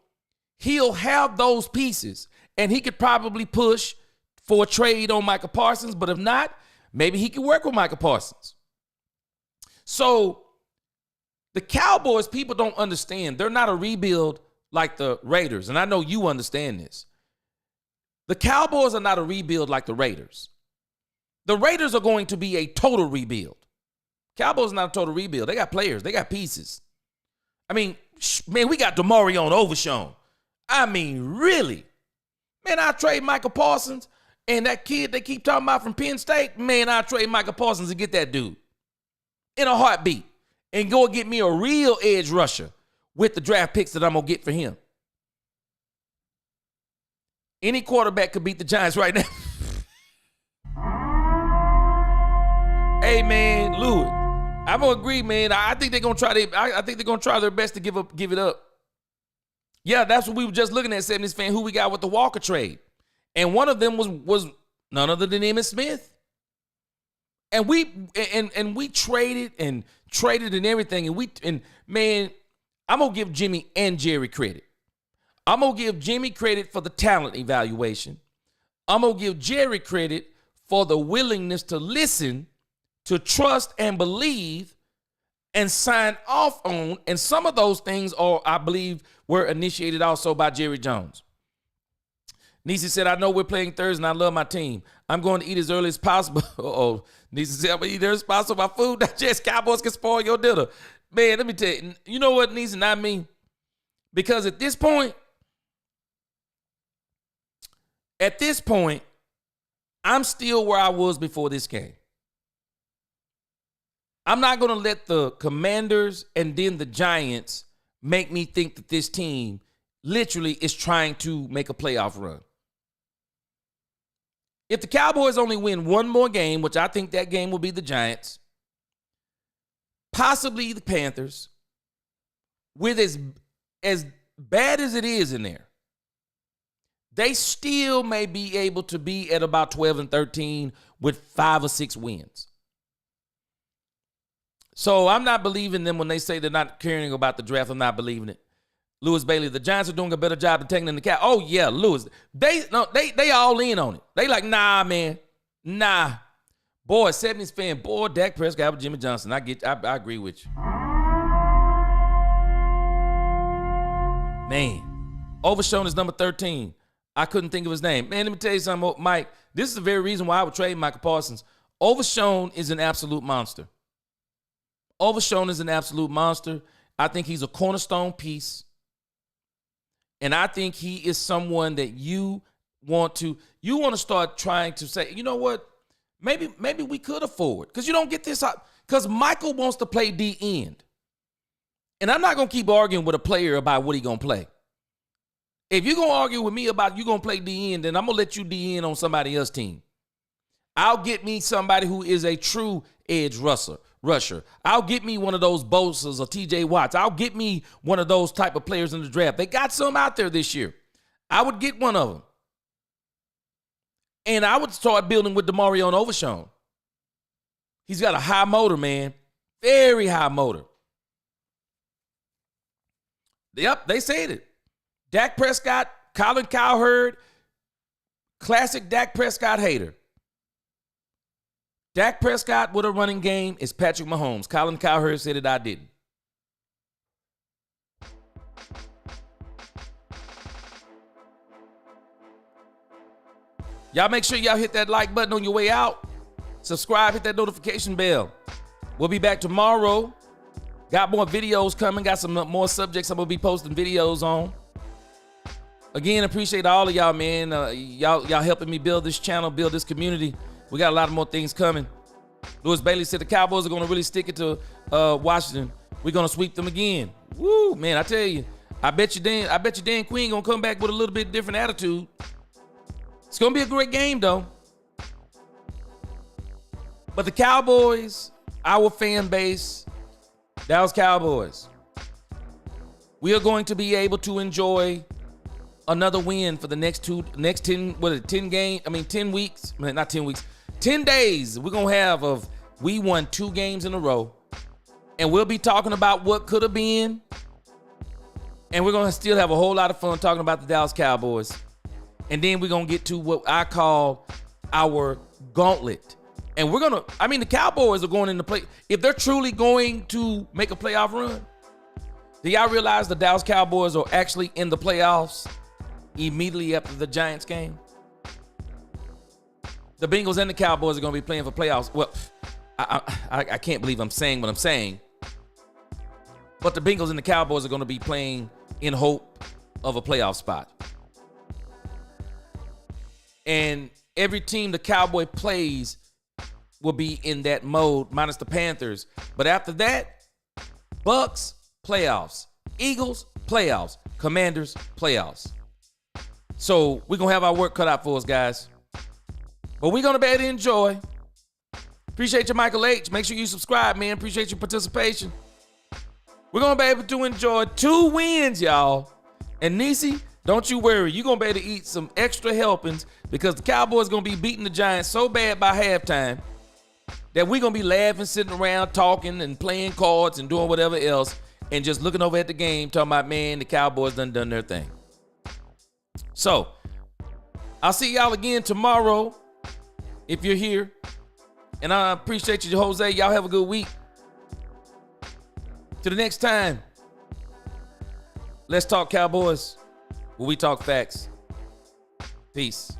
he'll have those pieces, and he could probably push for a trade on Micah Parsons, but if not, maybe he could work with Micah Parsons. So the Cowboys, people don't understand. They're not a rebuild like the Raiders, and I know you understand this. The Cowboys are not a rebuild like the Raiders. The Raiders are going to be a total rebuild. Cowboys are not a total rebuild. They got players. They got pieces. I mean, man, we got DeMario Overshown. I mean, really? Man, I'll trade Micah Parsons and that kid they keep talking about from Penn State. Man, I'll trade Micah Parsons and get that dude in a heartbeat and go and get me a real edge rusher with the draft picks that I'm going to get for him. Any quarterback could beat the Giants right now. Hey man, Louis, I'm gonna agree, man. I think they're gonna try. I think they're gonna try their best to give it up. Yeah, that's what we were just looking at, 70s fan. Who we got with the Walker trade, and one of them was none other than Emmitt Smith. And we traded and everything, and man, I'm gonna give Jimmy and Jerry credit. I'm gonna give Jimmy credit for the talent evaluation. I'm gonna give Jerry credit for the willingness to listen, to trust and believe and sign off on. And some of those things I believe, were initiated also by Jerry Jones. Nisi said, I know we're playing Thursday and I love my team. I'm going to eat as early as possible. Uh-oh. Nisi said, I'm going to eat as early as possible. My food digest. Cowboys can spoil your dinner. Man, let me tell you. You know what, Nisi, not me? Because at this point, I'm still where I was before this game. I'm not going to let the Commanders and then the Giants make me think that this team literally is trying to make a playoff run. If the Cowboys only win one more game, which I think that game will be the Giants, possibly the Panthers, with as bad as it is in there, they still may be able to be at about 12-13 with 5 or 6 wins. So I'm not believing them when they say they're not caring about the draft. I'm not believing it. Lewis Bailey, the Giants are doing a better job of taking in the cap. Oh yeah, Lewis. They all in on it. They like, nah, man. Nah. Boy, 70s fan, boy, Dak Prescott with Jimmy Johnson. I agree with you. Man. Overshown is number 13. I couldn't think of his name. Man, let me tell you something, Mike. This is the very reason why I would trade Michael Parsons. Overshown is an absolute monster. Overshown is an absolute monster. I think he's a cornerstone piece. And I think he is someone that you want to start trying to say, you know what? Maybe we could afford. Because you don't get this out. Because Michael wants to play D end. And I'm not going to keep arguing with a player about what he's going to play. If you're going to argue with me about you going to play D end, then I'm going to let you D end on somebody else's team. I'll get me somebody who is a true edge rusher. I'll get me one of those Bosa's or TJ Watts. I'll get me one of those type of players in the draft. They got some out there this year. I would get one of them. And I would start building with DeMario and Overshown. He's got a high motor, man. Very high motor. Yep, they said it. Dak Prescott, Colin Cowherd, classic Dak Prescott hater. Dak Prescott with a running game is Patrick Mahomes. Colin Cowherd said it, I didn't. Y'all make sure y'all hit that like button on your way out. Subscribe, hit that notification bell. We'll be back tomorrow. Got more videos coming. Got some more subjects I'm going to be posting videos on. Again, appreciate all of y'all, man. Y'all helping me build this channel, build this community. We got a lot of more things coming. Lewis Bailey said the Cowboys are going to really stick it to Washington. We're going to sweep them again. Woo, man, I tell you. I bet you Dan Quinn going to come back with a little bit different attitude. It's going to be a great game, though. But the Cowboys, our fan base, Dallas Cowboys, we are going to be able to enjoy another win for the next 10 weeks. Not 10 weeks. 10 days we're going to have of we won 2 games in a row. And we'll be talking about what could have been. And we're going to still have a whole lot of fun talking about the Dallas Cowboys. And then we're going to get to what I call our gauntlet. And the Cowboys are going into play. If they're truly going to make a playoff run, do y'all realize the Dallas Cowboys are actually in the playoffs immediately after the Giants game? The Bengals and the Cowboys are going to be playing for playoffs. Well, I can't believe I'm saying what I'm saying. But the Bengals and the Cowboys are going to be playing in hope of a playoff spot. And every team the Cowboy plays will be in that mode, minus the Panthers. But after that, Bucks, playoffs. Eagles, playoffs. Commanders, playoffs. So we're going to have our work cut out for us, guys. But we're going to be able to enjoy. Appreciate you, Michael H. Make sure you subscribe, man. Appreciate your participation. We're going to be able to enjoy 2 wins, y'all. And Nisi, don't you worry. You're going to be able to eat some extra helpings because the Cowboys going to be beating the Giants so bad by halftime that we're going to be laughing, sitting around, talking and playing cards and doing whatever else and just looking over at the game talking about, man, the Cowboys done their thing. So, I'll see y'all again tomorrow if you're here. And I appreciate you, Jose. Y'all have a good week. Till the next time, let's talk Cowboys where we talk facts. Peace.